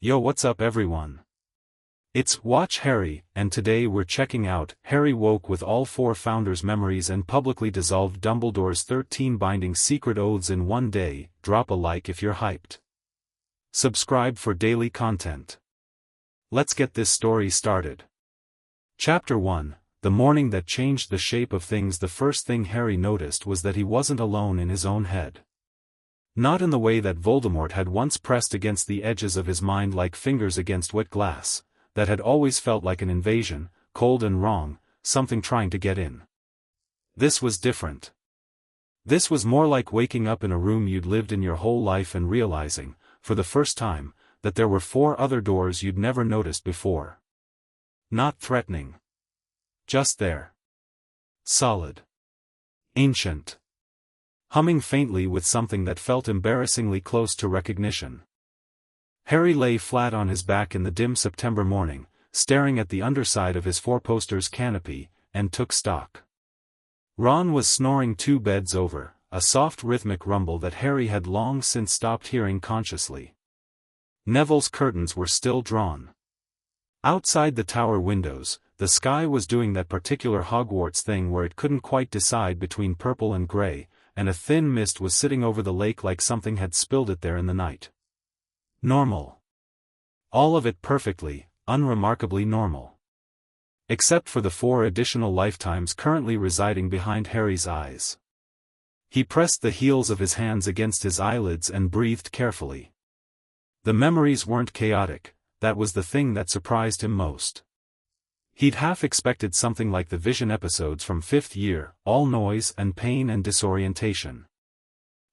Yo, what's up everyone? It's Watch Harry, and today we're checking out Harry woke with all 4 founders' memories and publicly dissolved Dumbledore's 13 binding secret oaths in one day. Drop a like if you're hyped. Subscribe for daily content. Let's get this story started. Chapter 1, The Morning That Changed the Shape of Things. The first thing Harry noticed was that he wasn't alone in his own head. Not in the way that Voldemort had once pressed against the edges of his mind like fingers against wet glass, that had always felt like an invasion, cold and wrong, something trying to get in. This was different. This was more like waking up in a room you'd lived in your whole life and realizing, for the first time, that there were 4 other doors you'd never noticed before. Not threatening. Just there. Solid. Ancient. Humming faintly with something that felt embarrassingly close to recognition. Harry lay flat on his back in the dim September morning, staring at the underside of his 4-poster's canopy, and took stock. Ron was snoring 2 beds over, a soft rhythmic rumble that Harry had long since stopped hearing consciously. Neville's curtains were still drawn. Outside the tower windows, the sky was doing that particular Hogwarts thing where it couldn't quite decide between purple and gray, and a thin mist was sitting over the lake like something had spilled it there in the night. Normal. All of it perfectly, unremarkably normal. Except for the 4 additional lifetimes currently residing behind Harry's eyes. He pressed the heels of his hands against his eyelids and breathed carefully. The memories weren't chaotic, that was the thing that surprised him most. He'd half expected something like the Vision episodes from 5th year, all noise and pain and disorientation.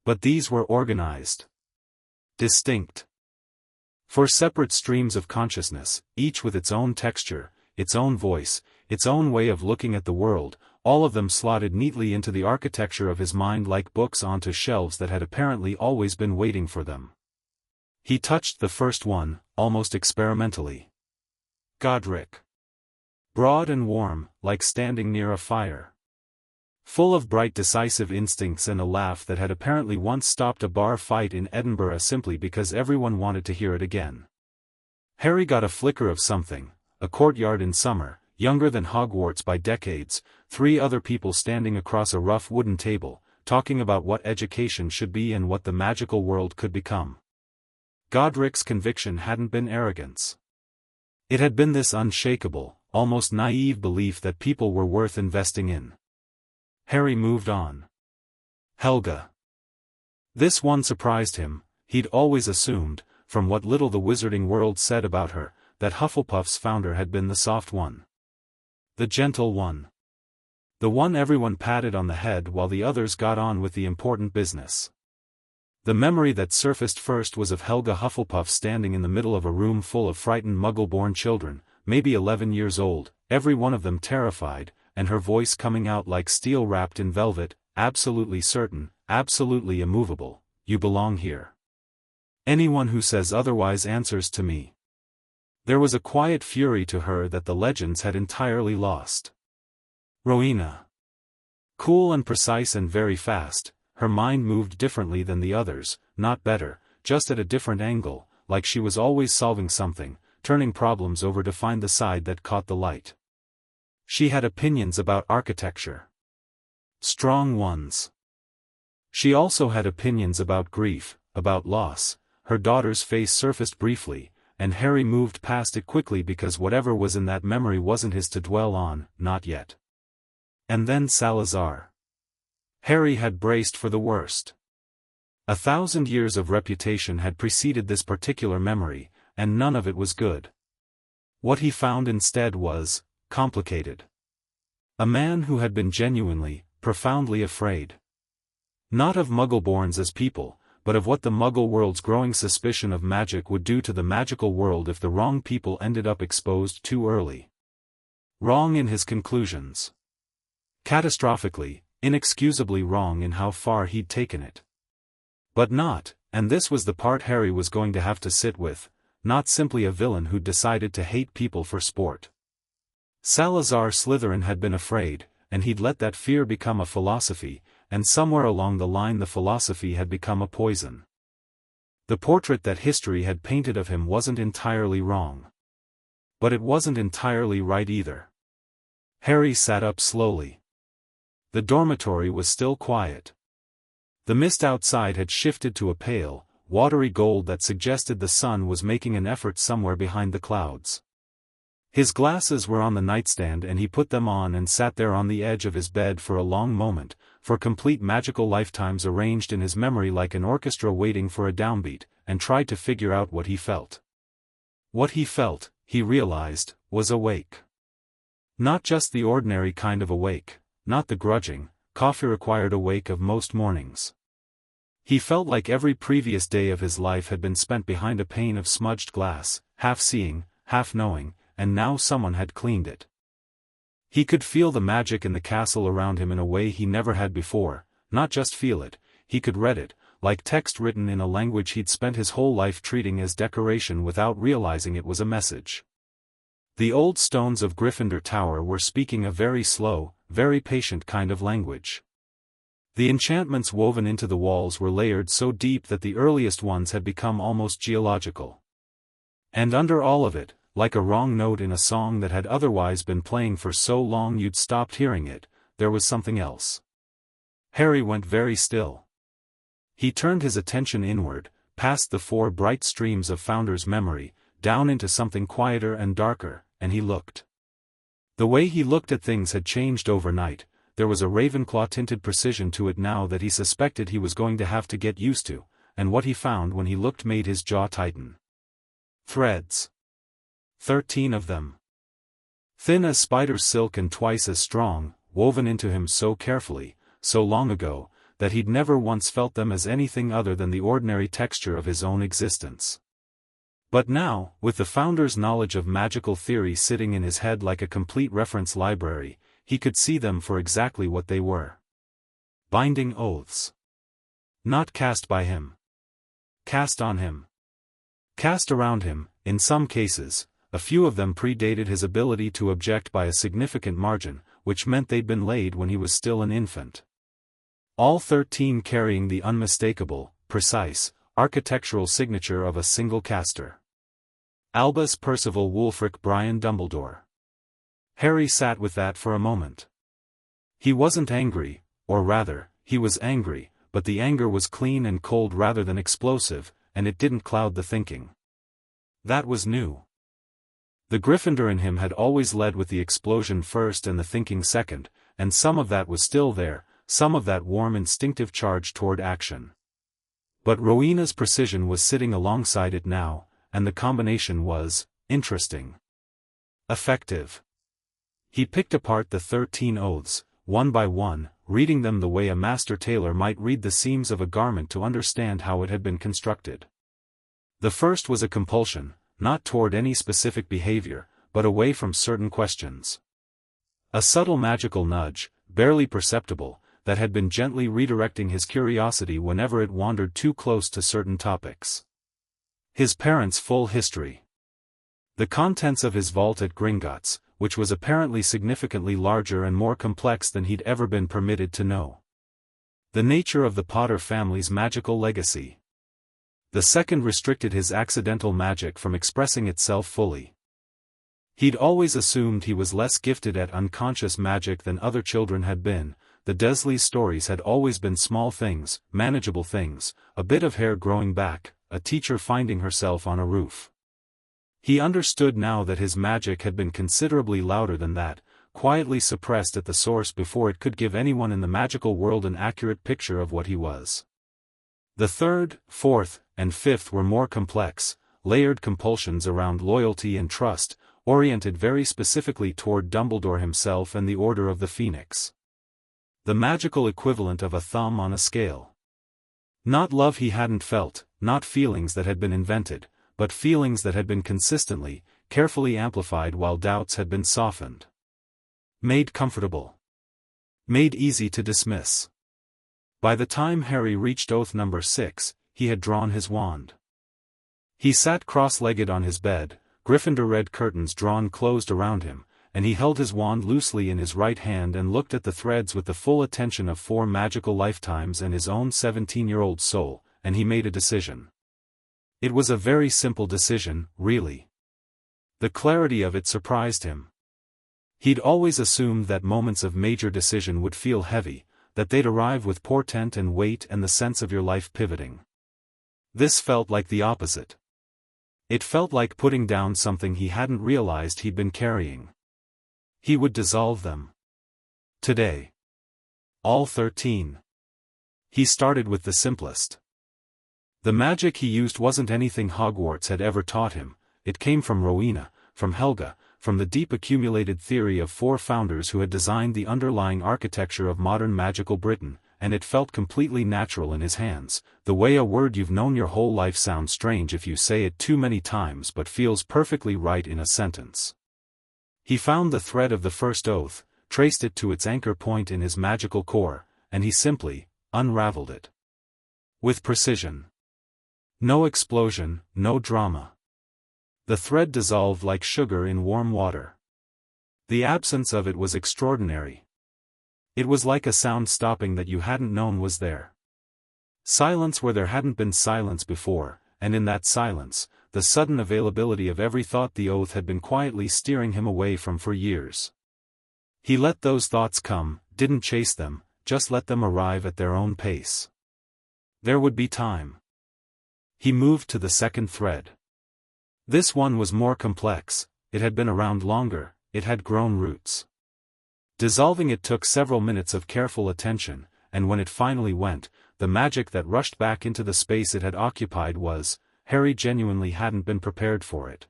But these were organized. Distinct. 4 separate streams of consciousness, each with its own texture, its own voice, its own way of looking at the world, all of them slotted neatly into the architecture of his mind like books onto shelves that had apparently always been waiting for them. He touched the first one, almost experimentally. Godric. Broad and warm, like standing near a fire. Full of bright decisive instincts and a laugh that had apparently once stopped a bar fight in Edinburgh simply because everyone wanted to hear it again. Harry got a flicker of something, a courtyard in summer, younger than Hogwarts by decades, 3 other people standing across a rough wooden table, talking about what education should be and what the magical world could become. Godric's conviction hadn't been arrogance. It had been this unshakable, almost naive belief that people were worth investing in. Harry moved on. Helga. This one surprised him. He'd always assumed, from what little the wizarding world said about her, that Hufflepuff's founder had been the soft one. The gentle one. The one everyone patted on the head while the others got on with the important business. The memory that surfaced first was of Helga Hufflepuff standing in the middle of a room full of frightened Muggle-born children, maybe 11 years old, every one of them terrified, and her voice coming out like steel wrapped in velvet, absolutely certain, absolutely immovable, "You belong here. Anyone who says otherwise answers to me." There was a quiet fury to her that the legends had entirely lost. Rowena. Cool and precise and very fast, her mind moved differently than the others, not better, just at a different angle, like she was always solving something, turning problems over to find the side that caught the light. She had opinions about architecture. Strong ones. She also had opinions about grief, about loss. Her daughter's face surfaced briefly, and Harry moved past it quickly because whatever was in that memory wasn't his to dwell on, not yet. And then Salazar. Harry had braced for the worst. 1,000 years of reputation had preceded this particular memory, and none of it was good. What he found instead was complicated. A man who had been genuinely, profoundly afraid. Not of Muggle-borns as people, but of what the Muggle world's growing suspicion of magic would do to the magical world if the wrong people ended up exposed too early. Wrong in his conclusions. Catastrophically, inexcusably wrong in how far he'd taken it. But not, and this was the part Harry was going to have to sit with, not simply a villain who'd decided to hate people for sport. Salazar Slytherin had been afraid, and he'd let that fear become a philosophy, and somewhere along the line the philosophy had become a poison. The portrait that history had painted of him wasn't entirely wrong. But it wasn't entirely right either. Harry sat up slowly. The dormitory was still quiet. The mist outside had shifted to a pale, watery gold that suggested the sun was making an effort somewhere behind the clouds. His glasses were on the nightstand and he put them on and sat there on the edge of his bed for a long moment, for complete magical lifetimes arranged in his memory like an orchestra waiting for a downbeat, and tried to figure out what he felt. What he felt, he realized, was awake. Not just the ordinary kind of awake, not the grudging, coffee-required awake of most mornings. He felt like every previous day of his life had been spent behind a pane of smudged glass, half-seeing, half-knowing, and now someone had cleaned it. He could feel the magic in the castle around him in a way he never had before, not just feel it, he could read it, like text written in a language he'd spent his whole life treating as decoration without realizing it was a message. The old stones of Gryffindor Tower were speaking a very slow, very patient kind of language. The enchantments woven into the walls were layered so deep that the earliest ones had become almost geological. And under all of it, like a wrong note in a song that had otherwise been playing for so long you'd stopped hearing it, there was something else. Harry went very still. He turned his attention inward, past the 4 bright streams of Founders' Memorie, down into something quieter and darker, and he looked. The way he looked at things had changed overnight. There was a Ravenclaw-tinted precision to it now that he suspected he was going to have to get used to, and what he found when he looked made his jaw tighten. Threads. 13 of them. Thin as spider's silk and twice as strong, woven into him so carefully, so long ago, that he'd never once felt them as anything other than the ordinary texture of his own existence. But now, with the Founder's knowledge of magical theory sitting in his head like a complete reference library, he could see them for exactly what they were. Binding oaths. Not cast by him. Cast on him. Cast around him, in some cases. A few of them predated his ability to object by a significant margin, which meant they'd been laid when he was still an infant. All 13 carrying the unmistakable, precise, architectural signature of a single caster. Albus Percival Wulfric Brian Dumbledore. Harry sat with that for a moment. He wasn't angry, or rather, he was angry, but the anger was clean and cold rather than explosive, and it didn't cloud the thinking. That was new. The Gryffindor in him had always led with the explosion first and the thinking second, and some of that was still there, some of that warm instinctive charge toward action. But Rowena's precision was sitting alongside it now, and the combination was interesting. Effective. He picked apart the 13 oaths, one by one, reading them the way a master tailor might read the seams of a garment to understand how it had been constructed. The first was a compulsion, not toward any specific behavior, but away from certain questions. A subtle magical nudge, barely perceptible, that had been gently redirecting his curiosity whenever it wandered too close to certain topics. His parents' full history. The contents of his vault at Gringotts, which was apparently significantly larger and more complex than he'd ever been permitted to know. The nature of the Potter family's magical legacy. The second restricted his accidental magic from expressing itself fully. He'd always assumed he was less gifted at unconscious magic than other children had been. The Dursley's stories had always been small things, manageable things, a bit of hair growing back, a teacher finding herself on a roof. He understood now that his magic had been considerably louder than that, quietly suppressed at the source before it could give anyone in the magical world an accurate picture of what he was. The third, fourth, and fifth were more complex, layered compulsions around loyalty and trust, oriented very specifically toward Dumbledore himself and the Order of the Phoenix. The magical equivalent of a thumb on a scale. Not love he hadn't felt, not feelings that had been invented, but feelings that had been consistently, carefully amplified while doubts had been softened. Made comfortable. Made easy to dismiss. By the time Harry reached oath number 6, he had drawn his wand. He sat cross-legged on his bed, Gryffindor red curtains drawn closed around him, and he held his wand loosely in his right hand and looked at the threads with the full attention of 4 magical lifetimes and his own 17-year-old soul, and he made a decision. It was a very simple decision, really. The clarity of it surprised him. He'd always assumed that moments of major decision would feel heavy, that they'd arrive with portent and weight and the sense of your life pivoting. This felt like the opposite. It felt like putting down something he hadn't realized he'd been carrying. He would dissolve them. Today. All 13. He started with the simplest. The magic he used wasn't anything Hogwarts had ever taught him, it came from Rowena, from Helga, from the deep accumulated theory of 4 founders who had designed the underlying architecture of modern magical Britain, and it felt completely natural in his hands, the way a word you've known your whole life sounds strange if you say it too many times but feels perfectly right in a sentence. He found the thread of the first oath, traced it to its anchor point in his magical core, and he simply unraveled it. With precision. No explosion, no drama. The thread dissolved like sugar in warm water. The absence of it was extraordinary. It was like a sound stopping that you hadn't known was there. Silence where there hadn't been silence before, and in that silence, the sudden availability of every thought the oath had been quietly steering him away from for years. He let those thoughts come, didn't chase them, just let them arrive at their own pace. There would be time. He moved to the second thread. This one was more complex, it had been around longer, it had grown roots. Dissolving it took several minutes of careful attention, and when it finally went, the magic that rushed back into the space it had occupied was, Harry genuinely hadn't been prepared for it.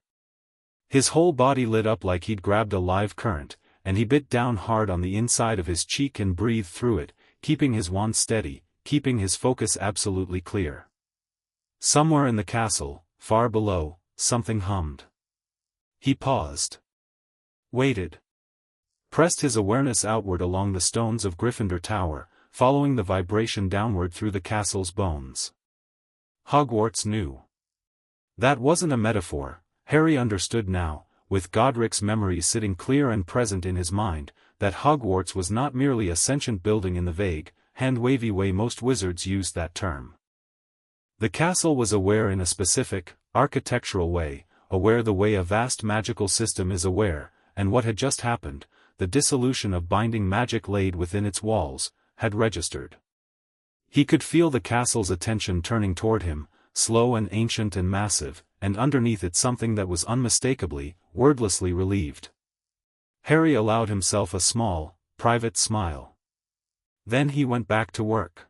His whole body lit up like he'd grabbed a live current, and he bit down hard on the inside of his cheek and breathed through it, keeping his wand steady, keeping his focus absolutely clear. Somewhere in the castle, far below, something hummed. He paused. Waited. Pressed his awareness outward along the stones of Gryffindor Tower, following the vibration downward through the castle's bones. Hogwarts knew. That wasn't a metaphor, Harry understood now, with Godric's memory sitting clear and present in his mind, that Hogwarts was not merely a sentient building in the vague, hand-wavy way most wizards used that term. The castle was aware in a specific, architectural way, aware the way a vast magical system is aware, and what had just happened, the dissolution of binding magic laid within its walls, had registered. He could feel the castle's attention turning toward him, slow and ancient and massive, and underneath it something that was unmistakably, wordlessly relieved. Harry allowed himself a small, private smile. Then he went back to work.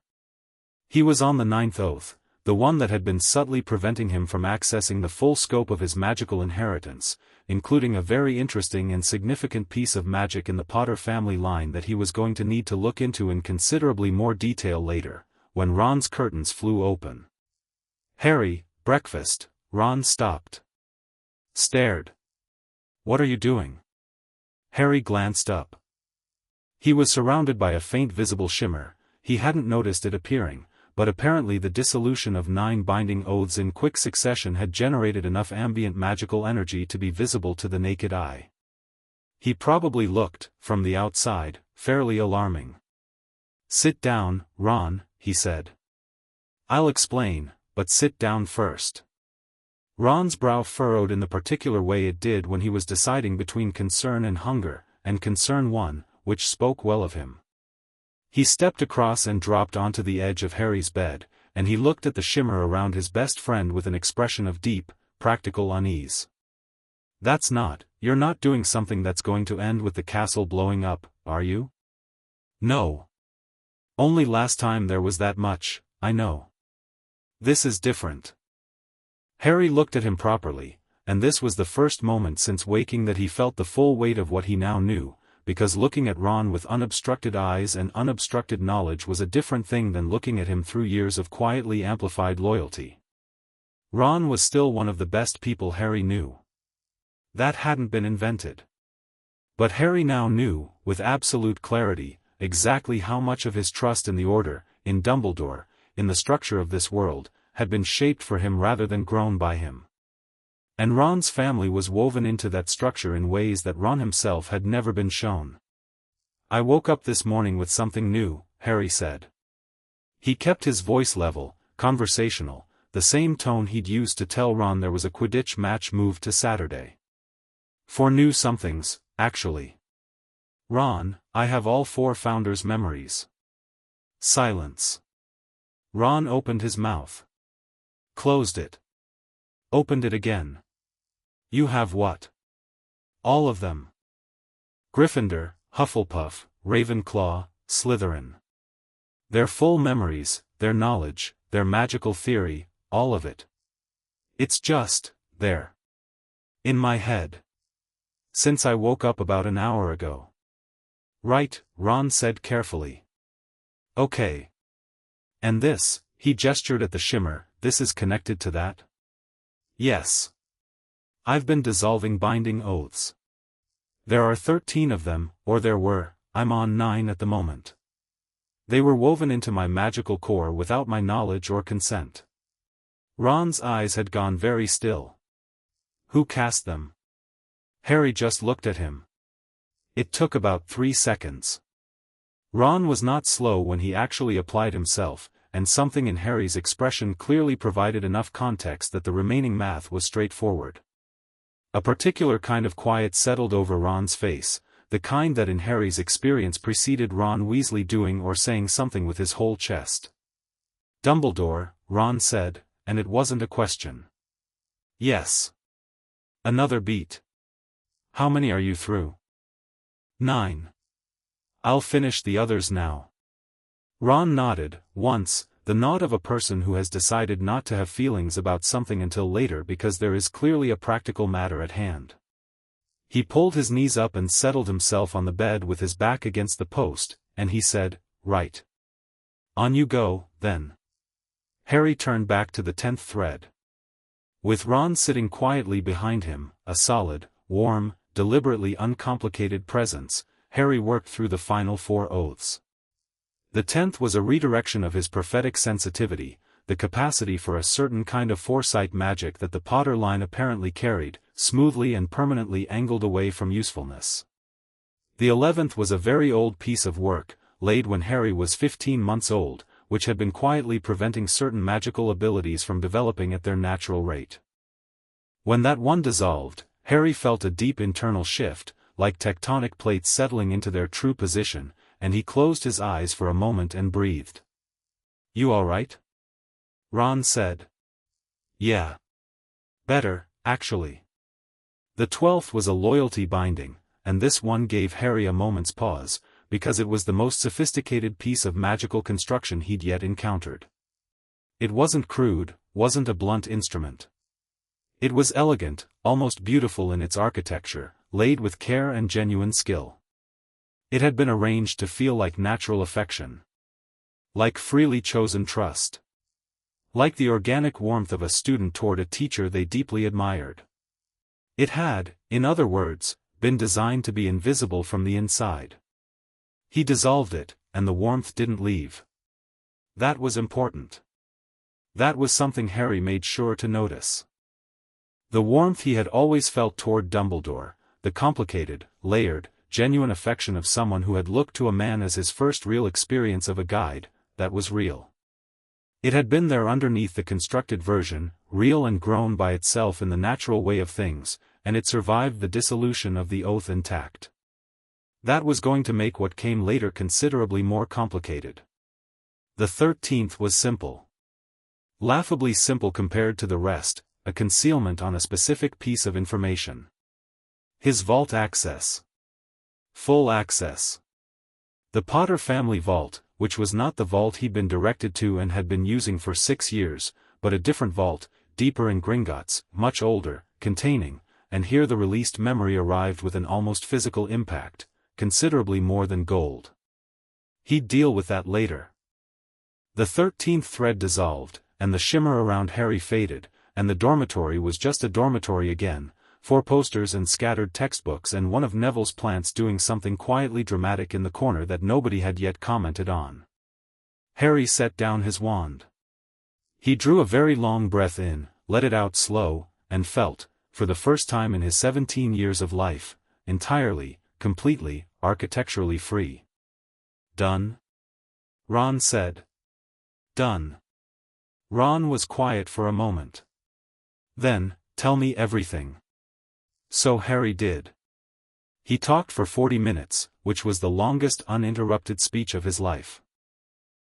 He was on the 9th oath, the one that had been subtly preventing him from accessing the full scope of his magical inheritance, including a very interesting and significant piece of magic in the Potter family line that he was going to need to look into in considerably more detail later, when Ron's curtains flew open. "Harry, breakfast," Ron stopped. Stared. "What are you doing?" Harry glanced up. He was surrounded by a faint visible shimmer, he hadn't noticed it appearing, but apparently the dissolution of 9 binding oaths in quick succession had generated enough ambient magical energy to be visible to the naked eye. He probably looked, from the outside, fairly alarming. "Sit down, Ron," he said. "I'll explain, but sit down first." Ron's brow furrowed in the particular way it did when he was deciding between concern and hunger, and concern won, which spoke well of him. He stepped across and dropped onto the edge of Harry's bed, and he looked at the shimmer around his best friend with an expression of deep, practical unease. You're not doing something that's going to end with the castle blowing up, are you?" "No. Only last time there was that much, I know. This is different." Harry looked at him properly, and this was the first moment since waking that he felt the full weight of what he now knew, because looking at Ron with unobstructed eyes and unobstructed knowledge was a different thing than looking at him through years of quietly amplified loyalty. Ron was still one of the best people Harry knew. That hadn't been invented. But Harry now knew, with absolute clarity, exactly how much of his trust in the Order, in Dumbledore, in the structure of this world, had been shaped for him rather than grown by him. And Ron's family was woven into that structure in ways that Ron himself had never been shown. "I woke up this morning with something new," Harry said. He kept his voice level, conversational, the same tone he'd used to tell Ron there was a Quidditch match moved to Saturday. "For new somethings, actually. Ron, I have all 4 founders' memories." Silence. Ron opened his mouth. Closed it. Opened it again. "You have what?" "All of them. Gryffindor, Hufflepuff, Ravenclaw, Slytherin. Their full memories, their knowledge, their magical theory, all of it. It's just, there. In my head. Since I woke up about an hour ago." "Right," Ron said carefully. "Okay. And this," he gestured at the shimmer, "this is connected to that?" "Yes. I've been dissolving binding oaths. There are 13 of them, or there were, I'm on 9 at the moment. They were woven into my magical core without my knowledge or consent." Ron's eyes had gone very still. "Who cast them?" Harry just looked at him. It took about 3 seconds. Ron was not slow when he actually applied himself, and something in Harry's expression clearly provided enough context that the remaining math was straightforward. A particular kind of quiet settled over Ron's face, the kind that in Harry's experience preceded Ron Weasley doing or saying something with his whole chest. "Dumbledore," Ron said, and it wasn't a question. "Yes." "Another beat. How many are you through?" 9. "I'll finish the others now." Ron nodded, once, the nod of a person who has decided not to have feelings about something until later because there is clearly a practical matter at hand. He pulled his knees up and settled himself on the bed with his back against the post, and he said, "Right. On you go, then." Harry turned back to the 10th thread. With Ron sitting quietly behind him, a solid, warm, deliberately uncomplicated presence, Harry worked through the final 4 oaths. The 10th was a redirection of his prophetic sensitivity, the capacity for a certain kind of foresight magic that the Potter line apparently carried, smoothly and permanently angled away from usefulness. The 11th was a very old piece of work, laid when Harry was 15 months old, which had been quietly preventing certain magical abilities from developing at their natural rate. When that one dissolved, Harry felt a deep internal shift, like tectonic plates settling into their true position, and he closed his eyes for a moment and breathed. "You all right?" Ron said. "Yeah. Better, actually." The 12th was a loyalty binding, and this one gave Harry a moment's pause, because it was the most sophisticated piece of magical construction he'd yet encountered. It wasn't crude, wasn't a blunt instrument. It was elegant, almost beautiful in its architecture, laid with care and genuine skill. It had been arranged to feel like natural affection. Like freely chosen trust. Like the organic warmth of a student toward a teacher they deeply admired. It had, in other words, been designed to be invisible from the inside. He dissolved it, and the warmth didn't leave. That was important. That was something Harry made sure to notice. The warmth he had always felt toward Dumbledore, the complicated, layered, genuine affection of someone who had looked to a man as his first real experience of a guide, that was real. It had been there underneath the constructed version, real and grown by itself in the natural way of things, and it survived the dissolution of the oath intact. That was going to make what came later considerably more complicated. The 13th was simple. Laughably simple compared to the rest, a concealment on a specific piece of information. His vault access. Full access. The Potter family vault, which was not the vault he'd been directed to and had been using for 6 years, but a different vault, deeper in Gringotts, much older, containing, and here the released memory arrived with an almost physical impact, considerably more than gold. He'd deal with that later. The 13th thread dissolved, and the shimmer around Harry faded, and the dormitory was just a dormitory again, 4 posters and scattered textbooks and one of Neville's plants doing something quietly dramatic in the corner that nobody had yet commented on. Harry set down his wand. He drew a very long breath in, let it out slow, and felt, for the first time in his 17 years of life, entirely, completely, architecturally free. "Done?" Ron said. "Done." Ron was quiet for a moment. Then, tell me everything. So Harry did. He talked for 40 minutes, which was the longest uninterrupted speech of his life.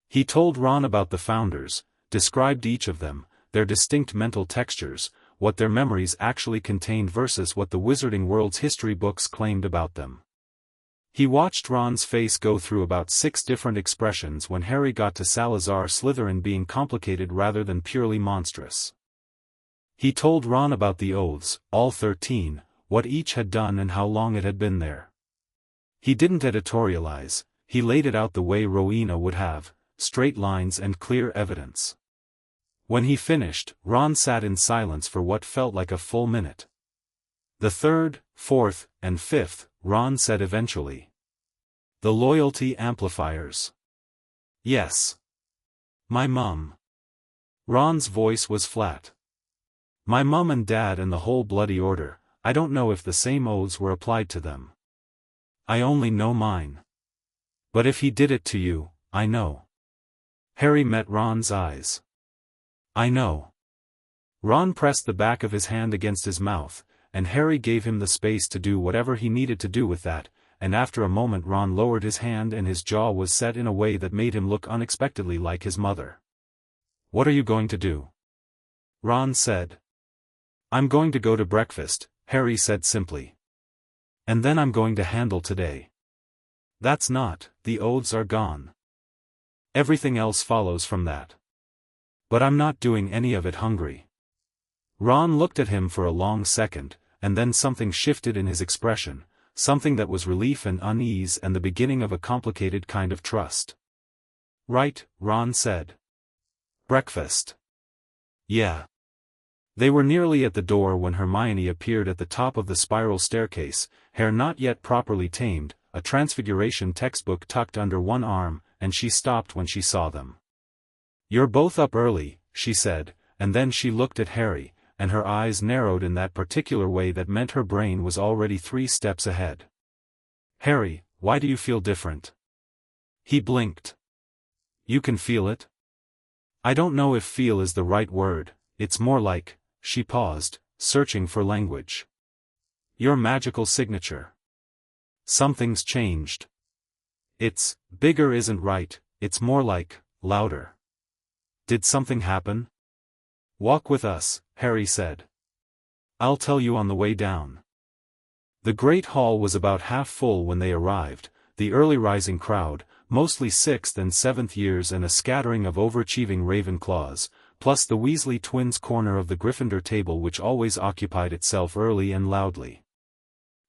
He told Ron about the Founders, described each of them, their distinct mental textures, what their memories actually contained versus what the Wizarding World's history books claimed about them. He watched Ron's face go through about 6 different expressions when Harry got to Salazar Slytherin being complicated rather than purely monstrous. He told Ron about the oaths, all 13, what each had done and how long it had been there. He didn't editorialize, he laid it out the way Rowena would have, straight lines and clear evidence. When he finished, Ron sat in silence for what felt like a full minute. The third, fourth, and fifth, Ron said eventually. The loyalty amplifiers. Yes. My mum. Ron's voice was flat. My mum and dad and the whole bloody order, I don't know if the same oaths were applied to them. I only know mine. But if he did it to you, I know. Harry met Ron's eyes. I know. Ron pressed the back of his hand against his mouth, and Harry gave him the space to do whatever he needed to do with that, and after a moment Ron lowered his hand and his jaw was set in a way that made him look unexpectedly like his mother. What are you going to do? Ron said. I'm going to go to breakfast, Harry said simply. And then I'm going to handle today. That's not, the oaths are gone. Everything else follows from that. But I'm not doing any of it hungry. Ron looked at him for a long second, and then something shifted in his expression, something that was relief and unease and the beginning of a complicated kind of trust. Right, Ron said. Breakfast. Yeah. They were nearly at the door when Hermione appeared at the top of the spiral staircase, hair not yet properly tamed, a Transfiguration textbook tucked under one arm, and she stopped when she saw them. You're both up early, she said, and then she looked at Harry, and her eyes narrowed in that particular way that meant her brain was already 3 steps ahead. Harry, why do you feel different? He blinked. You can feel it? I don't know if feel is the right word, it's more like, she paused, searching for language. Your magical signature. Something's changed. It's, bigger isn't right, it's more like, louder. Did something happen? Walk with us, Harry said. I'll tell you on the way down. The great hall was about half full when they arrived, the early rising crowd, mostly 6th and 7th years and a scattering of overachieving Ravenclaws, plus the Weasley twins' corner of the Gryffindor table which always occupied itself early and loudly.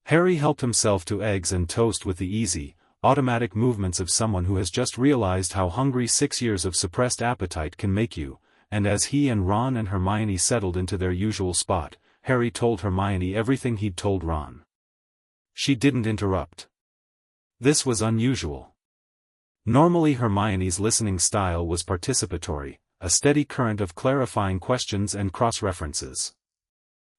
Harry helped himself to eggs and toast with the easy, automatic movements of someone who has just realized how hungry 6 years of suppressed appetite can make you, and as he and Ron and Hermione settled into their usual spot, Harry told Hermione everything he'd told Ron. She didn't interrupt. This was unusual. Normally Hermione's listening style was participatory, a steady current of clarifying questions and cross-references.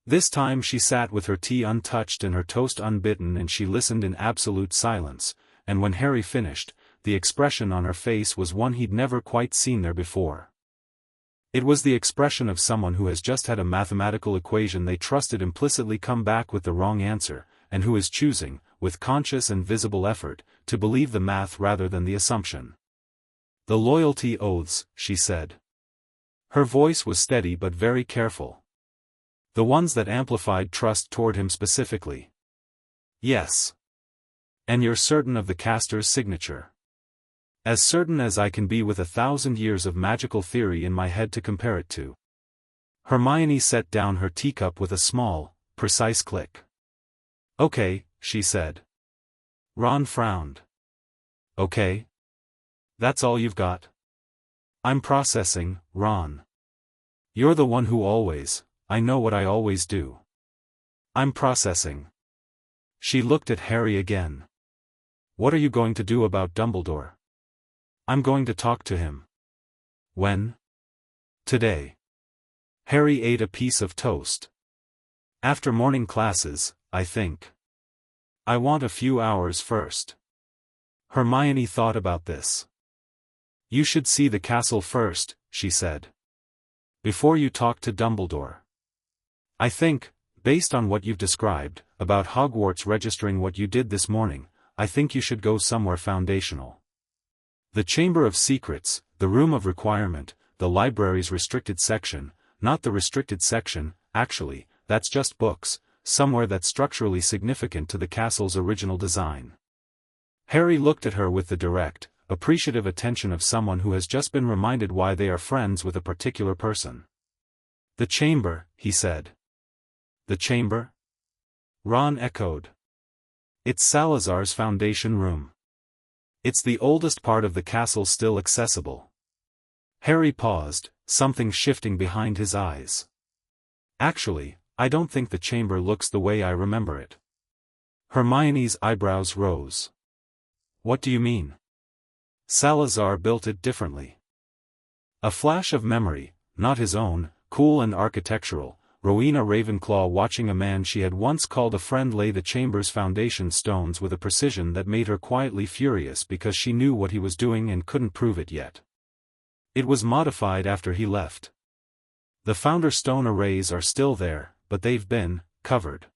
This time she sat with her tea untouched and her toast unbitten and she listened in absolute silence, and when Harry finished, the expression on her face was one he'd never quite seen there before. It was the expression of someone who has just had a mathematical equation they trusted implicitly come back with the wrong answer, and who is choosing, with conscious and visible effort, to believe the math rather than the assumption. The loyalty oaths, she said. Her voice was steady but very careful. The ones that amplified trust toward him specifically. Yes. And you're certain of the caster's signature. As certain as I can be with 1,000 years of magical theory in my head to compare it to. Hermione set down her teacup with a small, precise click. Okay, she said. Ron frowned. Okay? That's all you've got? I'm processing, Ron. You're the one who always, I know what I always do. I'm processing. She looked at Harry again. What are you going to do about Dumbledore? I'm going to talk to him. When? Today. Harry ate a piece of toast. After morning classes, I think. I want a few hours first. Hermione thought about this. You should see the castle first, she said. before you talk to Dumbledore. I think, based on what you've described, about Hogwarts registering what you did this morning, I think you should go somewhere foundational. The Chamber of Secrets, the Room of Requirement, the library's restricted section, not the restricted section, actually, that's just books, somewhere that's structurally significant to the castle's original design. Harry looked at her with the direct, appreciative attention of someone who has just been reminded why they are friends with a particular person. The chamber, he said. The chamber? Ron echoed. It's Salazar's foundation room. It's the oldest part of the castle still accessible. Harry paused, something shifting behind his eyes. Actually, I don't think the chamber looks the way I remember it. Hermione's eyebrows rose. What do you mean? Salazar built it differently. A flash of memory, not his own, cool and architectural, Rowena Ravenclaw watching a man she had once called a friend lay the chamber's foundation stones with a precision that made her quietly furious because she knew what he was doing and couldn't prove it yet. It was modified after he left. The founder stone arrays are still there, but they've been covered.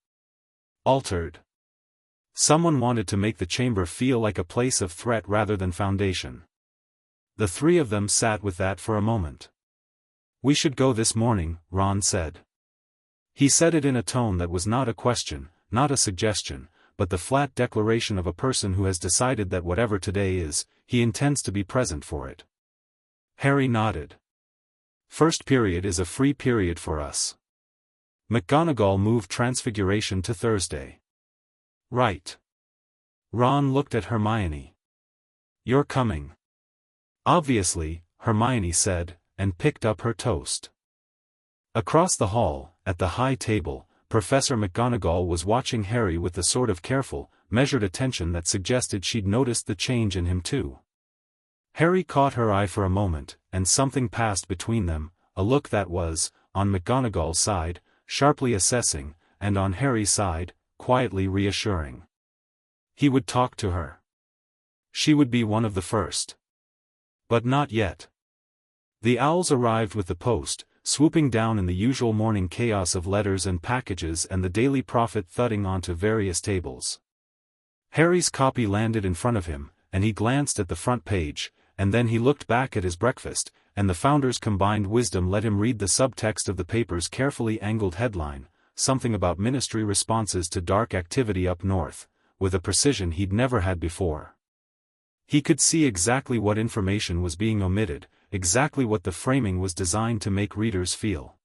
Altered. Someone wanted to make the chamber feel like a place of threat rather than foundation. The three of them sat with that for a moment. We should go this morning, Ron said. He said it in a tone that was not a question, not a suggestion, but the flat declaration of a person who has decided that whatever today is, he intends to be present for it. Harry nodded. First period is a free period for us. McGonagall moved Transfiguration to Thursday. Right. Ron looked at Hermione. You're coming. Obviously, Hermione said, and picked up her toast. Across the hall, at the high table, Professor McGonagall was watching Harry with the sort of careful, measured attention that suggested she'd noticed the change in him too. Harry caught her eye for a moment, and something passed between them, a look that was, on McGonagall's side, sharply assessing, and on Harry's side, quietly reassuring. He would talk to her. She would be one of the first. But not yet. The owls arrived with the post, swooping down in the usual morning chaos of letters and packages and the Daily Prophet thudding onto various tables. Harry's copy landed in front of him, and he glanced at the front page, and then he looked back at his breakfast, and the founder's combined wisdom let him read the subtext of the paper's carefully angled headline, something about ministry responses to dark activity up north, with a precision he'd never had before. He could see exactly what information was being omitted, exactly what the framing was designed to make readers feel.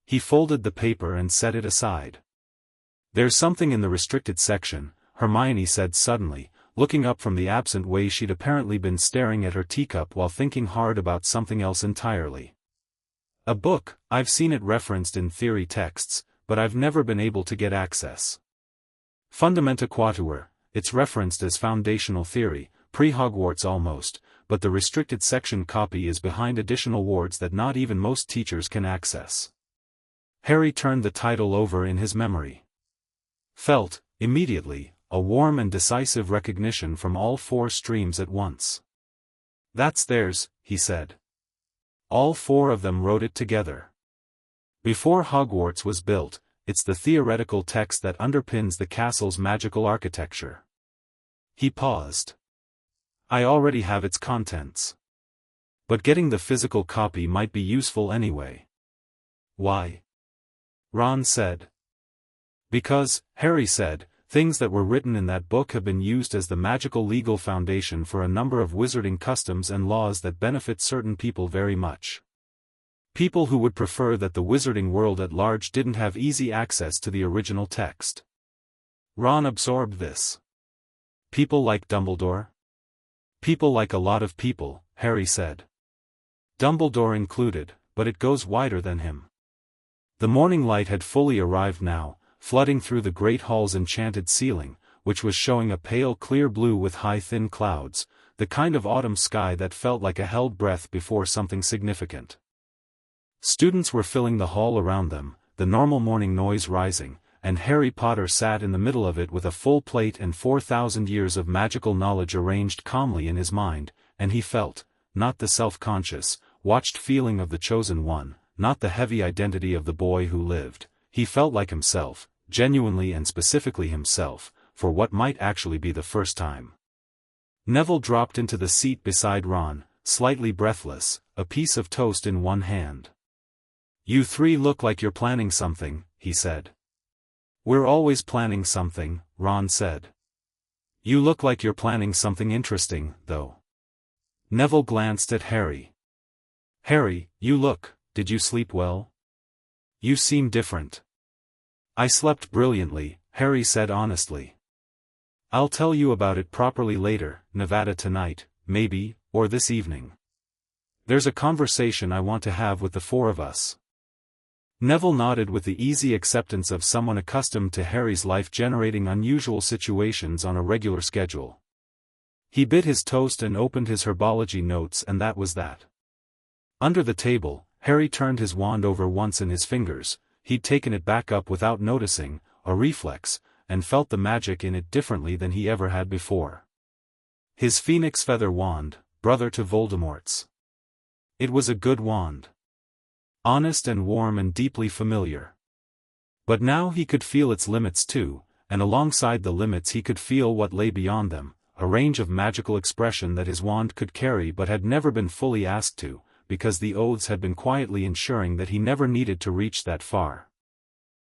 He folded the paper and set it aside. There's something in the restricted section, Hermione said suddenly, looking up from the absent way she'd apparently been staring at her teacup while thinking hard about something else entirely. A book, I've seen it referenced in theory texts, but I've never been able to get access. Fundamenta Quatuor, it's referenced as foundational theory, pre-Hogwarts almost, but the restricted section copy is behind additional wards that not even most teachers can access. Harry turned the title over in his memory. Felt, immediately, a warm and decisive recognition from all four streams at once. That's theirs, he said. All four of them wrote it together. Before Hogwarts was built, it's the theoretical text that underpins the castle's magical architecture. He paused. I already have its contents. But getting the physical copy might be useful anyway. Why? Ron said. Because, Harry said, things that were written in that book have been used as the magical legal foundation for a number of wizarding customs and laws that benefit certain people very much. People who would prefer that the wizarding world at large didn't have easy access to the original text. Ron absorbed this. People like Dumbledore? People like a lot of people, Harry said. Dumbledore included, but it goes wider than him. The morning light had fully arrived now, flooding through the great hall's enchanted ceiling, which was showing a pale clear blue with high thin clouds, the kind of autumn sky that felt like a held breath before something significant. Students were filling the hall around them, the normal morning noise rising, and Harry Potter sat in the middle of it with a full plate and 4,000 years of magical knowledge arranged calmly in his mind, and he felt, not the self-conscious, watched feeling of the chosen one, not the heavy identity of the boy who lived. He felt like himself, genuinely and specifically himself, for what might actually be the first time. Neville dropped into the seat beside Ron, slightly breathless, a piece of toast in one hand. "You three look like you're planning something," he said. "We're always planning something," Ron said. "You look like you're planning something interesting, though." Neville glanced at Harry. "Harry, did you sleep well? You seem different." "I slept brilliantly," Harry said honestly. "I'll tell you about it properly later, Nevada, tonight, maybe, or this evening. There's a conversation I want to have with the four of us." Neville nodded with the easy acceptance of someone accustomed to Harry's life generating unusual situations on a regular schedule. He bit his toast and opened his herbology notes, and that was that. Under the table, Harry turned his wand over once in his fingers. He'd taken it back up without noticing, a reflex, and felt the magic in it differently than he ever had before. His phoenix feather wand, brother to Voldemort's. It was a good wand. Honest and warm and deeply familiar. But now he could feel its limits too, and alongside the limits he could feel what lay beyond them, a range of magical expression that his wand could carry but had never been fully asked to, because the oaths had been quietly ensuring that he never needed to reach that far.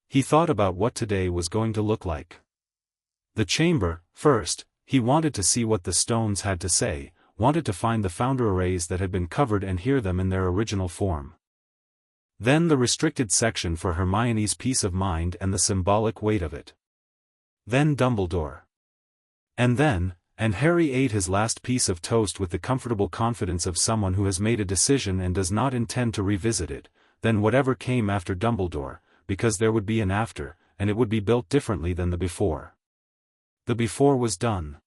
He thought about what today was going to look like. The chamber, first. He wanted to see what the stones had to say, wanted to find the founder arrays that had been covered and hear them in their original form. Then the restricted section for Hermione's peace of mind and the symbolic weight of it. Then Dumbledore. And Harry ate his last piece of toast with the comfortable confidence of someone who has made a decision and does not intend to revisit it, then whatever came after Dumbledore, because there would be an after, and it would be built differently than the before. The before was done.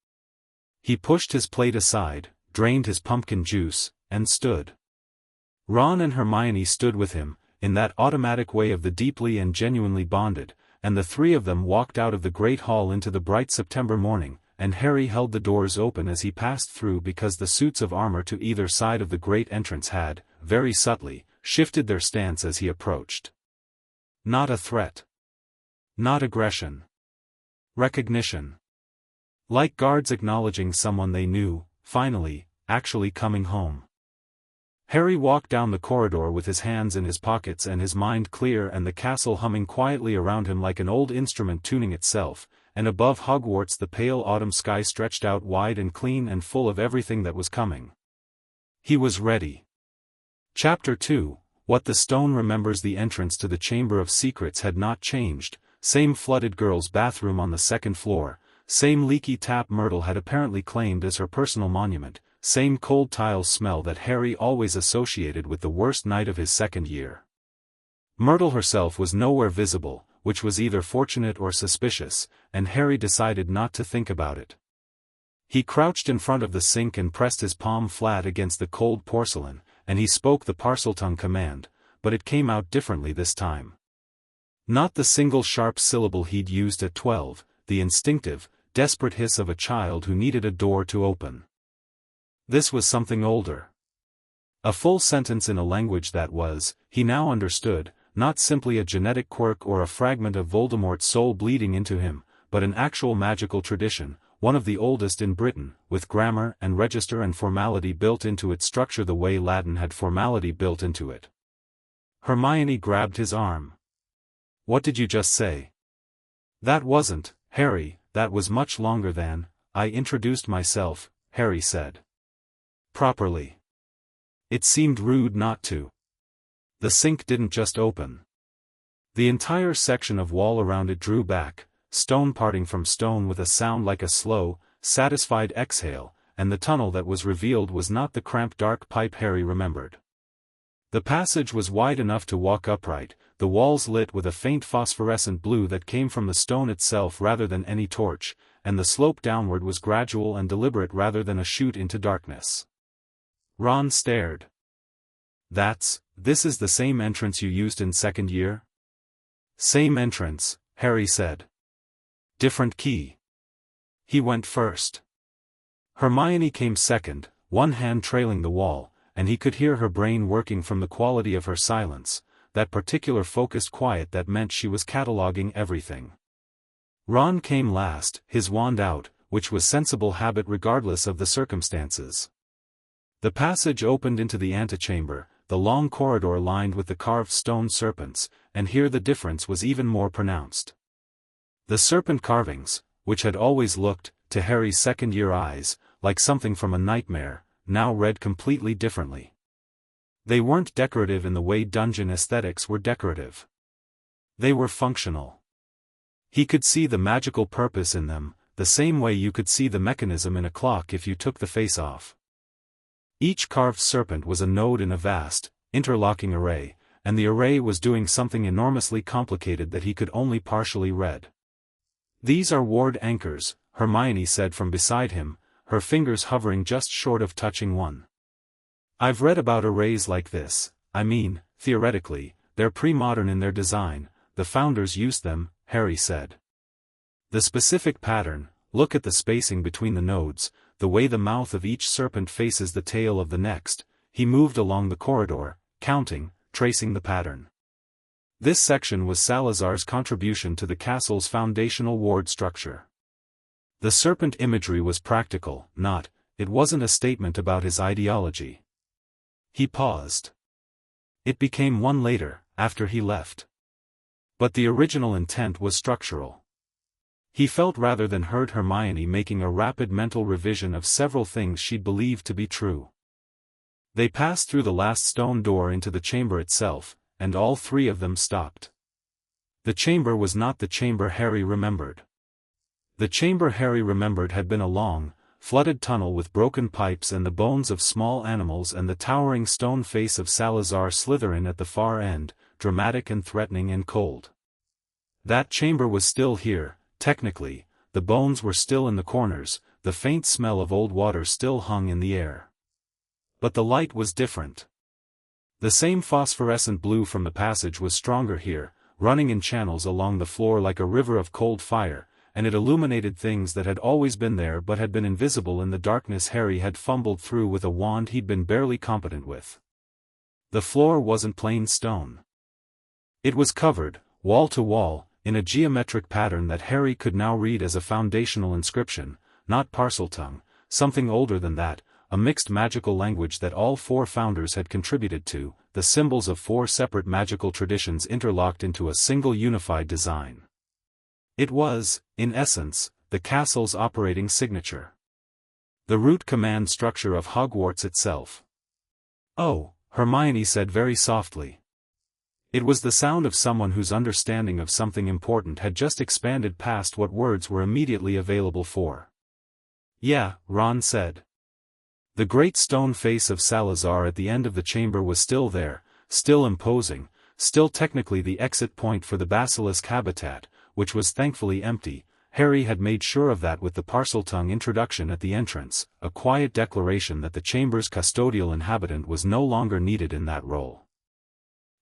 He pushed his plate aside, drained his pumpkin juice, and stood. Ron and Hermione stood with him, in that automatic way of the deeply and genuinely bonded, and the three of them walked out of the great hall into the bright September morning, and Harry held the doors open as he passed through because the suits of armor to either side of the great entrance had, very subtly, shifted their stance as he approached. Not a threat. Not aggression. Recognition. Like guards acknowledging someone they knew, finally, actually coming home. Harry walked down the corridor with his hands in his pockets and his mind clear and the castle humming quietly around him like an old instrument tuning itself, and above Hogwarts the pale autumn sky stretched out wide and clean and full of everything that was coming. He was ready. Chapter 2, What the Stone Remembers. The entrance to the Chamber of Secrets had not changed, same flooded girls' bathroom on the second floor, same leaky tap Myrtle had apparently claimed as her personal monument, same cold tiles smell that Harry always associated with the worst night of his second year. Myrtle herself was nowhere visible, which was either fortunate or suspicious, and Harry decided not to think about it. He crouched in front of the sink and pressed his palm flat against the cold porcelain, and he spoke the Parseltongue command, but it came out differently this time. Not the single sharp syllable he'd used at 12, the instinctive, desperate hiss of a child who needed a door to open. This was something older. A full sentence in a language that was, he now understood, not simply a genetic quirk or a fragment of Voldemort's soul bleeding into him, but an actual magical tradition, one of the oldest in Britain, with grammar and register and formality built into its structure the way Latin had formality built into it. Hermione grabbed his arm. "What did you just say?" "That wasn't, Harry, that was much longer than, I introduced myself," Harry said. "Properly. It seemed rude not to." The sink didn't just open. The entire section of wall around it drew back, stone parting from stone with a sound like a slow, satisfied exhale, and the tunnel that was revealed was not the cramped dark pipe Harry remembered. The passage was wide enough to walk upright, the walls lit with a faint phosphorescent blue that came from the stone itself rather than any torch, and the slope downward was gradual and deliberate rather than a chute into darkness. Ron stared. This is the same entrance you used in second year?" "Same entrance," Harry said. "Different key." He went first. Hermione came second, one hand trailing the wall, and he could hear her brain working from the quality of her silence, that particular focused quiet that meant she was cataloging everything. Ron came last, his wand out, which was sensible habit regardless of the circumstances. The passage opened into the antechamber, the long corridor lined with the carved stone serpents, and here the difference was even more pronounced. The serpent carvings, which had always looked, to Harry's second-year eyes, like something from a nightmare, now read completely differently. They weren't decorative in the way dungeon aesthetics were decorative. They were functional. He could see the magical purpose in them, the same way you could see the mechanism in a clock if you took the face off. Each carved serpent was a node in a vast, interlocking array, and the array was doing something enormously complicated that he could only partially read. "These are ward anchors," Hermione said from beside him, her fingers hovering just short of touching one. "I've read about arrays like this. I mean, theoretically, they're pre-modern in their design. The Founders used them," Harry said. "The specific pattern, look at the spacing between the nodes, the way the mouth of each serpent faces the tail of the next." He moved along the corridor, counting, tracing the pattern. This section was Salazar's contribution to the castle's foundational ward structure. The serpent imagery was practical, it wasn't a statement about his ideology. He paused. It became one later, after he left. But the original intent was structural. He felt rather than heard Hermione making a rapid mental revision of several things she'd believed to be true. They passed through the last stone door into the chamber itself, and all three of them stopped. The chamber was not the chamber Harry remembered. The chamber Harry remembered had been a long, flooded tunnel with broken pipes and the bones of small animals and the towering stone face of Salazar Slytherin at the far end, dramatic and threatening and cold. That chamber was still here, technically, the bones were still in the corners, the faint smell of old water still hung in the air. But the light was different. The same phosphorescent blue from the passage was stronger here, running in channels along the floor like a river of cold fire, and it illuminated things that had always been there but had been invisible in the darkness Harry had fumbled through with a wand he'd been barely competent with. The floor wasn't plain stone. It was covered, wall to wall, in a geometric pattern that Harry could now read as a foundational inscription, not Parseltongue, something older than that, a mixed magical language that all four founders had contributed to, the symbols of four separate magical traditions interlocked into a single unified design. It was, in essence, the castle's operating signature. The root command structure of Hogwarts itself. "Oh," Hermione said very softly. It was the sound of someone whose understanding of something important had just expanded past what words were immediately available for. "Yeah," Ron said. The great stone face of Salazar at the end of the chamber was still there, still imposing, still technically the exit point for the basilisk habitat, which was thankfully empty. Harry had made sure of that with the Parseltongue introduction at the entrance, a quiet declaration that the chamber's custodial inhabitant was no longer needed in that role.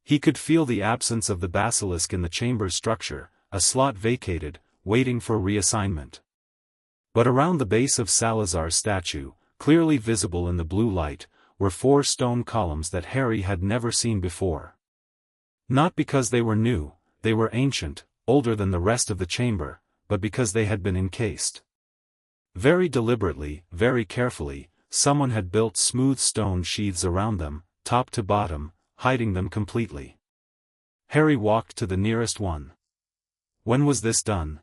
He could feel the absence of the basilisk in the chamber's structure, a slot vacated, waiting for reassignment. But around the base of Salazar's statue, clearly visible in the blue light, were four stone columns that Harry had never seen before. Not because they were new, they were ancient, older than the rest of the chamber, but because they had been encased. Very deliberately, very carefully, someone had built smooth stone sheaths around them, top to bottom, hiding them completely. Harry walked to the nearest one. "When was this done?"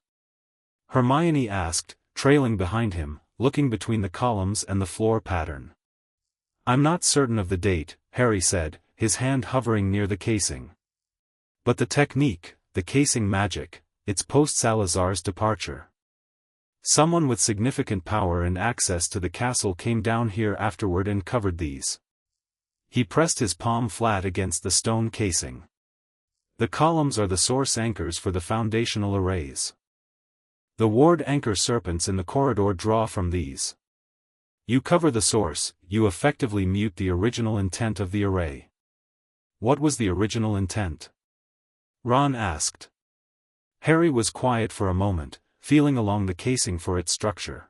Hermione asked, trailing behind him, looking between the columns and the floor pattern. "I'm not certain of the date," Harry said, his hand hovering near the casing. "But the technique, the casing magic, it's post-Salazar's departure. Someone with significant power and access to the castle came down here afterward and covered these." He pressed his palm flat against the stone casing. "The columns are the source anchors for the foundational arrays. The ward anchor serpents in the corridor draw from these. You cover the source, you effectively mute the original intent of the array." "What was the original intent?" Ron asked. Harry was quiet for a moment, feeling along the casing for its structure.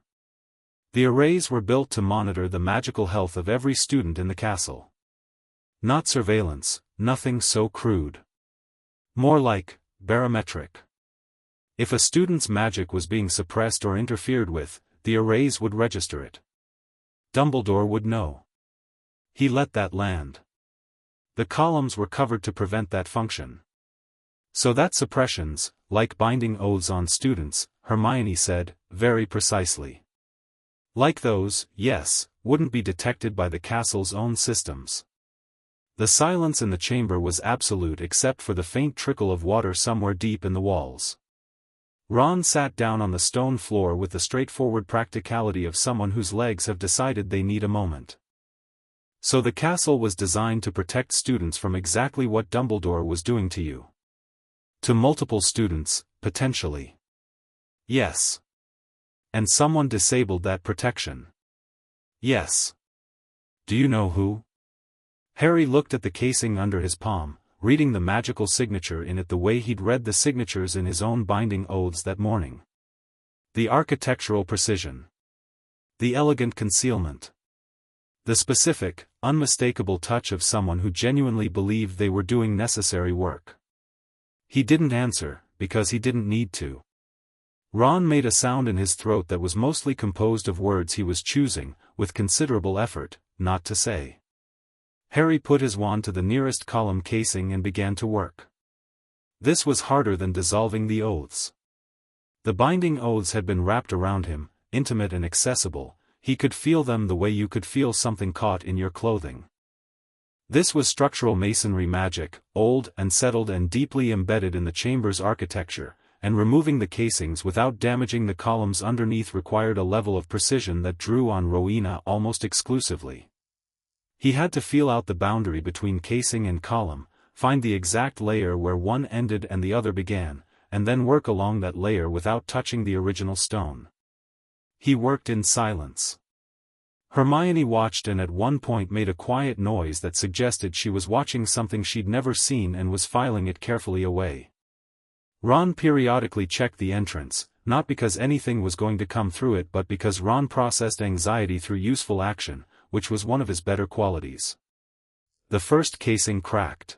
The arrays were built to monitor the magical health of every student in the castle. Not surveillance, nothing so crude. More like, barometric. If a student's magic was being suppressed or interfered with, the arrays would register it. Dumbledore would know. He let that land. The columns were covered to prevent that function. So that suppressions, like binding oaths on students, Hermione said, very precisely. Like those, yes, wouldn't be detected by the castle's own systems. The silence in the chamber was absolute except for the faint trickle of water somewhere deep in the walls. Ron sat down on the stone floor with the straightforward practicality of someone whose legs have decided they need a moment. So the castle was designed to protect students from exactly what Dumbledore was doing to you. To multiple students, potentially. Yes. And someone disabled that protection. Yes. Do you know who? Harry looked at the casing under his palm, reading the magical signature in it the way he'd read the signatures in his own binding oaths that morning. The architectural precision. The elegant concealment. The specific, unmistakable touch of someone who genuinely believed they were doing necessary work. He didn't answer, because he didn't need to. Ron made a sound in his throat that was mostly composed of words he was choosing, with considerable effort, not to say. Harry put his wand to the nearest column casing and began to work. This was harder than dissolving the oaths. The binding oaths had been wrapped around him, intimate and accessible, he could feel them the way you could feel something caught in your clothing. This was structural masonry magic, old and settled and deeply embedded in the chamber's architecture, and removing the casings without damaging the columns underneath required a level of precision that drew on Rowena almost exclusively. He had to feel out the boundary between casing and column, find the exact layer where one ended and the other began, and then work along that layer without touching the original stone. He worked in silence. Hermione watched and at one point made a quiet noise that suggested she was watching something she'd never seen and was filing it carefully away. Ron periodically checked the entrance, not because anything was going to come through it but because Ron processed anxiety through useful action, which was one of his better qualities. The first casing cracked.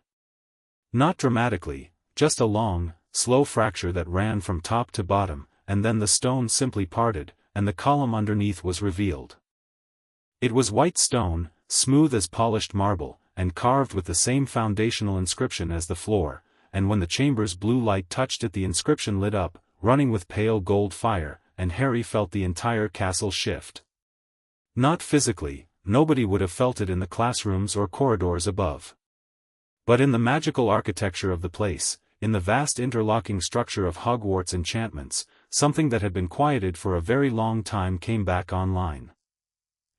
Not dramatically, just a long, slow fracture that ran from top to bottom, and then the stone simply parted, and the column underneath was revealed. It was white stone, smooth as polished marble, and carved with the same foundational inscription as the floor, and when the chamber's blue light touched it the inscription lit up, running with pale gold fire, and Harry felt the entire castle shift. Not physically, nobody would have felt it in the classrooms or corridors above. But in the magical architecture of the place, in the vast interlocking structure of Hogwarts enchantments, something that had been quieted for a very long time came back online.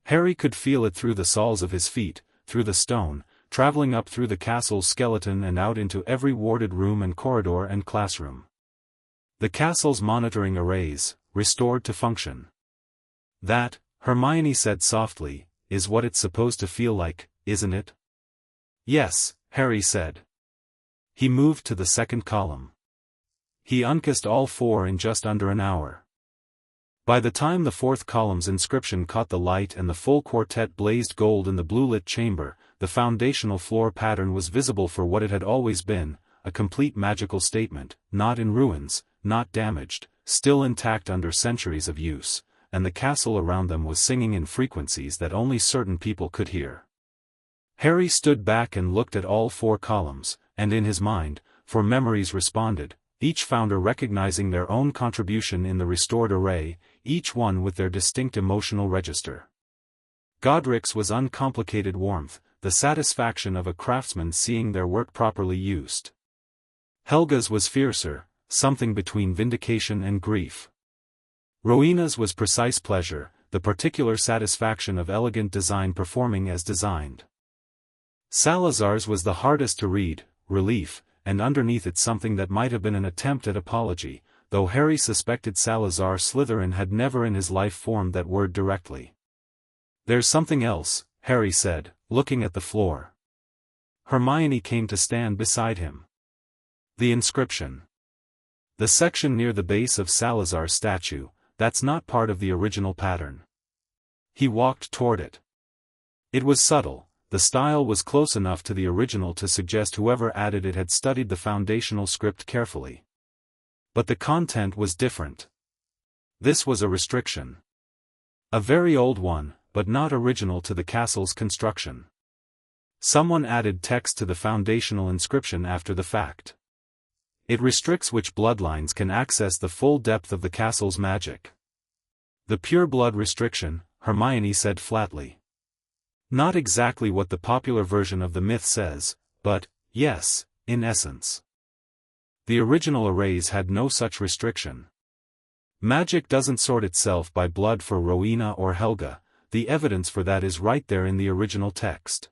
Harry could feel it through the soles of his feet, through the stone, traveling up through the castle's skeleton and out into every warded room and corridor and classroom. The castle's monitoring arrays, restored to function. That, Hermione said softly, is what it's supposed to feel like, isn't it? Yes, Harry said. He moved to the second column. He uncased all four in just under an hour. By the time the fourth column's inscription caught the light and the full quartet blazed gold in the blue-lit chamber, the foundational floor pattern was visible for what it had always been, a complete magical statement, not in ruins, not damaged, still intact under centuries of use, and the castle around them was singing in frequencies that only certain people could hear. Harry stood back and looked at all four columns, and in his mind, for memories responded, each founder recognizing their own contribution in the restored array, each one with their distinct emotional register. Godric's was uncomplicated warmth, the satisfaction of a craftsman seeing their work properly used. Helga's was fiercer, something between vindication and grief. Rowena's was precise pleasure, the particular satisfaction of elegant design performing as designed. Salazar's was the hardest to read, relief, and underneath it something that might have been an attempt at apology, though Harry suspected Salazar Slytherin had never in his life formed that word directly. There's something else, Harry said, looking at the floor. Hermione came to stand beside him. The inscription. The section near the base of Salazar's statue, that's not part of the original pattern. He walked toward it. It was subtle, the style was close enough to the original to suggest whoever added it had studied the foundational script carefully. But the content was different. This was a restriction. A very old one, but not original to the castle's construction. Someone added text to the foundational inscription after the fact. It restricts which bloodlines can access the full depth of the castle's magic. The pure blood restriction, Hermione said flatly. Not exactly what the popular version of the myth says, but, yes, in essence. The original arrays had no such restriction. Magic doesn't sort itself by blood for Rowena or Helga, the evidence for that is right there in the original text.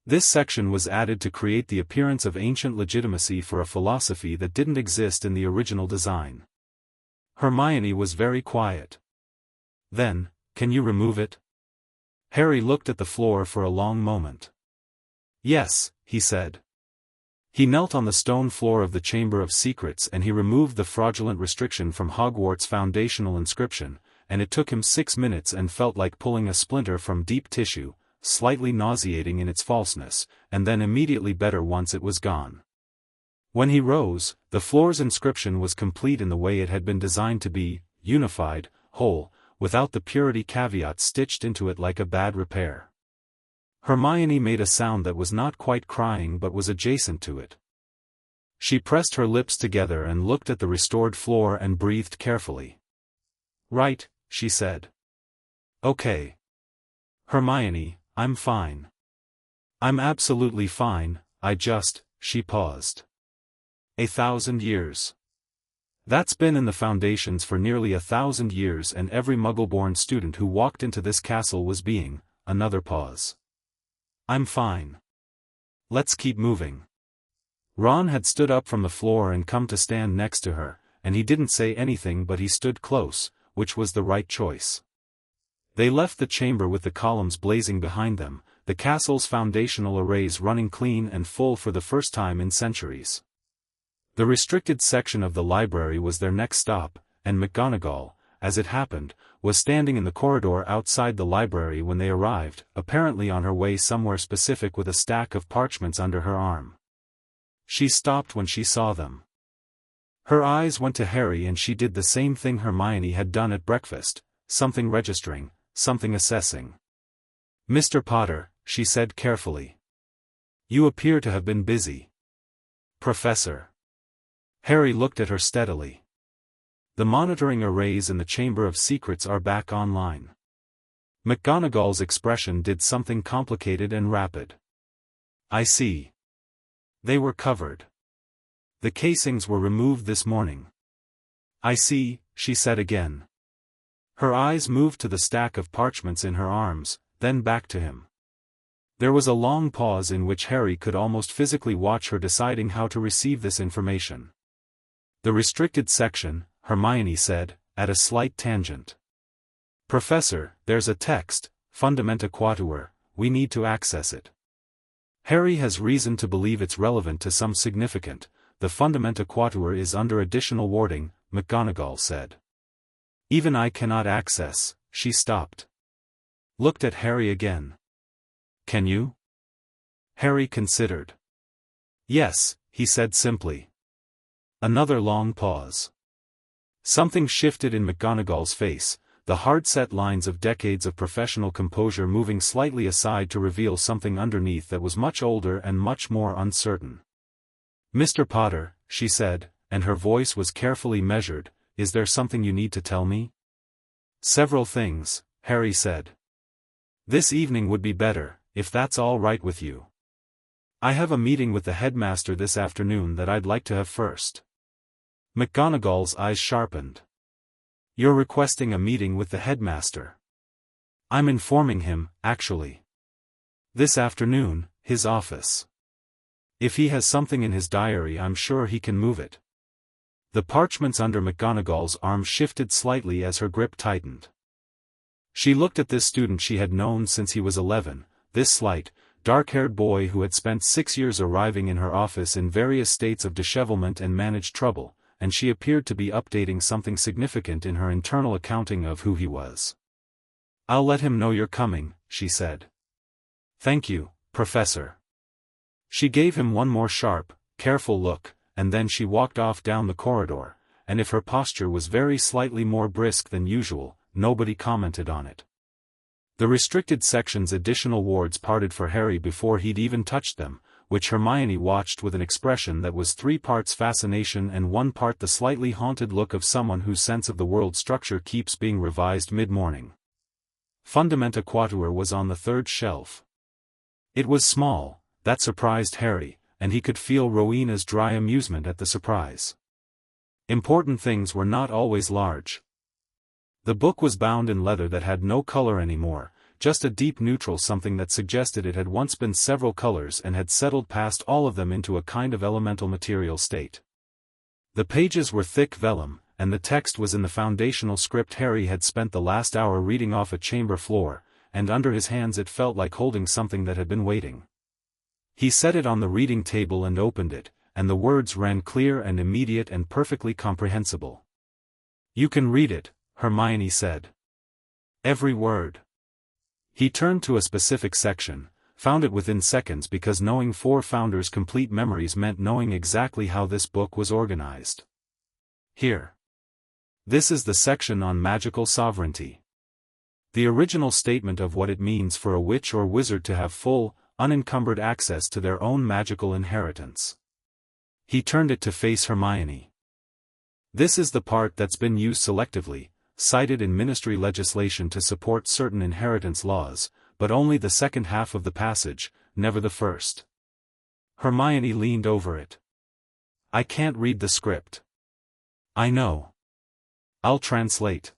This section was added to create the appearance of ancient legitimacy for a philosophy that didn't exist in the original design. Hermione was very quiet. Then, can you remove it? Harry looked at the floor for a long moment. Yes, he said. He knelt on the stone floor of the Chamber of Secrets and he removed the fraudulent restriction from Hogwarts' foundational inscription, and it took him 6 minutes and felt like pulling a splinter from deep tissue, slightly nauseating in its falseness, and then immediately better once it was gone. When he rose, the floor's inscription was complete in the way it had been designed to be, unified, whole, without the purity caveat stitched into it like a bad repair. Hermione made a sound that was not quite crying but was adjacent to it. She pressed her lips together and looked at the restored floor and breathed carefully. Right, she said. Okay. Hermione, I'm fine. I'm absolutely fine, she paused. 1,000 years. That's been in the foundations for nearly 1,000 years and every Muggle-born student who walked into this castle was being, another pause. I'm fine. Let's keep moving. Ron had stood up from the floor and come to stand next to her, and he didn't say anything but he stood close, which was the right choice. They left the chamber with the columns blazing behind them, the castle's foundational arrays running clean and full for the first time in centuries. The restricted section of the library was their next stop, and McGonagall, as it happened, was standing in the corridor outside the library when they arrived, apparently on her way somewhere specific with a stack of parchments under her arm. She stopped when she saw them. Her eyes went to Harry and she did the same thing Hermione had done at breakfast, something registering, something assessing. Mr. Potter, she said carefully. You appear to have been busy. Professor. Harry looked at her steadily. The monitoring arrays in the Chamber of Secrets are back online. McGonagall's expression did something complicated and rapid. I see. They were covered. The casings were removed this morning. I see, she said again. Her eyes moved to the stack of parchments in her arms, then back to him. There was a long pause in which Harry could almost physically watch her deciding how to receive this information. The restricted section, Hermione said, at a slight tangent. Professor, there's a text, Fundamenta Quatuor, we need to access it. Harry has reason to believe it's relevant to some significant. The Fundamenta Quatuor is under additional warding, McGonagall said. Even I cannot access, she stopped. Looked at Harry again. Can you? Harry considered. Yes, he said simply. Another long pause. Something shifted in McGonagall's face, the hard-set lines of decades of professional composure moving slightly aside to reveal something underneath that was much older and much more uncertain. Mr. Potter, she said, and her voice was carefully measured, is there something you need to tell me? Several things, Harry said. This evening would be better, if that's all right with you. I have a meeting with the headmaster this afternoon that I'd like to have first. McGonagall's eyes sharpened. You're requesting a meeting with the headmaster. I'm informing him, actually. This afternoon, his office. If he has something in his diary I'm sure he can move it. The parchments under McGonagall's arm shifted slightly as her grip tightened. She looked at this student she had known since he was 11, this slight, dark-haired boy who had spent 6 years arriving in her office in various states of dishevelment and managed trouble, and she appeared to be updating something significant in her internal accounting of who he was. I'll let him know you're coming, she said. Thank you, Professor. She gave him one more sharp, careful look, and then she walked off down the corridor, and if her posture was very slightly more brisk than usual, nobody commented on it. The restricted section's additional wards parted for Harry before he'd even touched them, which Hermione watched with an expression that was 3 parts fascination and 1 part the slightly haunted look of someone whose sense of the world structure keeps being revised mid-morning. Fundamenta Quatuor was on the 3rd shelf. It was small, that surprised Harry, and he could feel Rowena's dry amusement at the surprise. Important things were not always large. The book was bound in leather that had no color anymore, just a deep neutral something that suggested it had once been several colors and had settled past all of them into a kind of elemental material state. The pages were thick vellum, and the text was in the foundational script Harry had spent the last hour reading off a chamber floor, and under his hands it felt like holding something that had been waiting. He set it on the reading table and opened it, and the words ran clear and immediate and perfectly comprehensible. "You can read it," Hermione said. "Every word." He turned to a specific section, found it within seconds because knowing 4 founders' complete memories meant knowing exactly how this book was organized. Here. This is the section on magical sovereignty. The original statement of what it means for a witch or wizard to have full, unencumbered access to their own magical inheritance. He turned it to face Hermione. This is the part that's been used selectively, cited in ministry legislation to support certain inheritance laws, but only the second half of the passage, never the first. Hermione leaned over it. "I can't read the script." "I know. I'll translate."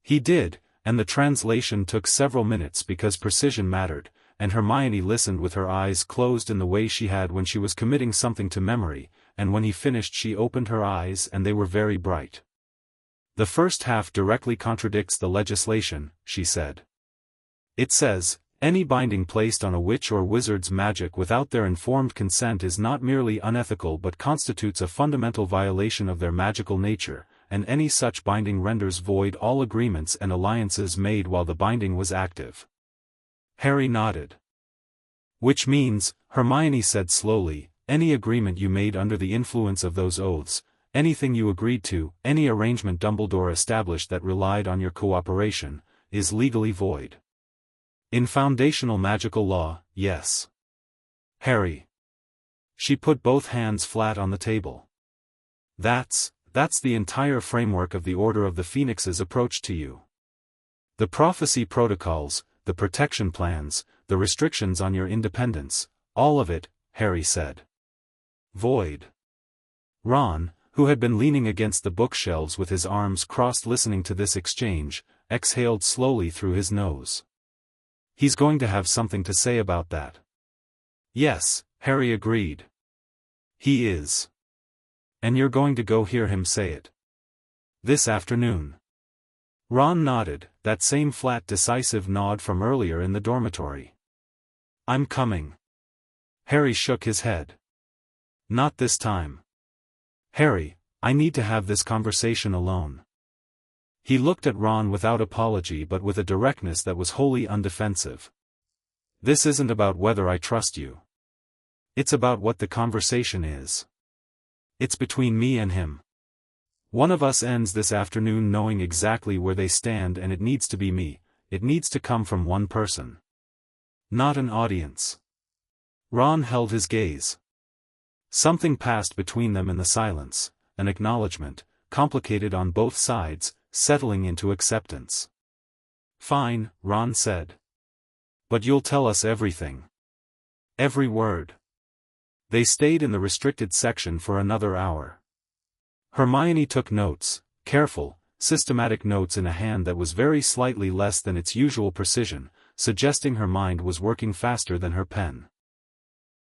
He did, and the translation took several minutes because precision mattered, and Hermione listened with her eyes closed in the way she had when she was committing something to memory, and when he finished she opened her eyes and they were very bright. "The first half directly contradicts the legislation," she said. "It says, any binding placed on a witch or wizard's magic without their informed consent is not merely unethical but constitutes a fundamental violation of their magical nature, and any such binding renders void all agreements and alliances made while the binding was active." Harry nodded. "Which means," Hermione said slowly, "any agreement you made under the influence of those oaths, anything you agreed to, any arrangement Dumbledore established that relied on your cooperation, is legally void." "In foundational magical law, yes." "Harry." She put both hands flat on the table. That's the entire framework of the Order of the Phoenix's approach to you. The prophecy protocols, the protection plans, the restrictions on your independence, all of it," Harry said. "Void." Ron, who had been leaning against the bookshelves with his arms crossed listening to this exchange, exhaled slowly through his nose. "He's going to have something to say about that." "Yes," Harry agreed. "He is. And you're going to go hear him say it. This afternoon." Ron nodded, that same flat decisive nod from earlier in the dormitory. "I'm coming." Harry shook his head. "Not this time. Harry, I need to have this conversation alone." He looked at Ron without apology but with a directness that was wholly undefensive. "This isn't about whether I trust you. It's about what the conversation is. It's between me and him. One of us ends this afternoon knowing exactly where they stand and it needs to be me, it needs to come from one person. Not an audience." Ron held his gaze. Something passed between them in the silence, an acknowledgement, complicated on both sides, settling into acceptance. "Fine," Ron said. "But you'll tell us everything. Every word." They stayed in the restricted section for another hour. Hermione took notes, careful, systematic notes in a hand that was very slightly less than its usual precision, suggesting her mind was working faster than her pen.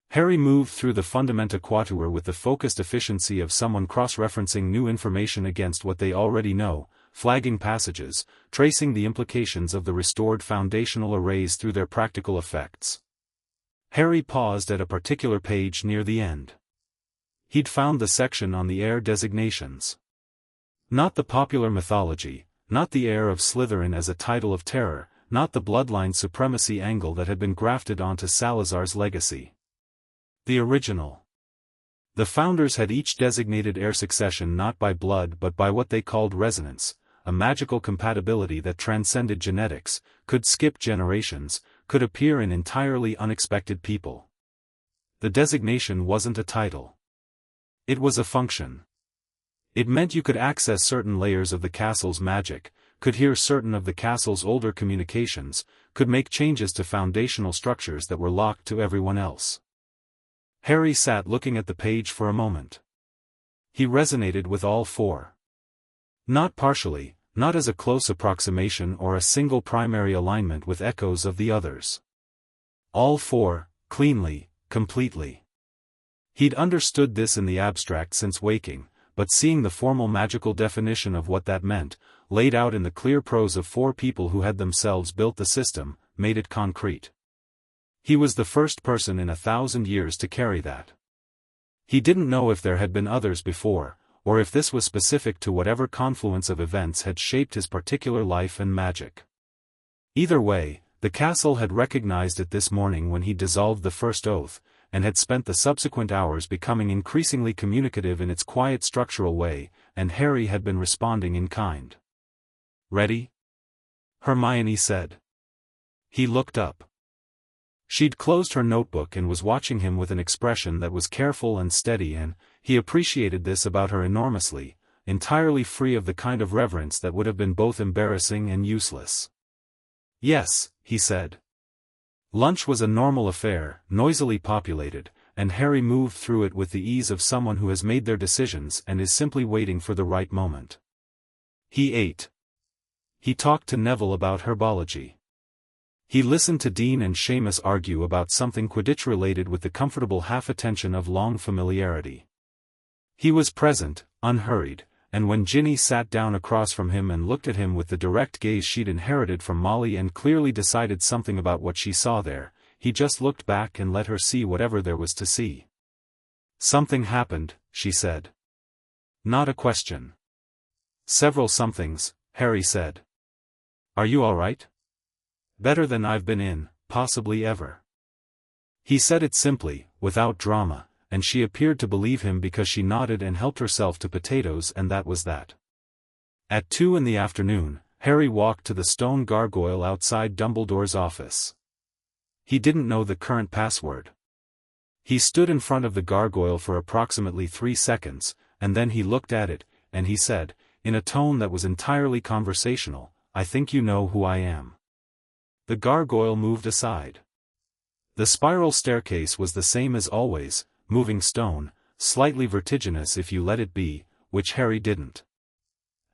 Harry moved through the Fundamenta Quatuor with the focused efficiency of someone cross-referencing new information against what they already know, flagging passages, tracing the implications of the restored foundational arrays through their practical effects. Harry paused at a particular page near the end. He'd found the section on the heir designations. Not the popular mythology, not the heir of Slytherin as a title of terror, not the bloodline supremacy angle that had been grafted onto Salazar's legacy. The original. The founders had each designated heir succession not by blood but by what they called resonance, a magical compatibility that transcended genetics, could skip generations, could appear in entirely unexpected people. The designation wasn't a title. It was a function. It meant you could access certain layers of the castle's magic, could hear certain of the castle's older communications, could make changes to foundational structures that were locked to everyone else. Harry sat looking at the page for a moment. He resonated with all four. Not partially, not as a close approximation or a single primary alignment with echoes of the others. All four, cleanly, completely. He'd understood this in the abstract since waking, but seeing the formal magical definition of what that meant, laid out in the clear prose of four people who had themselves built the system, made it concrete. He was the first person in 1,000 years to carry that. He didn't know if there had been others before, or if this was specific to whatever confluence of events had shaped his particular life and magic. Either way, the castle had recognized it this morning when he dissolved the first oath, and had spent the subsequent hours becoming increasingly communicative in its quiet structural way, and Harry had been responding in kind. "Ready?" Hermione said. He looked up. She'd closed her notebook and was watching him with an expression that was careful and steady, and he appreciated this about her enormously, entirely free of the kind of reverence that would have been both embarrassing and useless. "Yes," he said. Lunch was a normal affair, noisily populated, and Harry moved through it with the ease of someone who has made their decisions and is simply waiting for the right moment. He ate. He talked to Neville about herbology. He listened to Dean and Seamus argue about something Quidditch-related with the comfortable half-attention of long familiarity. He was present, unhurried, and when Ginny sat down across from him and looked at him with the direct gaze she'd inherited from Molly and clearly decided something about what she saw there, he just looked back and let her see whatever there was to see. "Something happened," she said. "Not a question." "Several somethings," Harry said. "Are you all right?" "Better than I've been in, possibly ever." He said it simply, without drama, and she appeared to believe him because she nodded and helped herself to potatoes, and that was that. At 2 in the afternoon, Harry walked to the stone gargoyle outside Dumbledore's office. He didn't know the current password. He stood in front of the gargoyle for approximately 3 seconds, and then he looked at it, and he said, in a tone that was entirely conversational, "I think you know who I am." The gargoyle moved aside. The spiral staircase was the same as always, moving stone, slightly vertiginous if you let it be, which Harry didn't.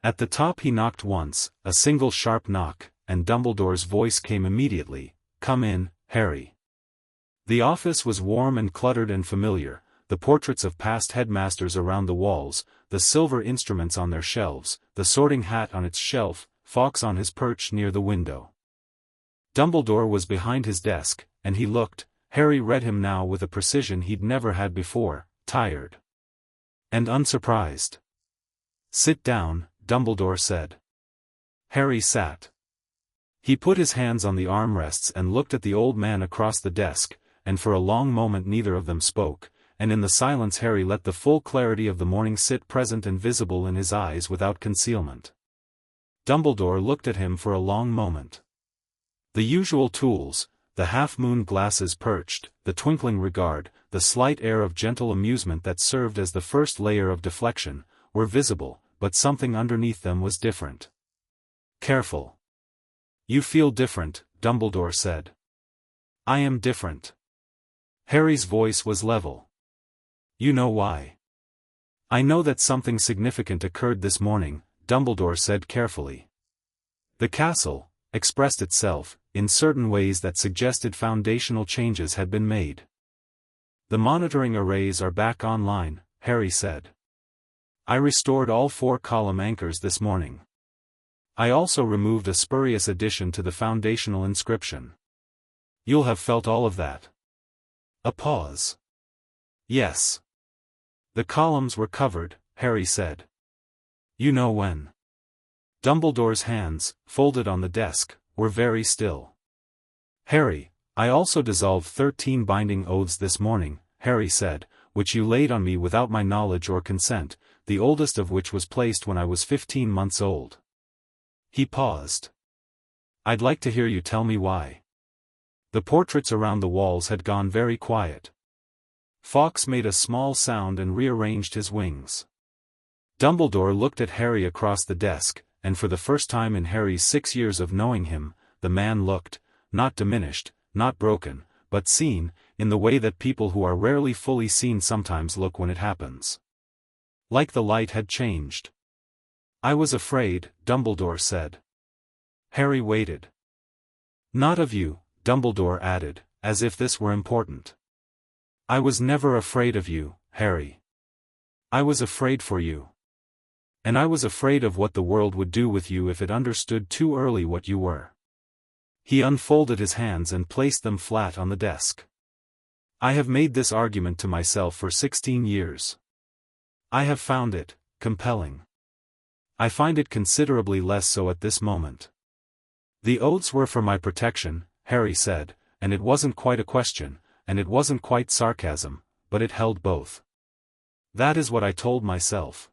At the top he knocked once, a single sharp knock, and Dumbledore's voice came immediately, "Come in, Harry." The office was warm and cluttered and familiar, the portraits of past headmasters around the walls, the silver instruments on their shelves, the sorting hat on its shelf, Fawkes on his perch near the window. Dumbledore was behind his desk, and he looked, Harry read him now with a precision he'd never had before, tired. And unsurprised. "Sit down," Dumbledore said. Harry sat. He put his hands on the armrests and looked at the old man across the desk, and for a long moment neither of them spoke, and in the silence Harry let the full clarity of the morning sit present and visible in his eyes without concealment. Dumbledore looked at him for a long moment. The usual tools, the half-moon glasses perched, the twinkling regard, the slight air of gentle amusement that served as the first layer of deflection, were visible, but something underneath them was different. "Careful. You feel different," Dumbledore said. "I am different." Harry's voice was level. "You know why?" "I know that something significant occurred this morning," Dumbledore said carefully. The castle expressed itself, in certain ways that suggested foundational changes had been made. "The monitoring arrays are back online," Harry said. "I restored all 4 column anchors this morning. I also removed a spurious addition to the foundational inscription. You'll have felt all of that." A pause. "Yes. The columns were covered," Harry said. "You know when?" Dumbledore's hands, folded on the desk, were very still. "Harry, I also dissolved 13 binding oaths this morning," Harry said, "which you laid on me without my knowledge or consent, the oldest of which was placed when I was 15 months old." He paused. "I'd like to hear you tell me why." The portraits around the walls had gone very quiet. Fawkes made a small sound and rearranged his wings. Dumbledore looked at Harry across the desk, and for the first time in Harry's 6 years of knowing him, the man looked, not diminished, not broken, but seen, in the way that people who are rarely fully seen sometimes look when it happens. Like the light had changed. "I was afraid," Dumbledore said. Harry waited. "Not of you," Dumbledore added, as if this were important. "I was never afraid of you, Harry. I was afraid for you. And I was afraid of what the world would do with you if it understood too early what you were." He unfolded his hands and placed them flat on the desk. "I have made this argument to myself for 16 years. I have found it compelling. I find it considerably less so at this moment." "The oaths were for my protection," Harry said, and it wasn't quite a question, and it wasn't quite sarcasm, but it held both. "That is what I told myself.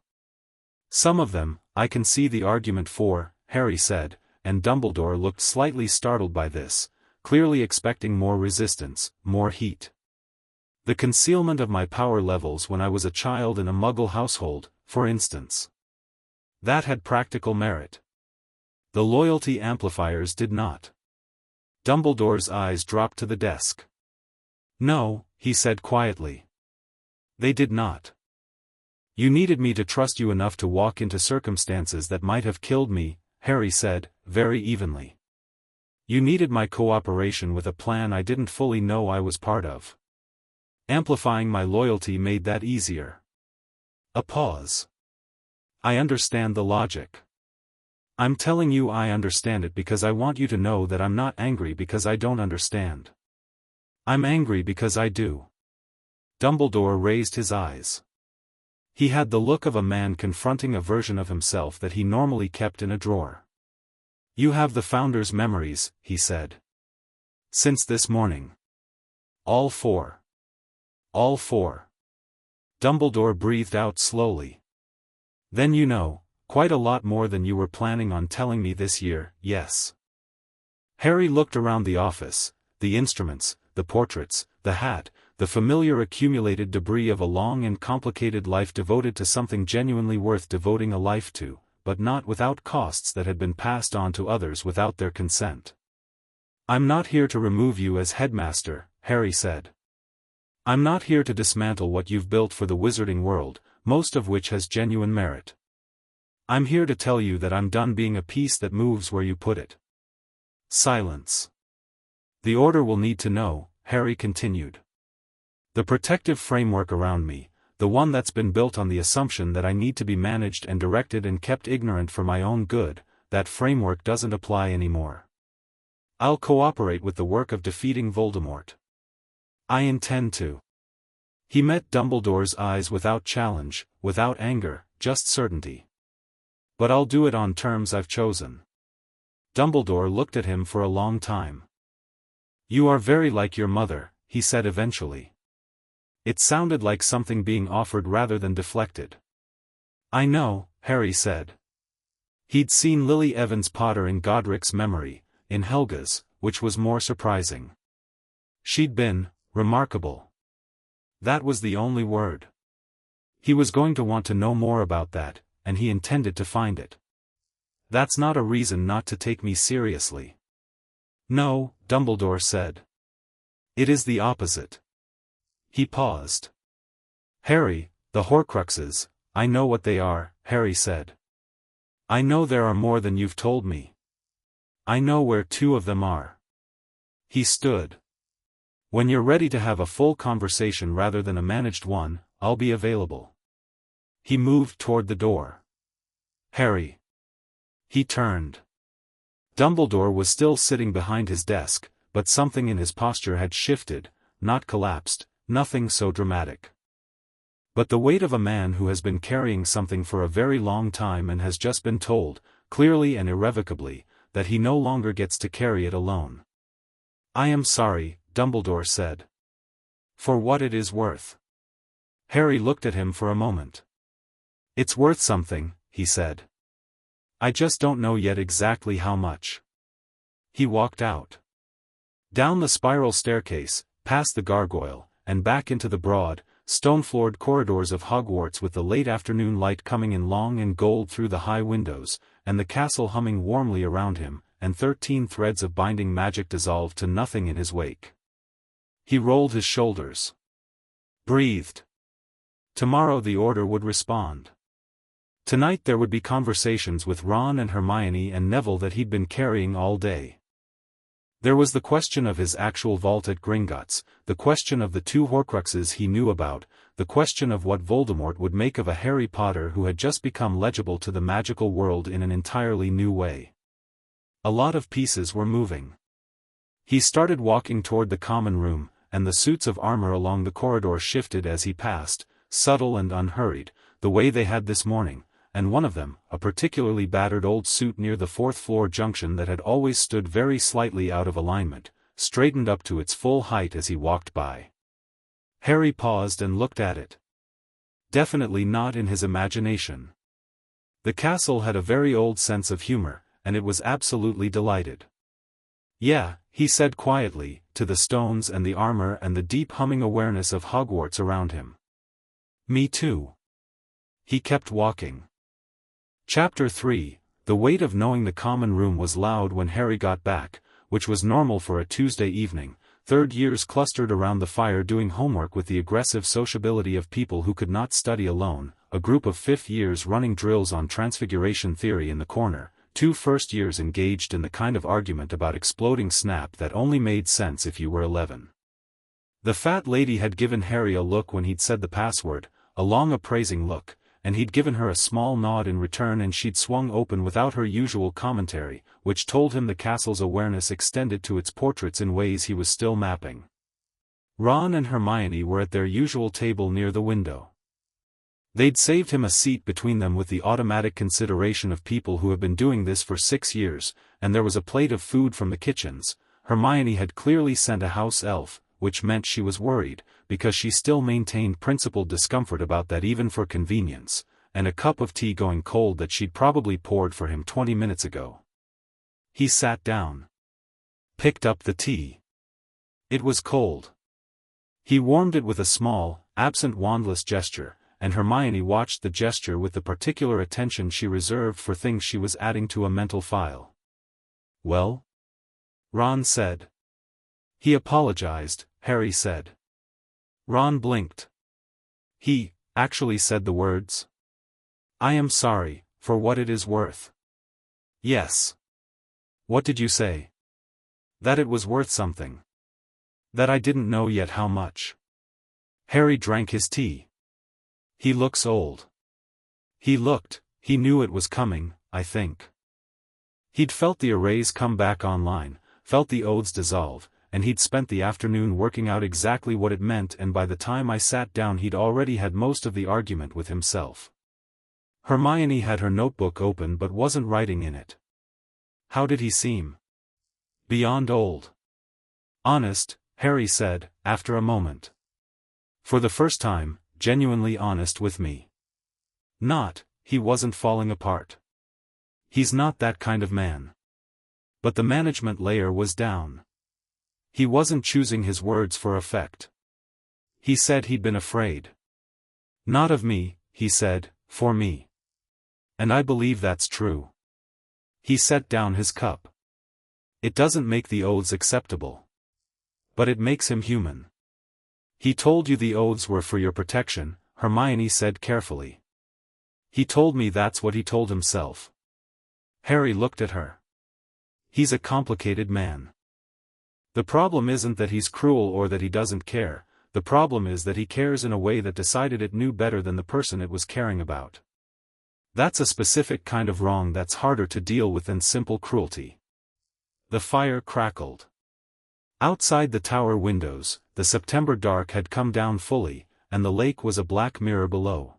Some of them, I can see the argument for," Harry said, and Dumbledore looked slightly startled by this, clearly expecting more resistance, more heat. "The concealment of my power levels when I was a child in a Muggle household, for instance. That had practical merit. The loyalty amplifiers did not." Dumbledore's eyes dropped to the desk. "No," he said quietly. "They did not. You needed me to trust you enough to walk into circumstances that might have killed me," Harry said, very evenly. "You needed my cooperation with a plan I didn't fully know I was part of. Amplifying my loyalty made that easier." A pause. "I understand the logic. I'm telling you I understand it because I want you to know that I'm not angry because I don't understand. I'm angry because I do." Dumbledore raised his eyes. He had the look of a man confronting a version of himself that he normally kept in a drawer. "You have the Founders' memories," he said. "Since this morning." "All 4. All 4. Dumbledore breathed out slowly. "Then you know, quite a lot more than you were planning on telling me this year, yes." Harry looked around the office, the instruments, the portraits, the hat, the familiar accumulated debris of a long and complicated life devoted to something genuinely worth devoting a life to, but not without costs that had been passed on to others without their consent. "I'm not here to remove you as headmaster," Harry said. "I'm not here to dismantle what you've built for the wizarding world, most of which has genuine merit. I'm here to tell you that I'm done being a piece that moves where you put it." Silence. "The Order will need to know," Harry continued. "The protective framework around me, the one that's been built on the assumption that I need to be managed and directed and kept ignorant for my own good, that framework doesn't apply anymore. I'll cooperate with the work of defeating Voldemort. I intend to." He met Dumbledore's eyes without challenge, without anger, just certainty. "But I'll do it on terms I've chosen." Dumbledore looked at him for a long time. "You are very like your mother," he said eventually. It sounded like something being offered rather than deflected. "I know," Harry said. He'd seen Lily Evans Potter in Godric's Memorie, in Helga's, which was more surprising. She'd been remarkable. That was the only word. He was going to want to know more about that, and he intended to find it. "That's not a reason not to take me seriously." "No," Dumbledore said. "It is the opposite." He paused. "Harry, the Horcruxes, I know what they are," Harry said. "I know there are more than you've told me. I know where 2 of them are." He stood. "When you're ready to have a full conversation rather than a managed one, I'll be available." He moved toward the door. "Harry." He turned. Dumbledore was still sitting behind his desk, but something in his posture had shifted, not collapsed, nothing so dramatic. But the weight of a man who has been carrying something for a very long time and has just been told, clearly and irrevocably, that he no longer gets to carry it alone. "I am sorry," Dumbledore said. "For what it is worth." Harry looked at him for a moment. "It's worth something," he said. "I just don't know yet exactly how much." He walked out. Down the spiral staircase, past the gargoyle, and back into the broad, stone-floored corridors of Hogwarts, with the late afternoon light coming in long and gold through the high windows, and the castle humming warmly around him, and 13 threads of binding magic dissolved to nothing in his wake. He rolled his shoulders. Breathed. Tomorrow the Order would respond. Tonight there would be conversations with Ron and Hermione and Neville that he'd been carrying all day. There was the question of his actual vault at Gringotts, the question of the 2 Horcruxes he knew about, the question of what Voldemort would make of a Harry Potter who had just become legible to the magical world in an entirely new way. A lot of pieces were moving. He started walking toward the common room, and the suits of armor along the corridor shifted as he passed, subtle and unhurried, the way they had this morning, and one of them, a particularly battered old suit near the 4th-floor junction that had always stood very slightly out of alignment, straightened up to its full height as he walked by. Harry paused and looked at it. Definitely not in his imagination. The castle had a very old sense of humor, and it was absolutely delighted. "Yeah," he said quietly, to the stones and the armor and the deep humming awareness of Hogwarts around him. "Me too." He kept walking. Chapter 3. The weight of knowing the common room was loud when Harry got back, which was normal for a Tuesday evening. Third years clustered around the fire doing homework with the aggressive sociability of people who could not study alone, a group of 5th years running drills on transfiguration theory in the corner, 2 first years engaged in the kind of argument about exploding snap that only made sense if you were 11. The fat lady had given Harry a look when he'd said the password, a long appraising look, and he'd given her a small nod in return, and she'd swung open without her usual commentary, which told him the castle's awareness extended to its portraits in ways he was still mapping. Ron and Hermione were at their usual table near the window. They'd saved him a seat between them with the automatic consideration of people who have been doing this for 6 years, and there was a plate of food from the kitchens. Hermione had clearly sent a house elf, which meant she was worried, because she still maintained principled discomfort about that even for convenience, and a cup of tea going cold that she'd probably poured for him 20 minutes ago. He sat down. Picked up the tea. It was cold. He warmed it with a small, absent wandless gesture, and Hermione watched the gesture with the particular attention she reserved for things she was adding to a mental file. "Well?" Ron said. "He apologized," Harry said. Ron blinked. "He actually said the words? I am sorry, for what it is worth." "Yes." "What did you say?" "That it was worth something. That I didn't know yet how much." Harry drank his tea. "He looks old." He knew it was coming, I think. He'd felt the arrays come back online, felt the oaths dissolve, and he'd spent the afternoon working out exactly what it meant, and by the time I sat down he'd already had most of the argument with himself. Hermione had her notebook open but wasn't writing in it. How did he seem? Beyond old. Honest, Harry said, after a moment. For the first time, genuinely honest with me. He wasn't falling apart. He's not that kind of man. But the management layer was down. He wasn't choosing his words for effect. He said he'd been afraid. Not of me, he said, for me. And I believe that's true. He set down his cup. It doesn't make the oaths acceptable. But it makes him human. He told you the oaths were for your protection, Hermione said carefully. He told me that's what he told himself. Harry looked at her. He's a complicated man. The problem isn't that he's cruel or that he doesn't care, the problem is that he cares in a way that decided it knew better than the person it was caring about. That's a specific kind of wrong that's harder to deal with than simple cruelty. The fire crackled. Outside the tower windows, the September dark had come down fully, and the lake was a black mirror below.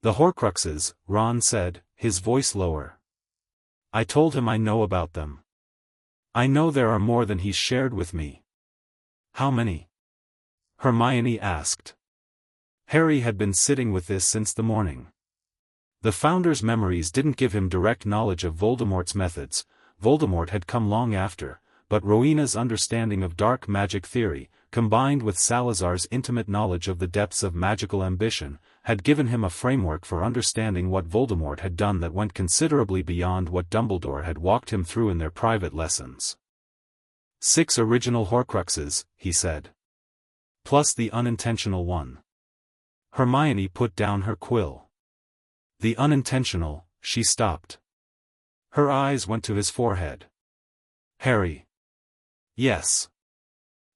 The Horcruxes, Ron said, his voice lower. I told him I know about them. I know there are more than he's shared with me. How many? Hermione asked. Harry had been sitting with this since the morning. The Founders' memories didn't give him direct knowledge of Voldemort's methods. Voldemort had come long after, but Rowena's understanding of dark magic theory, combined with Salazar's intimate knowledge of the depths of magical ambition, had given him a framework for understanding what Voldemort had done that went considerably beyond what Dumbledore had walked him through in their private lessons. 6 original Horcruxes, he said. Plus the unintentional one. Hermione put down her quill. The unintentional, she stopped. Her eyes went to his forehead. Harry. Yes.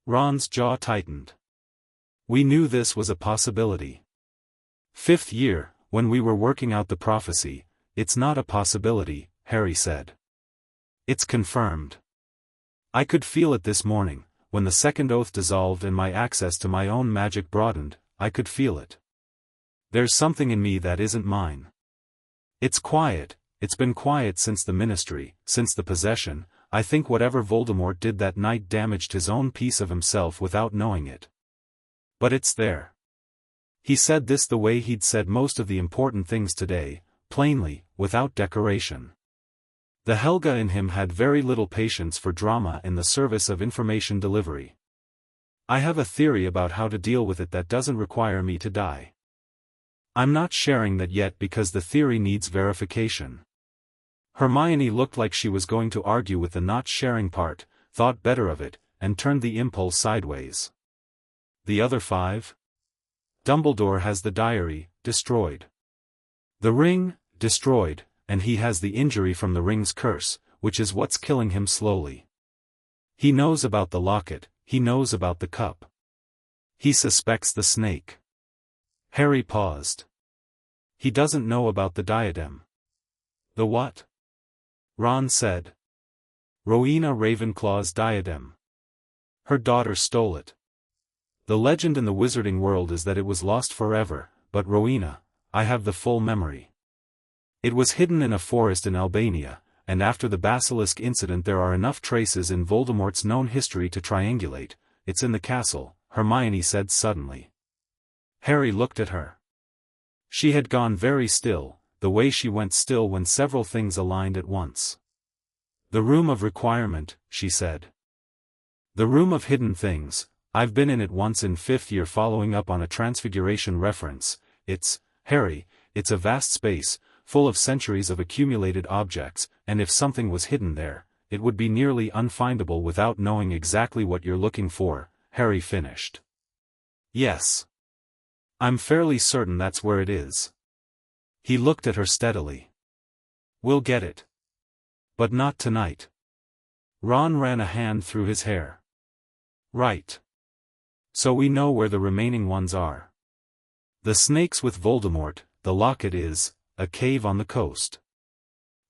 Ron's jaw tightened. We knew this was a possibility. 5th year, when we were working out the prophecy, it's not a possibility, Harry said. It's confirmed. I could feel it this morning, when the second oath dissolved and my access to my own magic broadened, I could feel it. There's something in me that isn't mine. It's quiet, it's been quiet since the ministry, since the possession. I think whatever Voldemort did that night damaged his own piece of himself without knowing it. But it's there. He said this the way he'd said most of the important things today, plainly, without decoration. The Helga in him had very little patience for drama in the service of information delivery. I have a theory about how to deal with it that doesn't require me to die. I'm not sharing that yet because the theory needs verification. Hermione looked like she was going to argue with the not sharing part, thought better of it, and turned the impulse sideways. The other 5? Dumbledore has the diary, destroyed. The ring, destroyed, and he has the injury from the ring's curse, which is what's killing him slowly. He knows about the locket, he knows about the cup. He suspects the snake. Harry paused. He doesn't know about the diadem. The what? Ron said. Rowena Ravenclaw's diadem. Her daughter stole it. The legend in the wizarding world is that it was lost forever, but Rowena, I have the full memory. It was hidden in a forest in Albania, and after the basilisk incident there are enough traces in Voldemort's known history to triangulate. It's in the castle, Hermione said suddenly. Harry looked at her. She had gone very still, the way she went still when several things aligned at once. The room of requirement, she said. The room of hidden things. I've been in it once in 5th year following up on a transfiguration reference. Harry, it's a vast space, full of centuries of accumulated objects, and if something was hidden there, it would be nearly unfindable without knowing exactly what you're looking for, Harry finished. Yes. I'm fairly certain that's where it is. He looked at her steadily. We'll get it. But not tonight. Ron ran a hand through his hair. Right. So we know where the remaining ones are. The snake's with Voldemort, the locket is, a cave on the coast.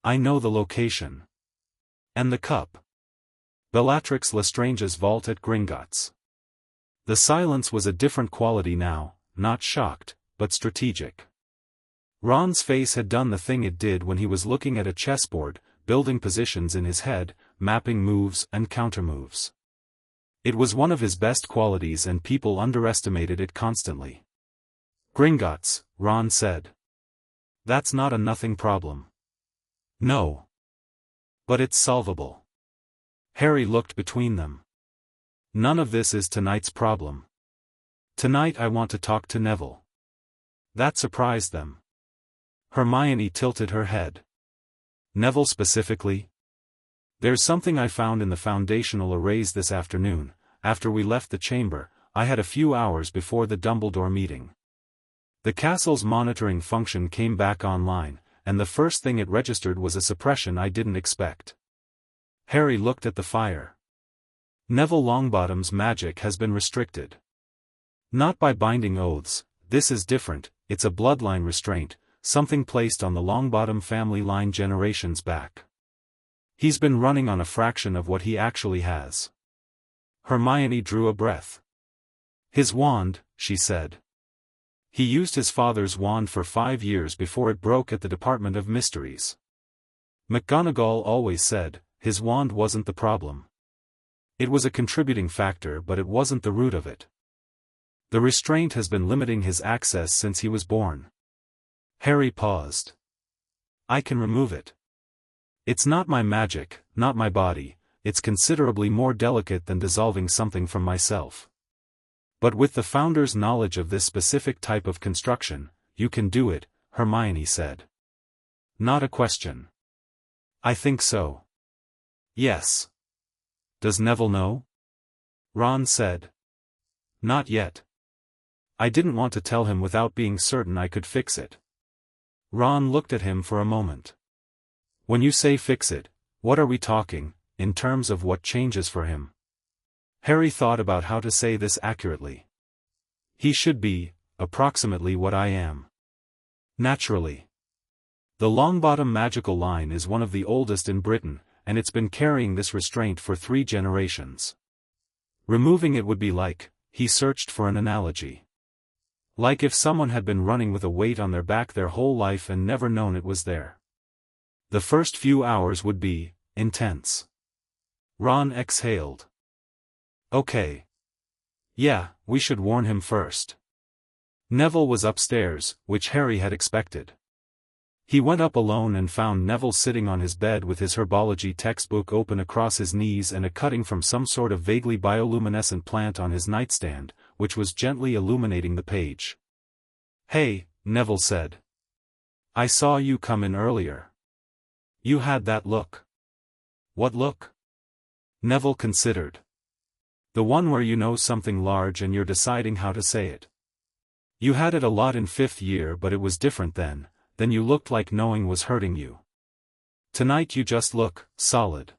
I know the location. And the cup. Bellatrix Lestrange's vault at Gringotts. The silence was a different quality now, not shocked, but strategic. Ron's face had done the thing it did when he was looking at a chessboard, building positions in his head, mapping moves and countermoves. It was one of his best qualities and people underestimated it constantly. Gringotts, Ron said. That's not a nothing problem. No. But it's solvable. Harry looked between them. None of this is tonight's problem. Tonight I want to talk to Neville. That surprised them. Hermione tilted her head. Neville specifically? There's something I found in the foundational arrays this afternoon. After we left the chamber, I had a few hours before the Dumbledore meeting. The castle's monitoring function came back online, and the first thing it registered was a suppression I didn't expect. Harry looked at the fire. Neville Longbottom's magic has been restricted. Not by binding oaths, this is different, it's a bloodline restraint, something placed on the Longbottom family line generations back. He's been running on a fraction of what he actually has. Hermione drew a breath. His wand, she said. He used his father's wand for 5 years before it broke at the Department of Mysteries. McGonagall always said, his wand wasn't the problem. It was a contributing factor, but it wasn't the root of it. The restraint has been limiting his access since he was born. Harry paused. I can remove it. It's not my magic, not my body, it's considerably more delicate than dissolving something from myself. But with the Founder's knowledge of this specific type of construction, you can do it, Hermione said. Not a question. I think so. Yes. Does Neville know? Ron said. Not yet. I didn't want to tell him without being certain I could fix it. Ron looked at him for a moment. When you say fix it, what are we talking, in terms of what changes for him? Harry thought about how to say this accurately. He should be, approximately what I am. Naturally. The Longbottom magical line is one of the oldest in Britain, and it's been carrying this restraint for 3 generations. Removing it would be like, he searched for an analogy. Like if someone had been running with a weight on their back their whole life and never known it was there. The first few hours would be intense. Ron exhaled. Okay. Yeah, we should warn him first. Neville was upstairs, which Harry had expected. He went up alone and found Neville sitting on his bed with his herbology textbook open across his knees and a cutting from some sort of vaguely bioluminescent plant on his nightstand, which was gently illuminating the page. Hey, Neville said. I saw you come in earlier. You had that look. What look? Neville considered. The one where you know something large and you're deciding how to say it. You had it a lot in 5th year, but it was different then you looked like knowing was hurting you. Tonight you just look solid.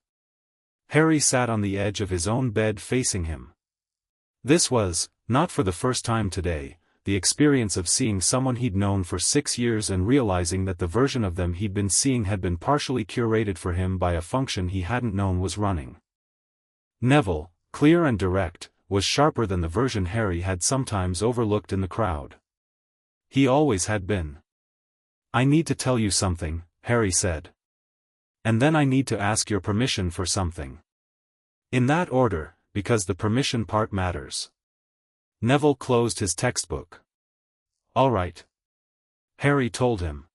Harry sat on the edge of his own bed facing him. This was, not for the first time today, the experience of seeing someone he'd known for 6 years and realizing that the version of them he'd been seeing had been partially curated for him by a function he hadn't known was running. Neville, clear and direct, was sharper than the version Harry had sometimes overlooked in the crowd. He always had been. I need to tell you something, Harry said. And then I need to ask your permission for something. In that order, because the permission part matters. Neville closed his textbook. All right. Harry told him.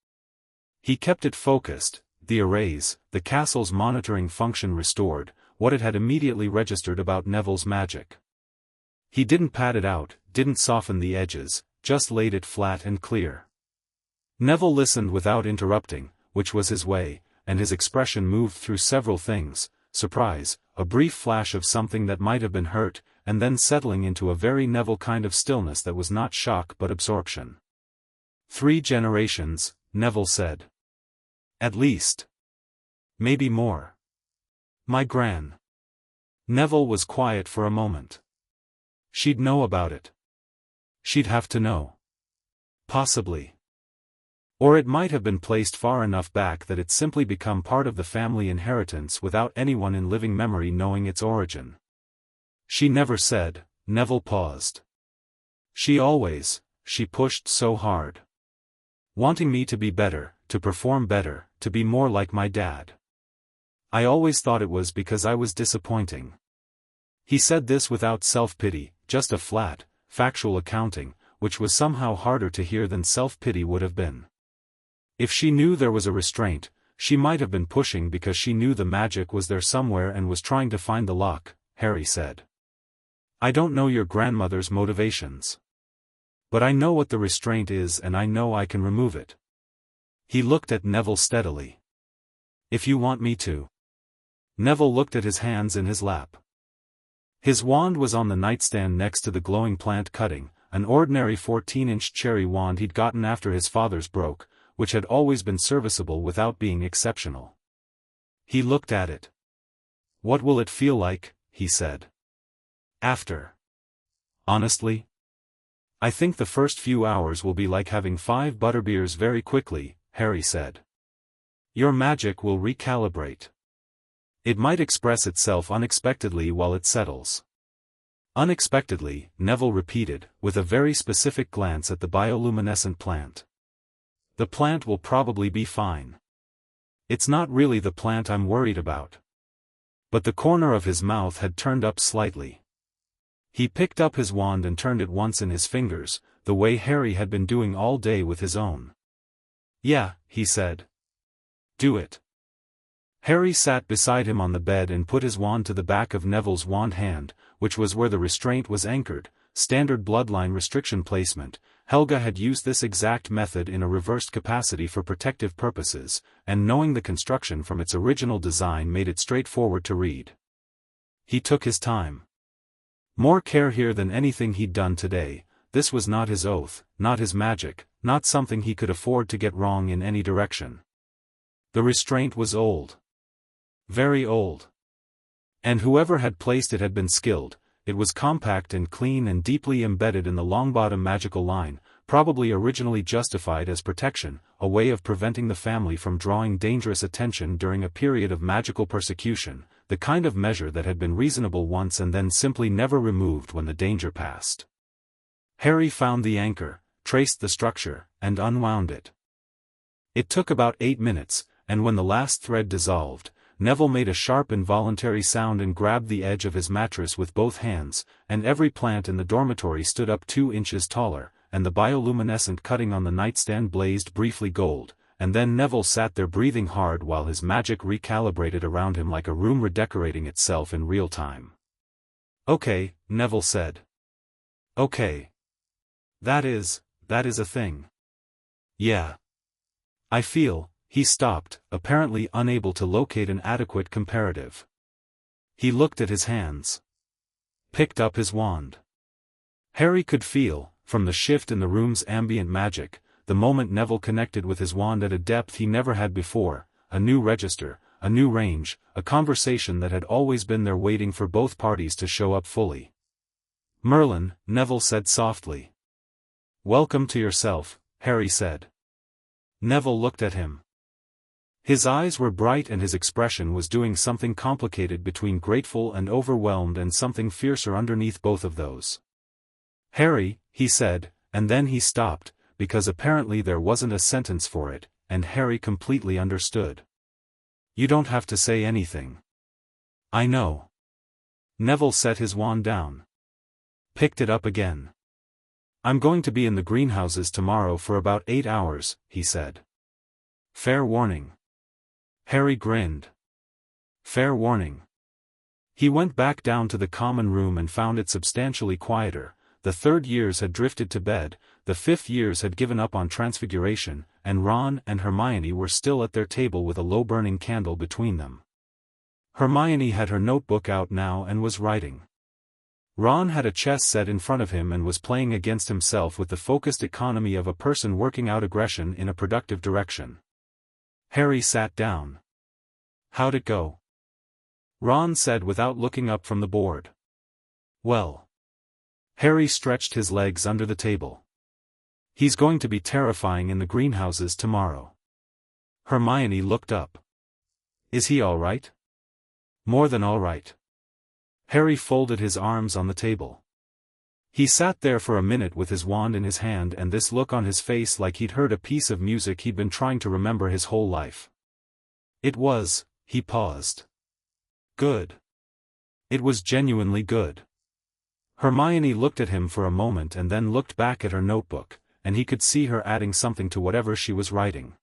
He kept it focused, the arrays, the castle's monitoring function restored, what it had immediately registered about Neville's magic. He didn't pad it out, didn't soften the edges, just laid it flat and clear. Neville listened without interrupting, which was his way, and his expression moved through several things, surprise, a brief flash of something that might have been hurt, and then settling into a very Neville kind of stillness that was not shock but absorption. 3 generations, Neville said. At least. Maybe more. My gran. Neville was quiet for a moment. She'd know about it. She'd have to know. Possibly. Or it might have been placed far enough back that it simply become part of the family inheritance without anyone in living memory knowing its origin. She never said. Neville paused. She pushed so hard. Wanting me to be better, to perform better, to be more like my dad. I always thought it was because I was disappointing. He said this without self-pity, just a flat, factual accounting, which was somehow harder to hear than self-pity would have been. If she knew there was a restraint, she might have been pushing because she knew the magic was there somewhere and was trying to find the lock, Harry said. I don't know your grandmother's motivations. But I know what the restraint is and I know I can remove it. He looked at Neville steadily. If you want me to. Neville looked at his hands in his lap. His wand was on the nightstand next to the glowing plant cutting, an ordinary 14-inch cherry wand he'd gotten after his father's broke, which had always been serviceable without being exceptional. He looked at it. What will it feel like, he said. After. Honestly? I think the first few hours will be like having 5 butterbeers very quickly, Harry said. Your magic will recalibrate. It might express itself unexpectedly while it settles. Unexpectedly, Neville repeated, with a very specific glance at the bioluminescent plant. The plant will probably be fine. It's not really the plant I'm worried about. But the corner of his mouth had turned up slightly. He picked up his wand and turned it once in his fingers, the way Harry had been doing all day with his own. Yeah, he said. Do it. Harry sat beside him on the bed and put his wand to the back of Neville's wand hand, which was where the restraint was anchored, standard bloodline restriction placement. Helga had used this exact method in a reversed capacity for protective purposes, and knowing the construction from its original design made it straightforward to read. He took his time. More care here than anything he'd done today. This was not his oath, not his magic, not something he could afford to get wrong in any direction. The restraint was old. Very old. And whoever had placed it had been skilled. It was compact and clean and deeply embedded in the Longbottom magical line, probably originally justified as protection, a way of preventing the family from drawing dangerous attention during a period of magical persecution, the kind of measure that had been reasonable once and then simply never removed when the danger passed. Harry found the anchor, traced the structure, and unwound it. It took about 8 minutes, and when the last thread dissolved, Neville made a sharp involuntary sound and grabbed the edge of his mattress with both hands, and every plant in the dormitory stood up 2 inches taller, and the bioluminescent cutting on the nightstand blazed briefly gold, and then Neville sat there breathing hard while his magic recalibrated around him like a room redecorating itself in real time. Okay, Neville said. Okay. That is a thing. Yeah. I feel. He stopped, apparently unable to locate an adequate comparative. He looked at his hands. Picked up his wand. Harry could feel, from the shift in the room's ambient magic, the moment Neville connected with his wand at a depth he never had before, a new register, a new range, a conversation that had always been there waiting for both parties to show up fully. Merlin, Neville said softly. Welcome to yourself, Harry said. Neville looked at him. His eyes were bright and his expression was doing something complicated between grateful and overwhelmed and something fiercer underneath both of those. Harry, he said, and then he stopped, because apparently there wasn't a sentence for it, and Harry completely understood. You don't have to say anything. I know. Neville set his wand down. Picked it up again. I'm going to be in the greenhouses tomorrow for about 8 hours, he said. Fair warning. Harry grinned. Fair warning. He went back down to the common room and found it substantially quieter. The 3rd years had drifted to bed, the 5th years had given up on transfiguration, and Ron and Hermione were still at their table with a low-burning candle between them. Hermione had her notebook out now and was writing. Ron had a chess set in front of him and was playing against himself with the focused economy of a person working out aggression in a productive direction. Harry sat down. How'd it go? Ron said without looking up from the board. Well. Harry stretched his legs under the table. He's going to be terrifying in the greenhouses tomorrow. Hermione looked up. Is he all right? More than all right. Harry folded his arms on the table. He sat there for a minute with his wand in his hand and this look on his face like he'd heard a piece of music he'd been trying to remember his whole life. It was, he paused. Good. It was genuinely good. Hermione looked at him for a moment and then looked back at her notebook, and he could see her adding something to whatever she was writing.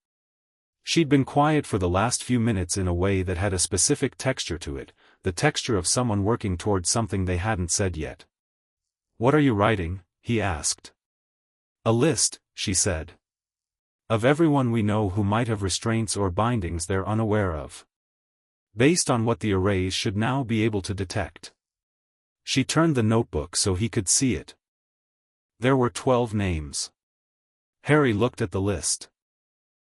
She'd been quiet for the last few minutes in a way that had a specific texture to it, the texture of someone working towards something they hadn't said yet. What are you writing? He asked. A list, she said. Of everyone we know who might have restraints or bindings they're unaware of. Based on what the arrays should now be able to detect. She turned the notebook so he could see it. There were 12 names. Harry looked at the list.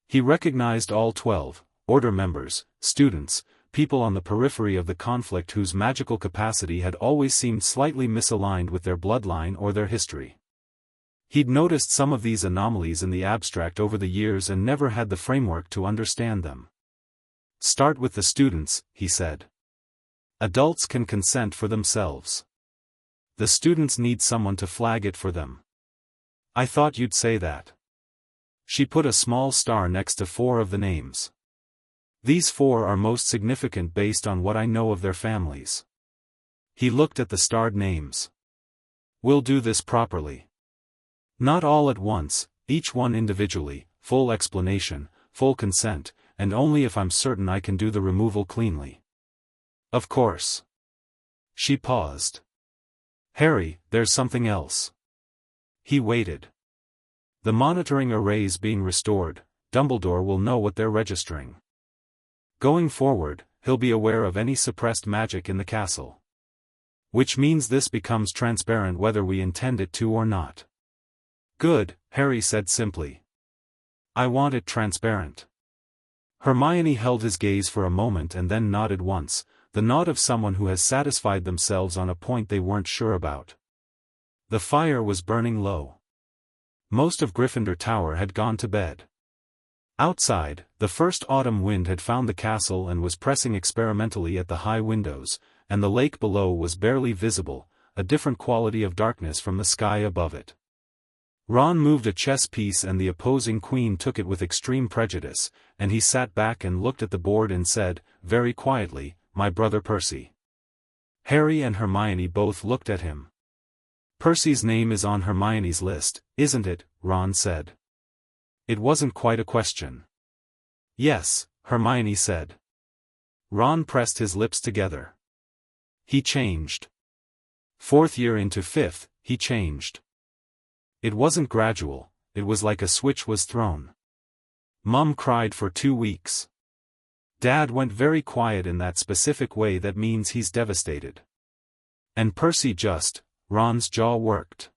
He recognized all 12, Order members, students, people on the periphery of the conflict whose magical capacity had always seemed slightly misaligned with their bloodline or their history. He'd noticed some of these anomalies in the abstract over the years and never had the framework to understand them. Start with the students, he said. Adults can consent for themselves. The students need someone to flag it for them. I thought you'd say that. She put a small star next to 4 of the names. These four are most significant based on what I know of their families. He looked at the starred names. We'll do this properly. Not all at once, each one individually, full explanation, full consent, and only if I'm certain I can do the removal cleanly. Of course. She paused. Harry, there's something else. He waited. The monitoring arrays being restored, Dumbledore will know what they're registering. Going forward, he'll be aware of any suppressed magic in the castle. Which means this becomes transparent whether we intend it to or not. Good, Harry said simply. I want it transparent. Hermione held his gaze for a moment and then nodded once, the nod of someone who has satisfied themselves on a point they weren't sure about. The fire was burning low. Most of Gryffindor Tower had gone to bed. Outside, the first autumn wind had found the castle and was pressing experimentally at the high windows, and the lake below was barely visible, a different quality of darkness from the sky above it. Ron moved a chess piece and the opposing queen took it with extreme prejudice, and he sat back and looked at the board and said, very quietly, "My brother Percy." Harry and Hermione both looked at him. Percy's name is on Hermione's list, isn't it? Ron said. It wasn't quite a question. Yes, Hermione said. Ron pressed his lips together. He changed. 4th year into 5th, he changed. It wasn't gradual, it was like a switch was thrown. Mum cried for 2 weeks. Dad went very quiet in that specific way that means he's devastated. And Percy just, Ron's jaw worked.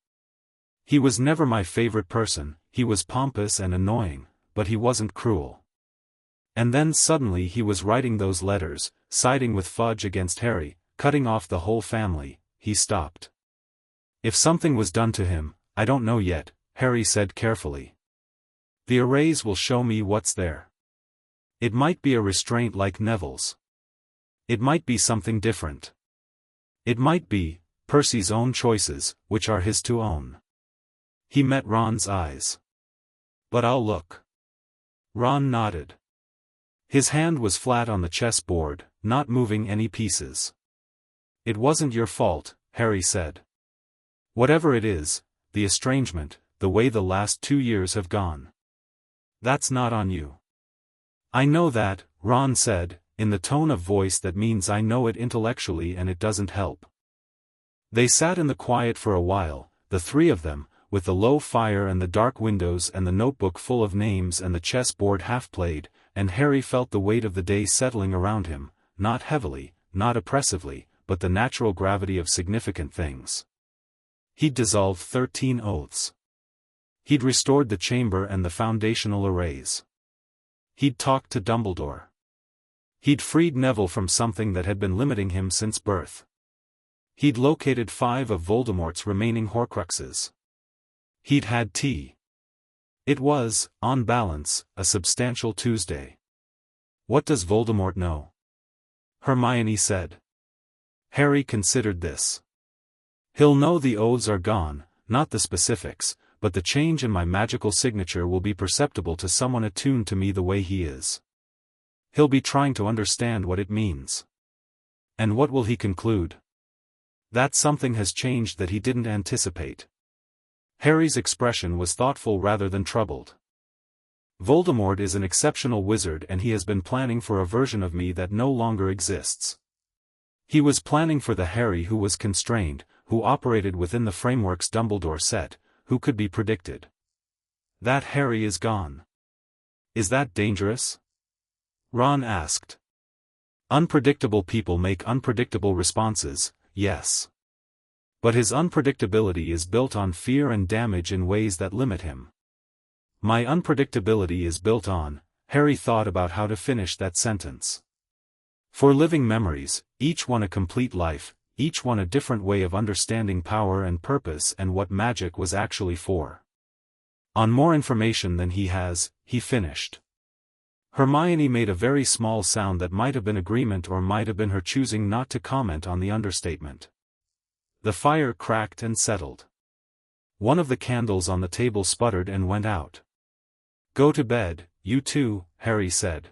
He was never my favorite person, he was pompous and annoying, but he wasn't cruel. And then suddenly he was writing those letters, siding with Fudge against Harry, cutting off the whole family. He stopped. If something was done to him, I don't know yet, Harry said carefully. The arrays will show me what's there. It might be a restraint like Neville's. It might be something different. It might be Percy's own choices, which are his to own. He met Ron's eyes. But I'll look. Ron nodded. His hand was flat on the chessboard, not moving any pieces. It wasn't your fault, Harry said. Whatever it is, the estrangement, the way the last 2 years have gone. That's not on you. I know that, Ron said, in the tone of voice that means I know it intellectually and it doesn't help. They sat in the quiet for a while, the three of them, with the low fire and the dark windows and the notebook full of names and the chessboard half-played, and Harry felt the weight of the day settling around him, not heavily, not oppressively, but the natural gravity of significant things. He'd dissolved 13 oaths. He'd restored the chamber and the foundational arrays. He'd talked to Dumbledore. He'd freed Neville from something that had been limiting him since birth. He'd located 5 of Voldemort's remaining Horcruxes. He'd had tea. It was, on balance, a substantial Tuesday. What does Voldemort know? Hermione said. Harry considered this. He'll know the oaths are gone, not the specifics, but the change in my magical signature will be perceptible to someone attuned to me the way he is. He'll be trying to understand what it means. And what will he conclude? That something has changed that he didn't anticipate. Harry's expression was thoughtful rather than troubled. Voldemort is an exceptional wizard and he has been planning for a version of me that no longer exists. He was planning for the Harry who was constrained, who operated within the frameworks Dumbledore set, who could be predicted. That Harry is gone. Is that dangerous? Ron asked. Unpredictable people make unpredictable responses, yes. But his unpredictability is built on fear and damage in ways that limit him. My unpredictability is built on, Harry thought about how to finish that sentence. For living memories, each one a complete life, each one a different way of understanding power and purpose and what magic was actually for. On more information than he has, he finished. Hermione made a very small sound that might have been agreement or might have been her choosing not to comment on the understatement. The fire cracked and settled. One of the candles on the table sputtered and went out. Go to bed, you two, Harry said.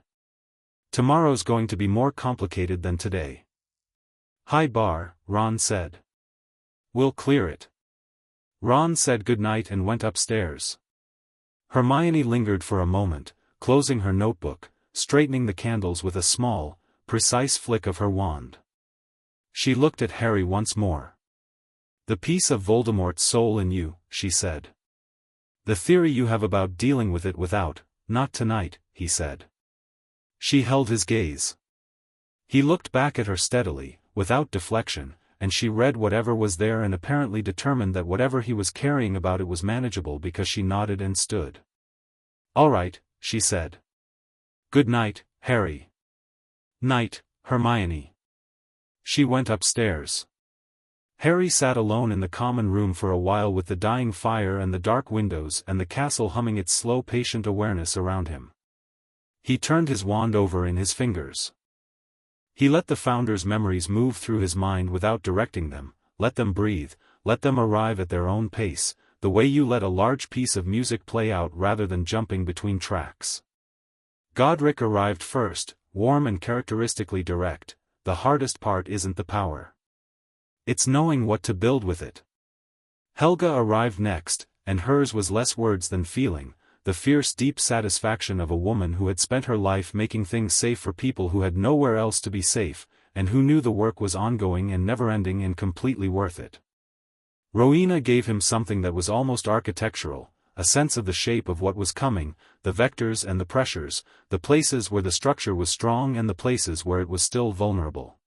Tomorrow's going to be more complicated than today. High bar, Ron said. We'll clear it. Ron said goodnight and went upstairs. Hermione lingered for a moment, closing her notebook, straightening the candles with a small, precise flick of her wand. She looked at Harry once more. The piece of Voldemort's soul in you, she said. The theory you have about dealing with it without, not tonight, he said. She held his gaze. He looked back at her steadily, without deflection, and she read whatever was there and apparently determined that whatever he was carrying about it was manageable because she nodded and stood. All right, she said. Good night, Harry. Night, Hermione. She went upstairs. Harry sat alone in the common room for a while with the dying fire and the dark windows and the castle humming its slow patient awareness around him. He turned his wand over in his fingers. He let the Founders' memories move through his mind without directing them, let them breathe, let them arrive at their own pace, the way you let a large piece of music play out rather than jumping between tracks. Godric arrived first, warm and characteristically direct. The hardest part isn't the power. It's knowing what to build with it. Helga arrived next, and hers was less words than feeling, the fierce deep satisfaction of a woman who had spent her life making things safe for people who had nowhere else to be safe, and who knew the work was ongoing and never-ending and completely worth it. Rowena gave him something that was almost architectural, a sense of the shape of what was coming, the vectors and the pressures, the places where the structure was strong and the places where it was still vulnerable.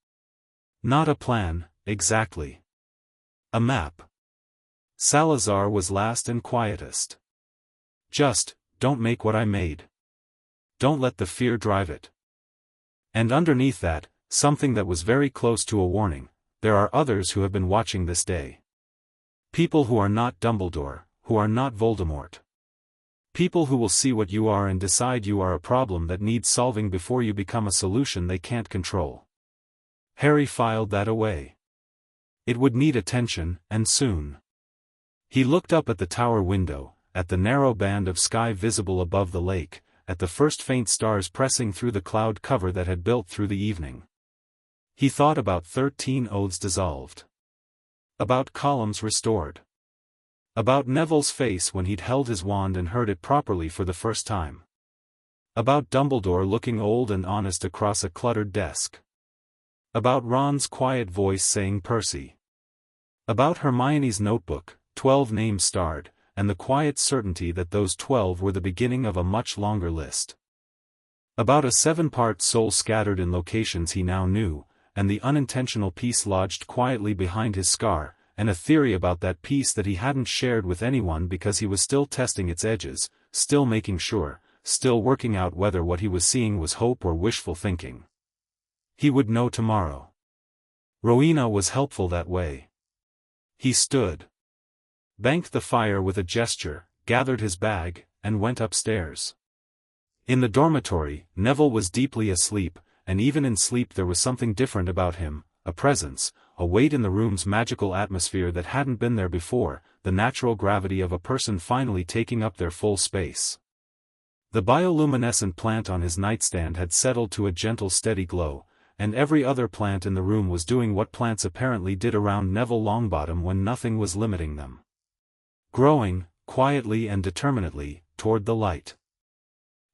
Not a plan, exactly. A map. Salazar was last and quietest. Just, don't make what I made. Don't let the fear drive it. And underneath that, something that was very close to a warning, there are others who have been watching this day. People who are not Dumbledore, who are not Voldemort. People who will see what you are and decide you are a problem that needs solving before you become a solution they can't control. Harry filed that away. It would need attention, and soon. He looked up at the tower window, at the narrow band of sky visible above the lake, at the first faint stars pressing through the cloud cover that had built through the evening. He thought about 13 oaths dissolved. About columns restored. About Neville's face when he'd held his wand and heard it properly for the first time. About Dumbledore looking old and honest across a cluttered desk. About Ron's quiet voice saying Percy. About Hermione's notebook, 12 names starred, and the quiet certainty that those 12 were the beginning of a much longer list. About a 7-part soul scattered in locations he now knew, and the unintentional piece lodged quietly behind his scar, and a theory about that piece that he hadn't shared with anyone because he was still testing its edges, still making sure, still working out whether what he was seeing was hope or wishful thinking. He would know tomorrow. Rowena was helpful that way. He stood. Banked the fire with a gesture, gathered his bag, and went upstairs. In the dormitory, Neville was deeply asleep, and even in sleep there was something different about him, a presence, a weight in the room's magical atmosphere that hadn't been there before, the natural gravity of a person finally taking up their full space. The bioluminescent plant on his nightstand had settled to a gentle steady glow, and every other plant in the room was doing what plants apparently did around Neville Longbottom when nothing was limiting them. Growing, quietly and determinedly, toward the light.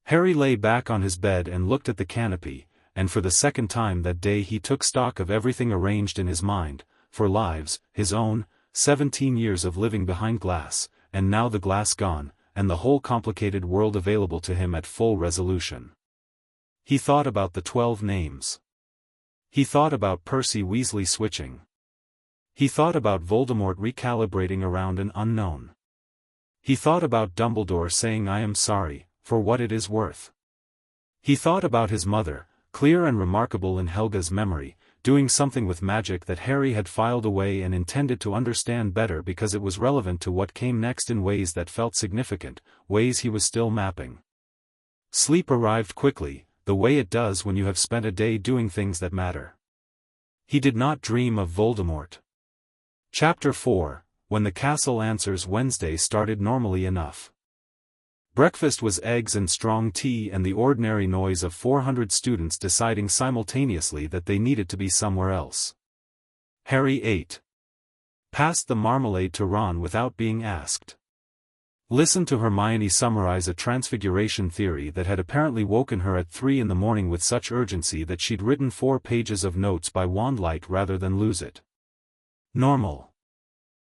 Harry lay back on his bed and looked at the canopy, and for the second time that day he took stock of everything arranged in his mind, for lives, his own, 17 years of living behind glass, and now the glass gone, and the whole complicated world available to him at full resolution. He thought about the 12 names. He thought about Percy Weasley switching. He thought about Voldemort recalibrating around an unknown. He thought about Dumbledore saying I am sorry, for what it is worth. He thought about his mother, clear and remarkable in Helga's memory, doing something with magic that Harry had filed away and intended to understand better because it was relevant to what came next in ways that felt significant, ways he was still mapping. Sleep arrived quickly, the way it does when you have spent a day doing things that matter. He did not dream of Voldemort. Chapter 4, When the Castle Answers Wednesday started normally enough. Breakfast was eggs and strong tea and the ordinary noise of 400 students deciding simultaneously that they needed to be somewhere else. Harry ate. Passed the marmalade to Ron without being asked. Listened to Hermione summarize a transfiguration theory that had apparently woken her at 3 in the morning with such urgency that she'd written 4 pages of notes by wandlight rather than lose it. Normal.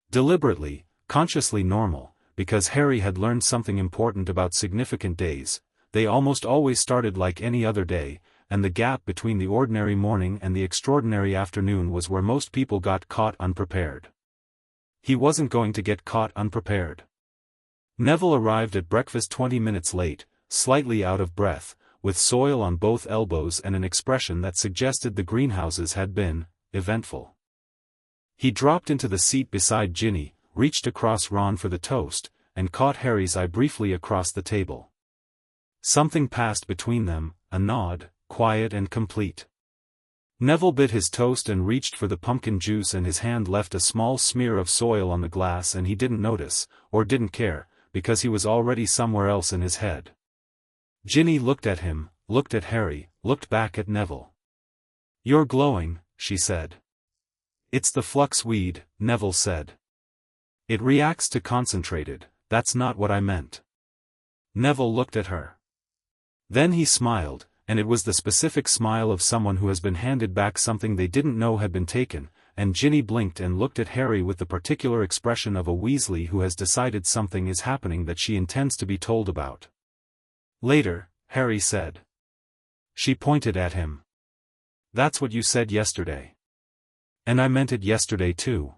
Deliberately, consciously normal, because Harry had learned something important about significant days. They almost always started like any other day, and the gap between the ordinary morning and the extraordinary afternoon was where most people got caught unprepared. He wasn't going to get caught unprepared. Neville arrived at breakfast 20 minutes late, slightly out of breath, with soil on both elbows and an expression that suggested the greenhouses had been eventful. He dropped into the seat beside Ginny, reached across Ron for the toast, and caught Harry's eye briefly across the table. Something passed between them, a nod, quiet and complete. Neville bit his toast and reached for the pumpkin juice, and his hand left a small smear of soil on the glass, and he didn't notice, or didn't care, because he was already somewhere else in his head. Ginny looked at him, looked at Harry, looked back at Neville. "You're glowing," she said. "It's the flux weed," Neville said. "It reacts to concentrated, that's not what I meant." Neville looked at her. Then he smiled, and it was the specific smile of someone who has been handed back something they didn't know had been taken, and Ginny blinked and looked at Harry with the particular expression of a Weasley who has decided something is happening that she intends to be told about. "Later," Harry said. She pointed at him. "That's what you said yesterday. And I meant it yesterday too."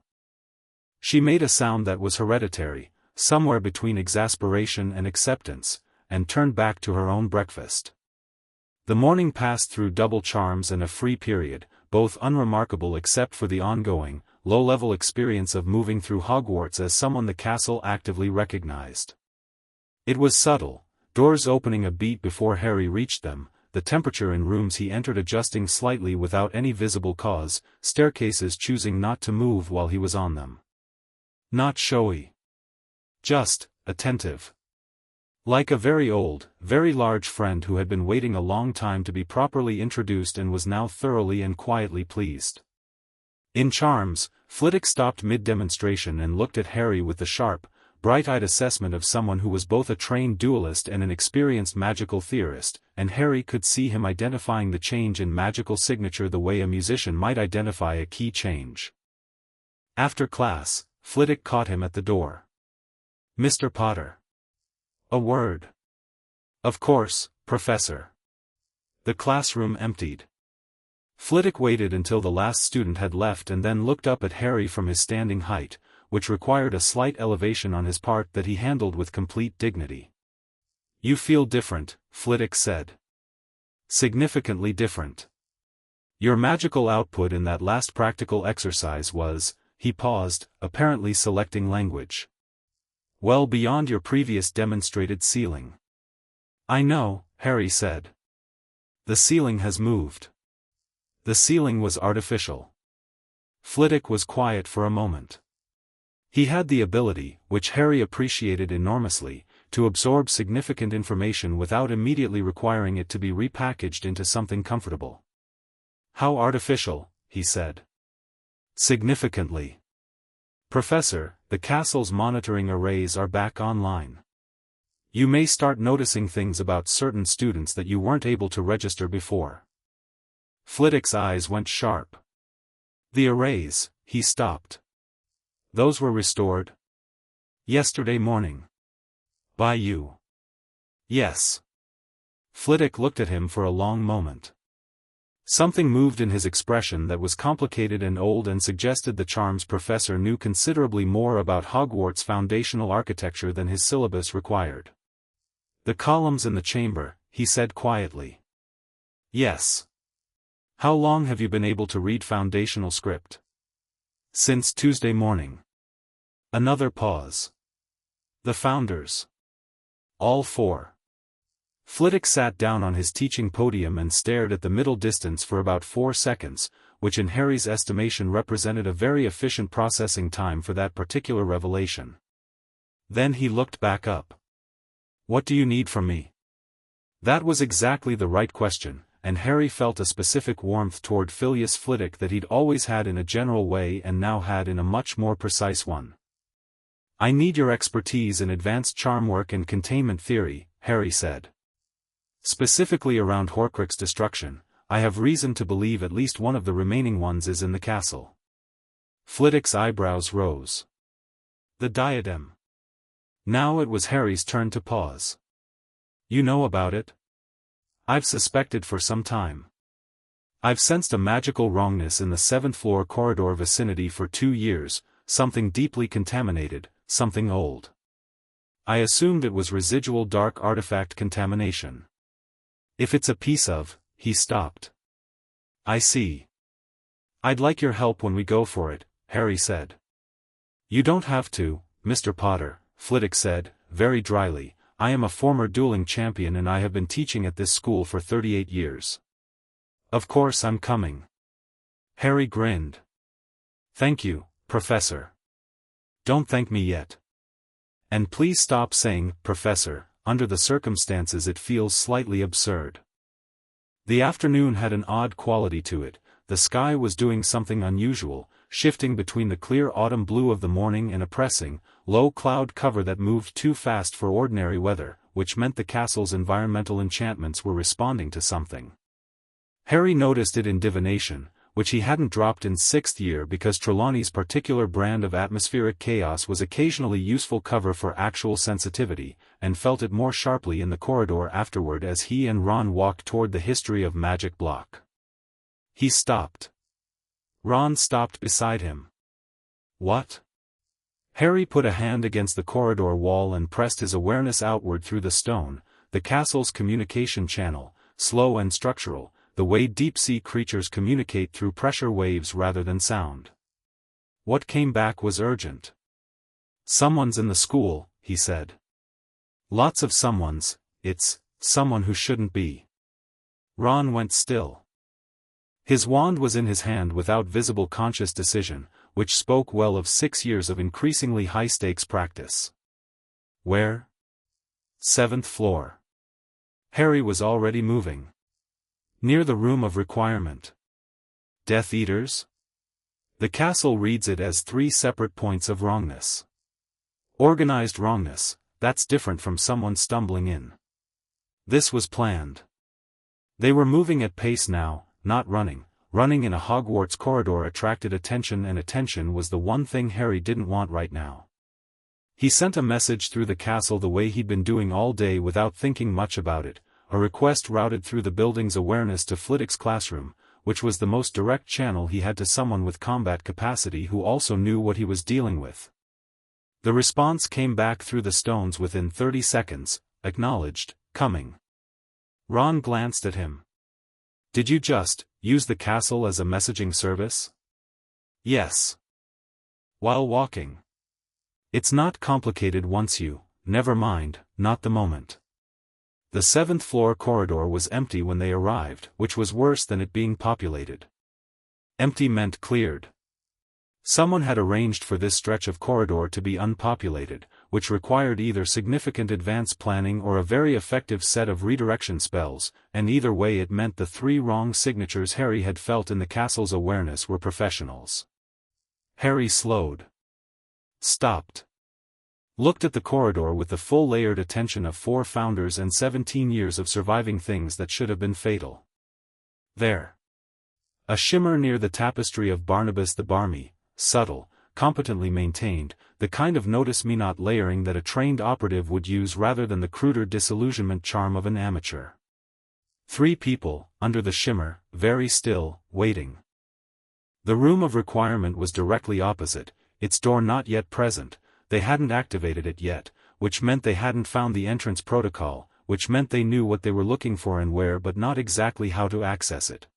She made a sound that was hereditary, somewhere between exasperation and acceptance, and turned back to her own breakfast. The morning passed through double charms and a free period, both unremarkable except for the ongoing, low-level experience of moving through Hogwarts as someone the castle actively recognized. It was subtle, doors opening a beat before Harry reached them, the temperature in rooms he entered adjusting slightly without any visible cause, staircases choosing not to move while he was on them. Not showy. Just attentive. Like a very old, very large friend who had been waiting a long time to be properly introduced and was now thoroughly and quietly pleased. In charms, Flitwick stopped mid-demonstration and looked at Harry with the sharp, bright-eyed assessment of someone who was both a trained duelist and an experienced magical theorist, and Harry could see him identifying the change in magical signature the way a musician might identify a key change. After class, Flitwick caught him at the door. "Mr. Potter." "A word." "Of course, Professor." The classroom emptied. Flitwick waited until the last student had left and then looked up at Harry from his standing height, which required a slight elevation on his part that he handled with complete dignity. "You feel different," Flitwick said. "Significantly different. Your magical output in that last practical exercise was," he paused, apparently selecting language, "well beyond your previous demonstrated ceiling." "I know," Harry said. "The ceiling has moved." "The ceiling was artificial." Flitwick was quiet for a moment. He had the ability, which Harry appreciated enormously, to absorb significant information without immediately requiring it to be repackaged into something comfortable. "How artificial," he said. "Significantly. Professor, the castle's monitoring arrays are back online. You may start noticing things about certain students that you weren't able to register before." Flitwick's eyes went sharp. "The arrays," he stopped. "Those were restored?" "Yesterday morning." "By you?" "Yes." Flitwick looked at him for a long moment. Something moved in his expression that was complicated and old and suggested the charms professor knew considerably more about Hogwarts foundational architecture than his syllabus required. "The columns in the chamber," he said quietly. "Yes." "How long have you been able to read foundational script?" "Since Tuesday morning." Another pause. "The founders?" "All 4. Flitwick sat down on his teaching podium and stared at the middle distance for about 4 seconds, which in Harry's estimation represented a very efficient processing time for that particular revelation. Then he looked back up. What do you need from me? That was exactly the right question, and Harry felt a specific warmth toward Phileas Flitwick that he'd always had in a general way and now had in a much more precise one. I need your expertise in advanced charm work and containment theory, Harry said. Specifically around Horcrux destruction, I have reason to believe at least one of the remaining ones is in the castle. Flitwick's eyebrows rose. The diadem. Now it was Harry's turn to pause. You know about it? I've suspected for some time. I've sensed a magical wrongness in the 7th floor corridor vicinity for 2 years, something deeply contaminated, something old. I assumed it was residual dark artifact contamination. If it's a piece of, he stopped. I see. I'd like your help when we go for it, Harry said. You don't have to, Mr. Potter, Flitwick said, very dryly. I am a former dueling champion and I have been teaching at this school for 38 years. Of course I'm coming. Harry grinned. Thank you, Professor. Don't thank me yet. And please stop saying, Professor, under the circumstances it feels slightly absurd. The afternoon had an odd quality to it, the sky was doing something unusual, shifting between the clear autumn blue of the morning and a pressing, low cloud cover that moved too fast for ordinary weather, which meant the castle's environmental enchantments were responding to something. Harry noticed it in divination, which he hadn't dropped in 6th year because Trelawney's particular brand of atmospheric chaos was occasionally useful cover for actual sensitivity, and felt it more sharply in the corridor afterward as he and Ron walked toward the history of magic block. He stopped. Ron stopped beside him. What? Harry put a hand against the corridor wall and pressed his awareness outward through the stone, the castle's communication channel, slow and structural, the way deep-sea creatures communicate through pressure waves rather than sound. What came back was urgent. Someone's in the school, he said. Lots of someones, it's someone who shouldn't be. Ron went still. His wand was in his hand without visible conscious decision, which spoke well of 6 years of increasingly high-stakes practice. Where? 7th floor. Harry was already moving. Near the room of requirement. Death Eaters? The castle reads it as 3 separate points of wrongness. Organized wrongness, that's different from someone stumbling in. This was planned. They were moving at pace now, not running. Running in a Hogwarts corridor attracted attention, and attention was the one thing Harry didn't want right now. He sent a message through the castle the way he'd been doing all day without thinking much about it, a request routed through the building's awareness to Flitwick's classroom, which was the most direct channel he had to someone with combat capacity who also knew what he was dealing with. The response came back through the stones within 30 seconds, acknowledged, coming. Ron glanced at him. Did you just use the castle as a messaging service? Yes. While walking. It's not complicated once you, never mind, not the moment. The 7th floor corridor was empty when they arrived, which was worse than it being populated. Empty meant cleared. Someone had arranged for this stretch of corridor to be unpopulated, which required either significant advance planning or a very effective set of redirection spells, and either way it meant the 3 wrong signatures Harry had felt in the castle's awareness were professionals. Harry slowed. Stopped. Looked at the corridor with the full layered attention of 4 founders and 17 years of surviving things that should have been fatal. There. A shimmer near the tapestry of Barnabas the Barmy, subtle, competently maintained, the kind of notice-me-not layering that a trained operative would use rather than the cruder disillusionment charm of an amateur. 3 people, under the shimmer, very still, waiting. The room of requirement was directly opposite, its door not yet present. They hadn't activated it yet, which meant they hadn't found the entrance protocol, which meant they knew what they were looking for and where but not exactly how to access it.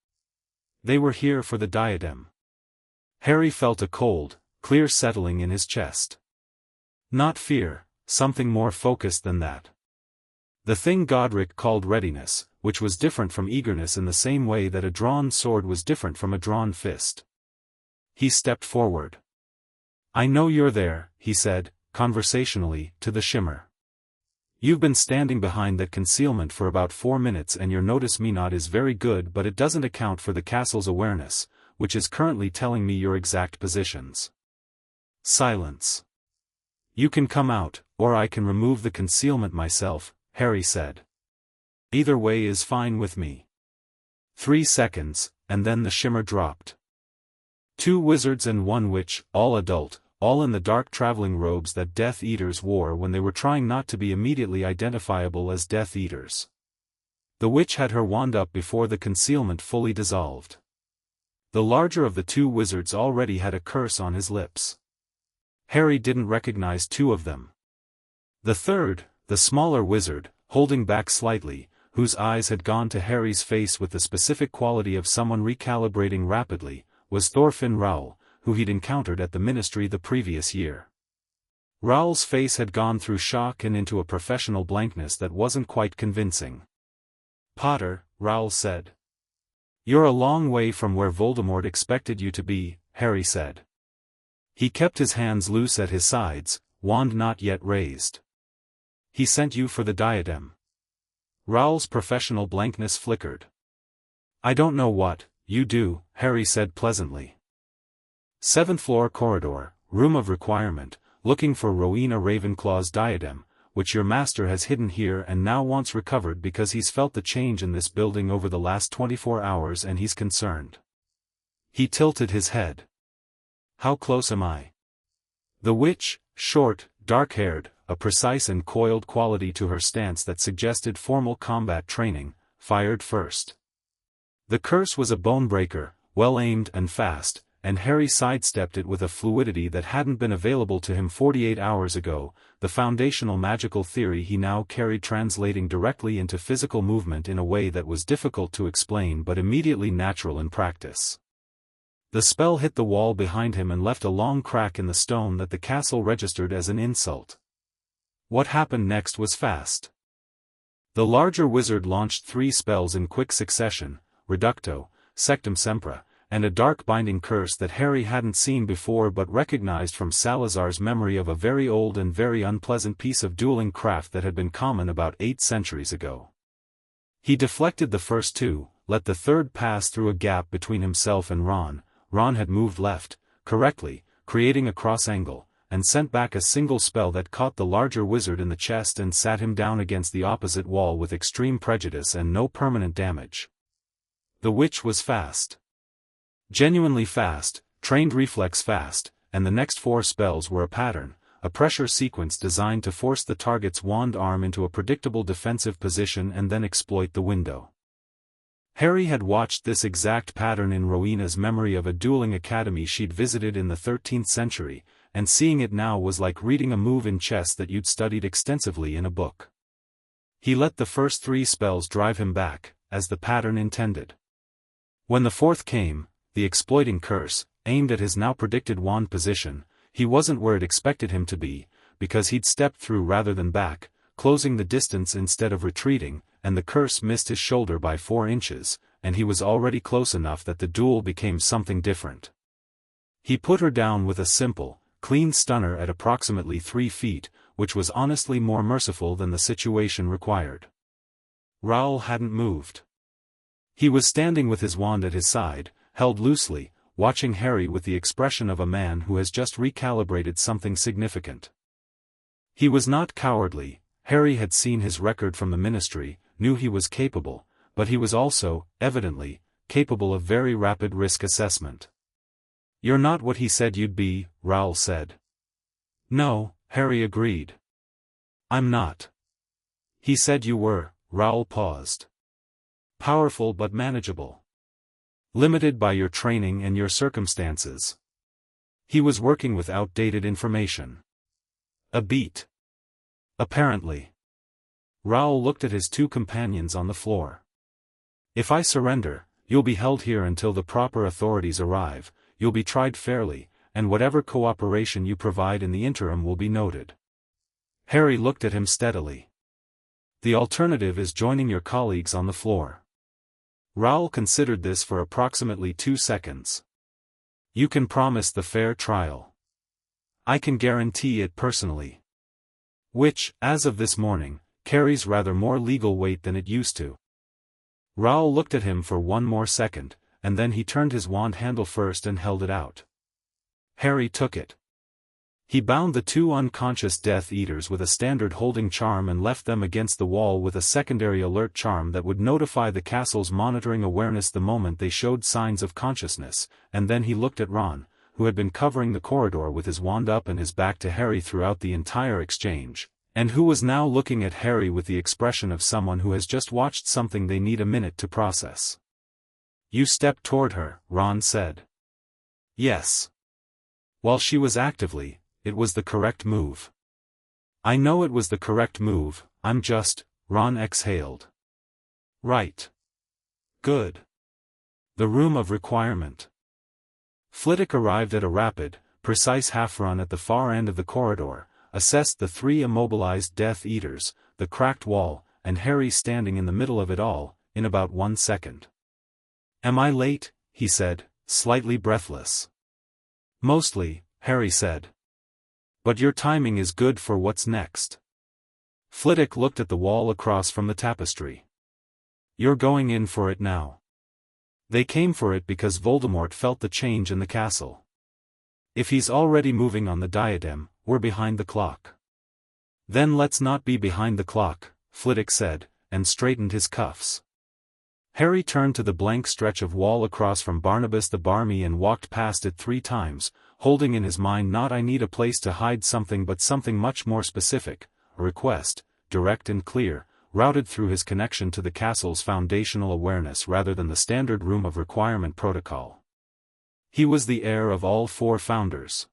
They were here for the diadem. Harry felt a cold, clear settling in his chest. Not fear, something more focused than that. The thing Godric called readiness, which was different from eagerness in the same way that a drawn sword was different from a drawn fist. He stepped forward. I know you're there, he said, conversationally, to the shimmer. You've been standing behind that concealment for about 4 minutes and your notice me not is very good, but it doesn't account for the castle's awareness, which is currently telling me your exact positions. Silence. You can come out, or I can remove the concealment myself, Harry said. Either way is fine with me. 3 seconds, and then the shimmer dropped. 2 wizards and 1 witch, all adult, all in the dark traveling robes that Death Eaters wore when they were trying not to be immediately identifiable as Death Eaters. The witch had her wand up before the concealment fully dissolved. The larger of the 2 wizards already had a curse on his lips. Harry didn't recognize 2 of them. The third, the smaller wizard, holding back slightly, whose eyes had gone to Harry's face with the specific quality of someone recalibrating rapidly, was Thorfinn Raoul, who he'd encountered at the Ministry the previous year. Raoul's face had gone through shock and into a professional blankness that wasn't quite convincing. "Potter," Raoul said. "You're a long way from where Voldemort expected you to be," Harry said. He kept his hands loose at his sides, wand not yet raised. "He sent you for the diadem." Raoul's professional blankness flickered. "I don't know what you do," Harry said pleasantly. 7th floor corridor, room of requirement, looking for Rowena Ravenclaw's diadem, which your master has hidden here and now wants recovered because he's felt the change in this building over the last 24 hours and he's concerned. He tilted his head. "How close am I?" The witch, short, dark-haired, a precise and coiled quality to her stance that suggested formal combat training, fired first. The curse was a bone-breaker, well-aimed and fast, and Harry sidestepped it with a fluidity that hadn't been available to him 48 hours ago, the foundational magical theory he now carried translating directly into physical movement in a way that was difficult to explain but immediately natural in practice. The spell hit the wall behind him and left a long crack in the stone that the castle registered as an insult. What happened next was fast. The larger wizard launched 3 spells in quick succession, Reducto, Sectum Sempra, and a dark binding curse that Harry hadn't seen before but recognized from Salazar's memory of a very old and very unpleasant piece of dueling craft that had been common about 8 centuries ago. He deflected the first 2, let the third pass through a gap between himself and Ron. Ron had moved left, correctly, creating a cross angle, and sent back a single spell that caught the larger wizard in the chest and sat him down against the opposite wall with extreme prejudice and no permanent damage. The witch was fast. Genuinely fast, trained reflex fast, and the next 4 spells were a pattern, a pressure sequence designed to force the target's wand arm into a predictable defensive position and then exploit the window. Harry had watched this exact pattern in Rowena's memory of a dueling academy she'd visited in the 13th century, and seeing it now was like reading a move in chess that you'd studied extensively in a book. He let the first 3 spells drive him back, as the pattern intended. When the 4th came, the exploiting curse, aimed at his now predicted wand position, he wasn't where it expected him to be, because he'd stepped through rather than back, closing the distance instead of retreating, and the curse missed his shoulder by 4 inches, and he was already close enough that the duel became something different. He put her down with a simple, clean stunner at approximately 3 feet, which was honestly more merciful than the situation required. Raoul hadn't moved. He was standing with his wand at his side, held loosely, watching Harry with the expression of a man who has just recalibrated something significant. He was not cowardly. Harry had seen his record from the Ministry, knew he was capable, but he was also, evidently, capable of very rapid risk assessment. "You're not what he said you'd be," Raoul said. "No," Harry agreed. "I'm not." "He said you were." Raoul paused. "Powerful but manageable. Limited by your training and your circumstances." He was working with outdated information. A beat. Apparently. Raoul looked at his 2 companions on the floor. "If I surrender, you'll be held here until the proper authorities arrive, you'll be tried fairly, and whatever cooperation you provide in the interim will be noted." Harry looked at him steadily. "The alternative is joining your colleagues on the floor." Raoul considered this for approximately 2 seconds. "You can promise the fair trial." "I can guarantee it personally." "Which, as of this morning, carries rather more legal weight than it used to. Raoul looked at him for one more second, and then he turned his wand handle first and held it out. Harry took it. He bound the two unconscious Death Eaters with a standard holding charm and left them against the wall with a secondary alert charm that would notify the castle's monitoring awareness the moment they showed signs of consciousness, and then he looked at Ron, who had been covering the corridor with his wand up and his back to Harry throughout the entire exchange, and who was now looking at Harry with the expression of someone who has just watched something they need a minute to process. "You stepped toward her," Ron said. "Yes. While she was actively, it was the correct move." "I know it was the correct move, I'm just," Ron exhaled. "Right. Good. The room of requirement." Flitwick arrived at a rapid, precise half-run at the far end of the corridor, assessed the three immobilized Death Eaters, the cracked wall, and Harry standing in the middle of it all, in about 1 second. "Am I late?" he said, slightly breathless. "Mostly," Harry said. "But your timing is good for what's next." Flitwick looked at the wall across from the tapestry. "You're going in for it now." They came for it because Voldemort felt the change in the castle. If he's already moving on the diadem, we're behind the clock. "Then let's not be behind the clock," Flitwick said, and straightened his cuffs. Harry turned to the blank stretch of wall across from Barnabas the Barmy and walked past it 3 times, holding in his mind not "I need a place to hide something" but something much more specific, a request, direct and clear, routed through his connection to the castle's foundational awareness rather than the standard room of requirement protocol. He was the heir of all 4 founders.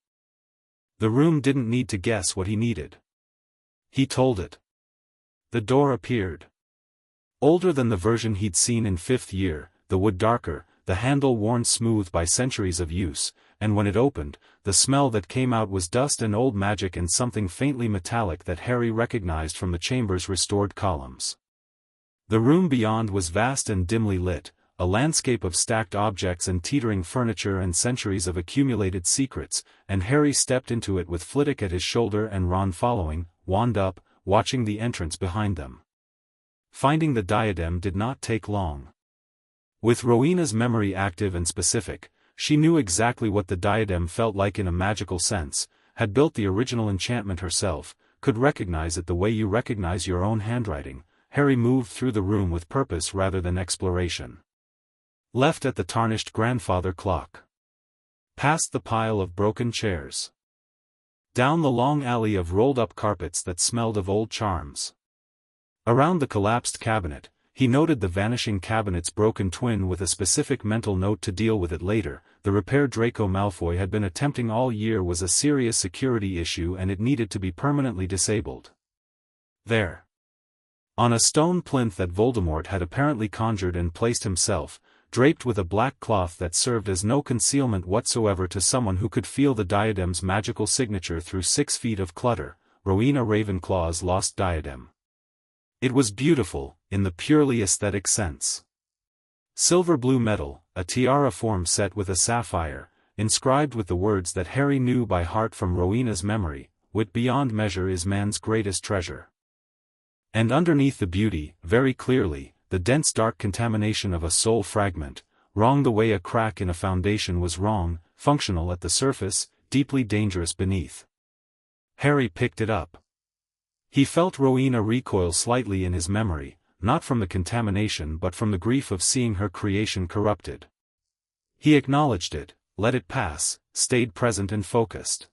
The room didn't need to guess what he needed. He told it. The door appeared. Older than the version he'd seen in 5th year, the wood darker, the handle worn smooth by centuries of use, and when it opened, the smell that came out was dust and old magic and something faintly metallic that Harry recognized from the chamber's restored columns. The room beyond was vast and dimly lit, a landscape of stacked objects and teetering furniture and centuries of accumulated secrets, and Harry stepped into it with Flitwick at his shoulder and Ron following, wand up, watching the entrance behind them. Finding the diadem did not take long. With Rowena's memory active and specific, she knew exactly what the diadem felt like in a magical sense, had built the original enchantment herself, could recognize it the way you recognize your own handwriting. Harry moved through the room with purpose rather than exploration. Left at the tarnished grandfather clock. Past the pile of broken chairs. Down the long alley of rolled-up carpets that smelled of old charms. Around the collapsed cabinet, he noted the vanishing cabinet's broken twin with a specific mental note to deal with it later. The repair Draco Malfoy had been attempting all year was a serious security issue and it needed to be permanently disabled. There. On a stone plinth that Voldemort had apparently conjured and placed himself, draped with a black cloth that served as no concealment whatsoever to someone who could feel the diadem's magical signature through 6 feet of clutter, Rowena Ravenclaw's lost diadem. It was beautiful, in the purely aesthetic sense. Silver-blue metal, a tiara form set with a sapphire, inscribed with the words that Harry knew by heart from Rowena's memory, "Wit beyond measure is man's greatest treasure." And underneath the beauty, very clearly, the dense dark contamination of a soul fragment, wrong the way a crack in a foundation was wrong, functional at the surface, deeply dangerous beneath. Harry picked it up. He felt Rowena recoil slightly in his memory, not from the contamination but from the grief of seeing her creation corrupted. He acknowledged it, let it pass, stayed present and focused.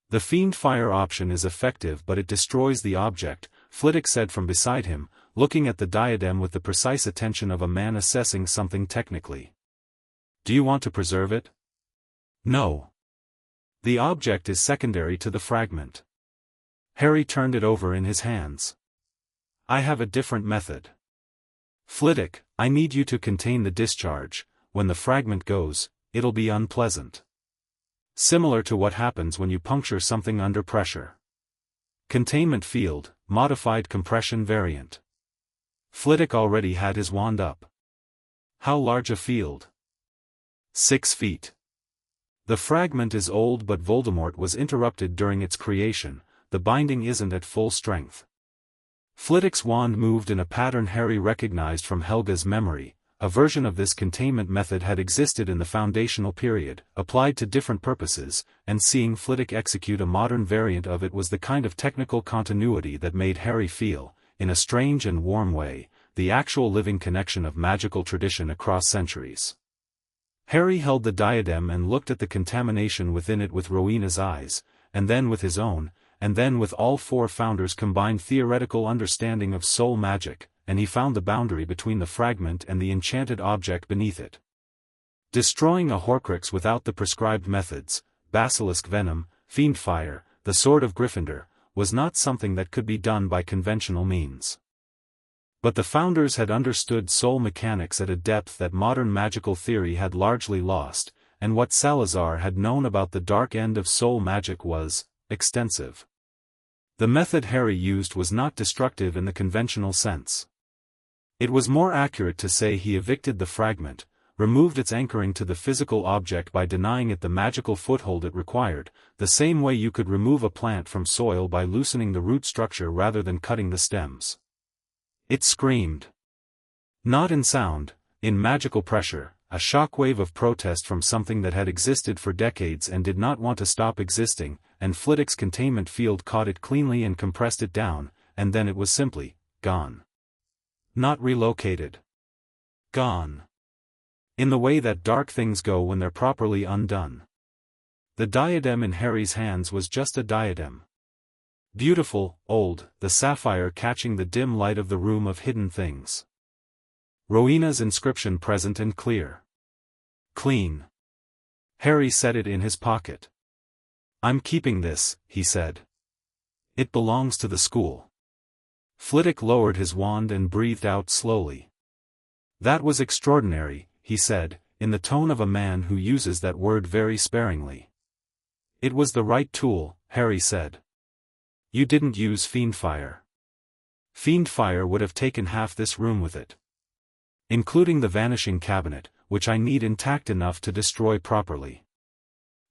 "The Fiend Fire option is effective but it destroys the object," Flitwick said from beside him, looking at the diadem with the precise attention of a man assessing something technically. "Do you want to preserve it?" "No. The object is secondary to the fragment." Harry turned it over in his hands. "I have a different method. Flitwick, I need you to contain the discharge. When the fragment goes, it'll be unpleasant. Similar to what happens when you puncture something under pressure. Containment field, modified compression variant." Flitwick already had his wand up. "How large a field?" 6 feet. "The fragment is old but Voldemort was interrupted during its creation. The binding isn't at full strength." Flitwick's wand moved in a pattern Harry recognized from Helga's memory. A version of this containment method had existed in the foundational period, applied to different purposes, and seeing Flitwick execute a modern variant of it was the kind of technical continuity that made Harry feel, in a strange and warm way, the actual living connection of magical tradition across centuries. Harry held the diadem and looked at the contamination within it with Rowena's eyes, and then with his own, and then with all four founders' combined theoretical understanding of soul magic, and he found the boundary between the fragment and the enchanted object beneath it. Destroying a Horcrux without the prescribed methods, basilisk venom, fiend fire, the sword of Gryffindor, was not something that could be done by conventional means. But the founders had understood soul mechanics at a depth that modern magical theory had largely lost, and what Salazar had known about the dark end of soul magic was extensive. The method Harry used was not destructive in the conventional sense. It was more accurate to say he evicted the fragment, removed its anchoring to the physical object by denying it the magical foothold it required, the same way you could remove a plant from soil by loosening the root structure rather than cutting the stems. It screamed. Not in sound, in magical pressure, a shockwave of protest from something that had existed for decades and did not want to stop existing, and Flitwick's containment field caught it cleanly and compressed it down, and then it was simply gone. Not relocated. Gone. In the way that dark things go when they're properly undone. The diadem in Harry's hands was just a diadem. Beautiful, old, the sapphire catching the dim light of the room of hidden things. Rowena's inscription present and clear. Clean. Harry set it in his pocket. "I'm keeping this," he said. "It belongs to the school." Flitwick lowered his wand and breathed out slowly. "That was extraordinary," he said, in the tone of a man who uses that word very sparingly. "It was the right tool," Harry said. "You didn't use fiend fire. Fiend fire would have taken half this room with it. Including the vanishing cabinet, which I need intact enough to destroy properly."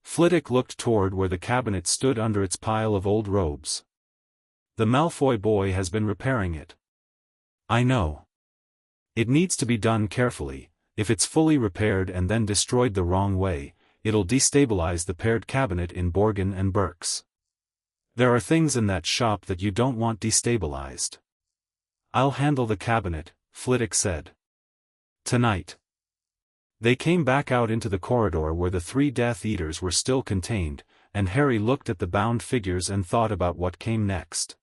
Flitwick looked toward where the cabinet stood under its pile of old robes. "The Malfoy boy has been repairing it." "I know. It needs to be done carefully. If it's fully repaired and then destroyed the wrong way, it'll destabilize the paired cabinet in Borgin and Burke's. There are things in that shop that you don't want destabilized." "I'll handle the cabinet," Flitwick said. "Tonight." They came back out into the corridor where the three Death Eaters were still contained, and Harry looked at the bound figures and thought about what came next.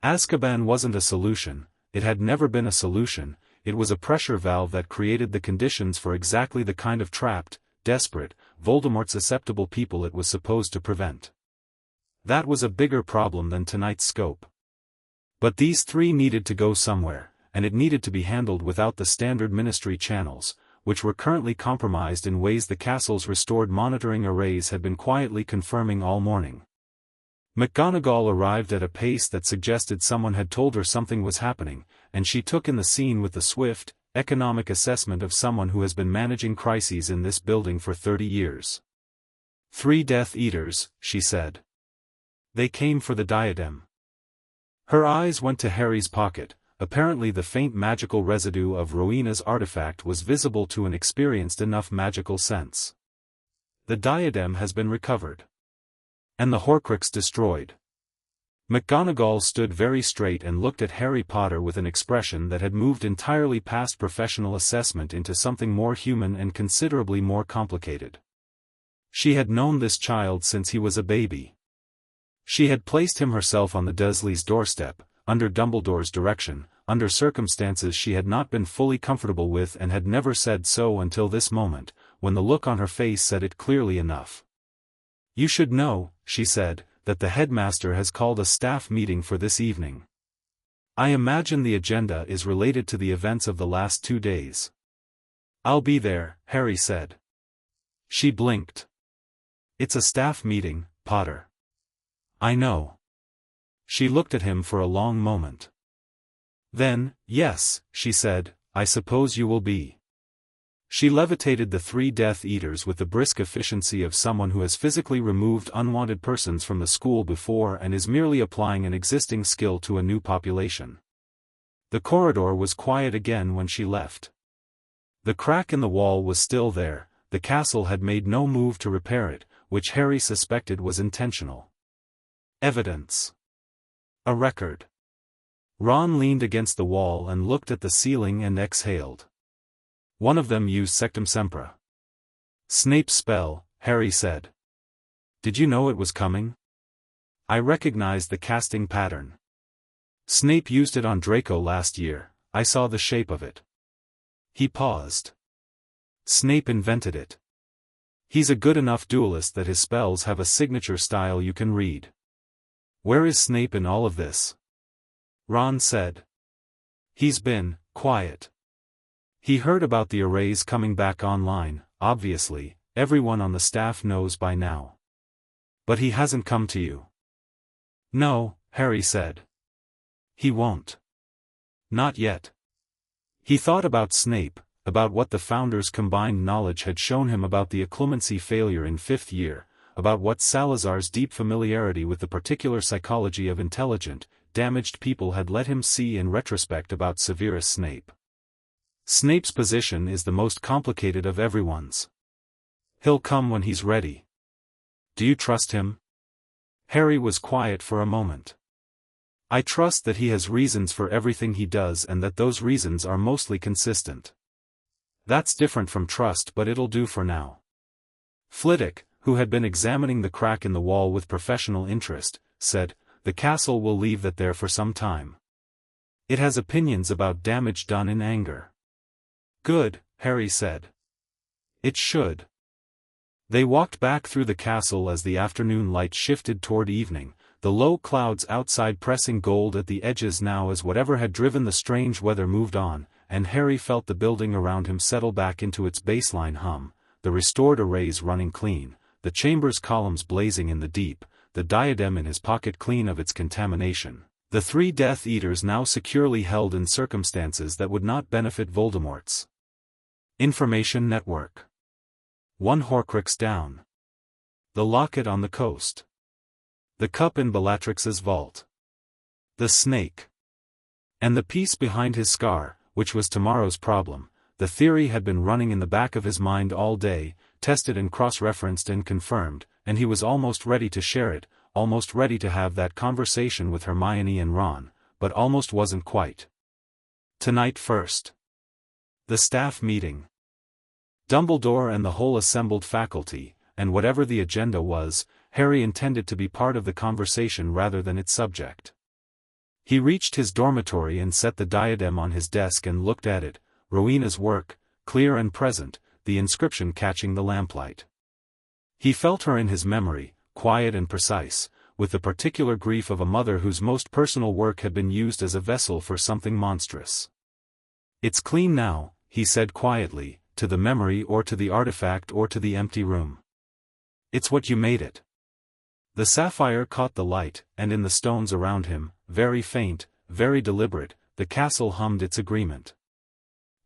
Azkaban wasn't a solution, it had never been a solution, it was a pressure valve that created the conditions for exactly the kind of trapped, desperate, Voldemort-susceptible people it was supposed to prevent. That was a bigger problem than tonight's scope. But these three needed to go somewhere, and it needed to be handled without the standard ministry channels, which were currently compromised in ways the castle's restored monitoring arrays had been quietly confirming all morning. McGonagall arrived at a pace that suggested someone had told her something was happening, and she took in the scene with the swift, economic assessment of someone who has been managing crises in this building for 30 years. "3 Death Eaters," she said. "They came for the diadem." Her eyes went to Harry's pocket. Apparently the faint magical residue of Rowena's artifact was visible to an experienced enough magical sense. "The diadem has been recovered. And the Horcrux destroyed." McGonagall stood very straight and looked at Harry Potter with an expression that had moved entirely past professional assessment into something more human and considerably more complicated. She had known this child since he was a baby. She had placed him herself on the Dursleys' doorstep, under Dumbledore's direction, under circumstances she had not been fully comfortable with and had never said so until this moment, when the look on her face said it clearly enough. "You should know," she said, "that the headmaster has called a staff meeting for this evening. I imagine the agenda is related to the events of the last 2 days." "I'll be there," Harry said. She blinked. "It's a staff meeting, Potter." "I know." She looked at him for a long moment. Then, "Yes," she said, "I suppose you will be." She levitated the 3 Death Eaters with the brisk efficiency of someone who has physically removed unwanted persons from the school before and is merely applying an existing skill to a new population. The corridor was quiet again when she left. The crack in the wall was still there. The castle had made no move to repair it, which Harry suspected was intentional. Evidence. A record. Ron leaned against the wall and looked at the ceiling and exhaled. One of them used Sectum Sempra. Snape's spell, Harry said. Did you know it was coming? I recognized the casting pattern. Snape used it on Draco last year. I saw the shape of it. He paused. Snape invented it. He's a good enough duelist that his spells have a signature style you can read. Where is Snape in all of this? Ron said. He's been quiet. He heard about the arrays coming back online, obviously, everyone on the staff knows by now. But he hasn't come to you. No, Harry said. He won't. Not yet. He thought about Snape, about what the Founders' combined knowledge had shown him about the occlumency failure in 5th year, about what Salazar's deep familiarity with the particular psychology of intelligent, damaged people had let him see in retrospect about Severus Snape. Snape's position is the most complicated of everyone's. He'll come when he's ready. Do you trust him? Harry was quiet for a moment. I trust that he has reasons for everything he does and that those reasons are mostly consistent. That's different from trust, but it'll do for now. Flitwick, who had been examining the crack in the wall with professional interest, said, the castle will leave that there for some time. It has opinions about damage done in anger. Good, Harry said. It should. They walked back through the castle as the afternoon light shifted toward evening, the low clouds outside pressing gold at the edges now as whatever had driven the strange weather moved on, and Harry felt the building around him settle back into its baseline hum, the restored arrays running clean, the chamber's columns blazing in the deep, the diadem in his pocket clean of its contamination, the 3 Death Eaters now securely held in circumstances that would not benefit Voldemort's information network. 1 Horcrux down. The locket on the coast. The cup in Bellatrix's vault. The snake. And the piece behind his scar, which was tomorrow's problem. The theory had been running in the back of his mind all day, tested and cross-referenced and confirmed, and he was almost ready to share it, almost ready to have that conversation with Hermione and Ron, but almost wasn't quite. Tonight first. The staff meeting. Dumbledore and the whole assembled faculty, and whatever the agenda was, Harry intended to be part of the conversation rather than its subject. He reached his dormitory and set the diadem on his desk and looked at it, Rowena's work, clear and present, the inscription catching the lamplight. He felt her in his memory, quiet and precise, with the particular grief of a mother whose most personal work had been used as a vessel for something monstrous. It's clean now, he said quietly, to the memory or to the artifact or to the empty room. It's what you made it. The sapphire caught the light, and in the stones around him, very faint, very deliberate, the castle hummed its agreement.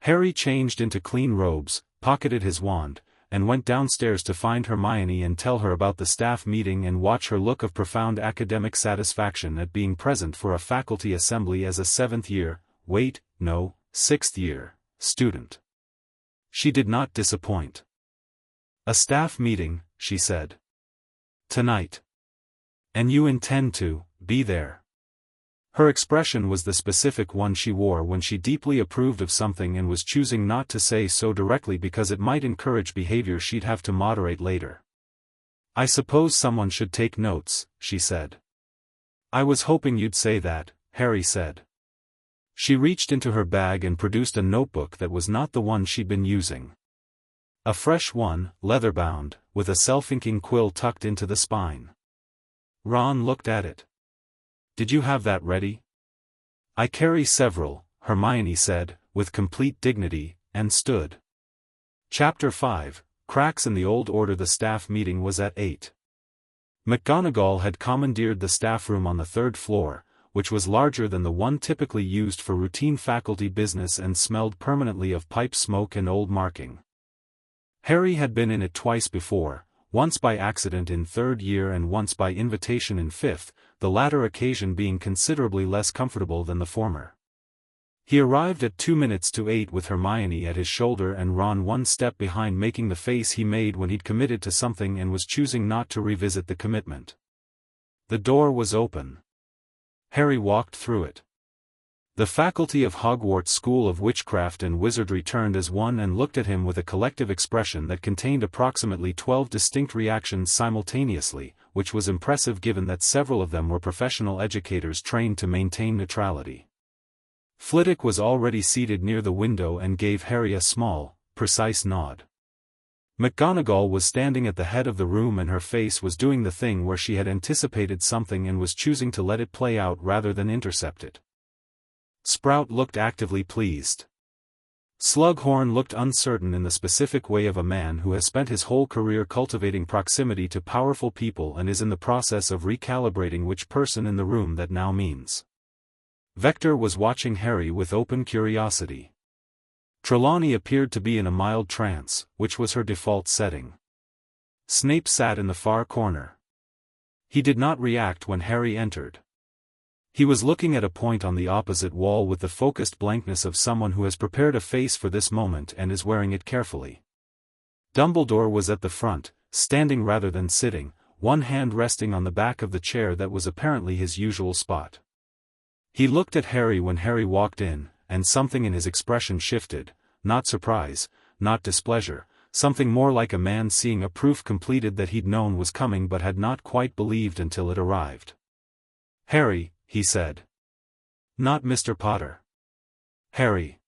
Harry changed into clean robes, pocketed his wand, and went downstairs to find Hermione and tell her about the staff meeting and watch her look of profound academic satisfaction at being present for a faculty assembly as a 7th year, 6th year, student. She did not disappoint. A staff meeting, she said. Tonight. And you intend to be there. Her expression was the specific one she wore when she deeply approved of something and was choosing not to say so directly because it might encourage behavior she'd have to moderate later. I suppose someone should take notes, she said. I was hoping you'd say that, Harry said. She reached into her bag and produced a notebook that was not the one she'd been using. A fresh one, leather-bound, with a self-inking quill tucked into the spine. Ron looked at it. Did you have that ready? I carry several, Hermione said, with complete dignity, and stood. Chapter 5, Cracks in the Old Order. The staff meeting was at 8. McGonagall had commandeered the staff room on the 3rd floor, which was larger than the one typically used for routine faculty business and smelled permanently of pipe smoke and old marking. Harry had been in it twice before, once by accident in third year and once by invitation in fifth, the latter occasion being considerably less comfortable than the former. He arrived at 7:02 with Hermione at his shoulder and Ron one step behind, making the face he made when he'd committed to something and was choosing not to revisit the commitment. The door was open. Harry walked through it. The faculty of Hogwarts School of Witchcraft and Wizardry turned as one and looked at him with a collective expression that contained approximately 12 distinct reactions simultaneously, which was impressive given that several of them were professional educators trained to maintain neutrality. Flitwick was already seated near the window and gave Harry a small, precise nod. McGonagall was standing at the head of the room and her face was doing the thing where she had anticipated something and was choosing to let it play out rather than intercept it. Sprout looked actively pleased. Slughorn looked uncertain in the specific way of a man who has spent his whole career cultivating proximity to powerful people and is in the process of recalibrating which person in the room that now means. Vector was watching Harry with open curiosity. Trelawney appeared to be in a mild trance, which was her default setting. Snape sat in the far corner. He did not react when Harry entered. He was looking at a point on the opposite wall with the focused blankness of someone who has prepared a face for this moment and is wearing it carefully. Dumbledore was at the front, standing rather than sitting, one hand resting on the back of the chair that was apparently his usual spot. He looked at Harry when Harry walked in, and something in his expression shifted, not surprise, not displeasure, something more like a man seeing a proof completed that he'd known was coming but had not quite believed until it arrived. "Harry," he said. "Not Mr. Potter." "Harry."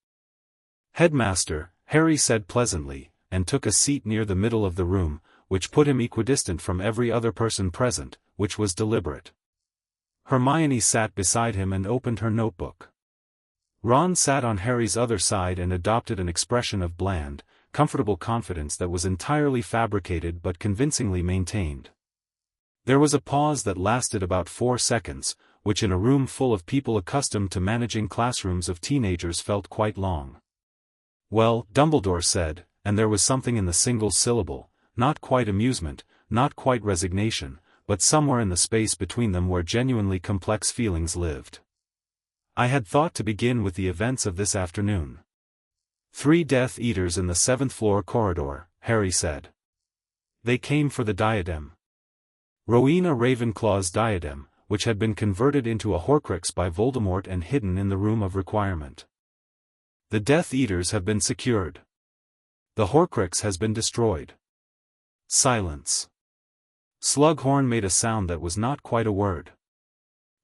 "Headmaster," Harry said pleasantly, and took a seat near the middle of the room, which put him equidistant from every other person present, which was deliberate. Hermione sat beside him and opened her notebook. Ron sat on Harry's other side and adopted an expression of bland, comfortable confidence that was entirely fabricated but convincingly maintained. There was a pause that lasted about 4 seconds, which in a room full of people accustomed to managing classrooms of teenagers felt quite long. "Well," Dumbledore said, and there was something in the single syllable, not quite amusement, not quite resignation, but somewhere in the space between them where genuinely complex feelings lived. "I had thought to begin with the events of this afternoon. 3 Death Eaters in the 7th floor corridor," Harry said. "They came for the diadem. Rowena Ravenclaw's diadem, which had been converted into a Horcrux by Voldemort and hidden in the Room of Requirement. The Death Eaters have been secured. The Horcrux has been destroyed." Silence. Slughorn made a sound that was not quite a word.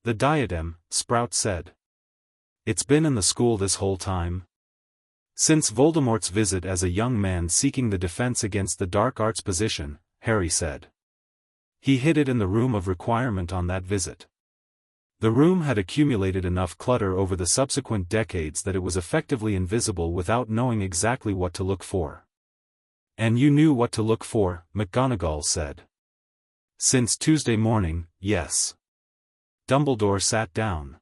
"The diadem," Sprout said. "It's been in the school this whole time?" "Since Voldemort's visit as a young man seeking the defense against the dark arts position," Harry said. "He hid it in the Room of Requirement on that visit. The room had accumulated enough clutter over the subsequent decades that it was effectively invisible without knowing exactly what to look for." "And you knew what to look for," McGonagall said. "Since Tuesday morning, yes." Dumbledore sat down.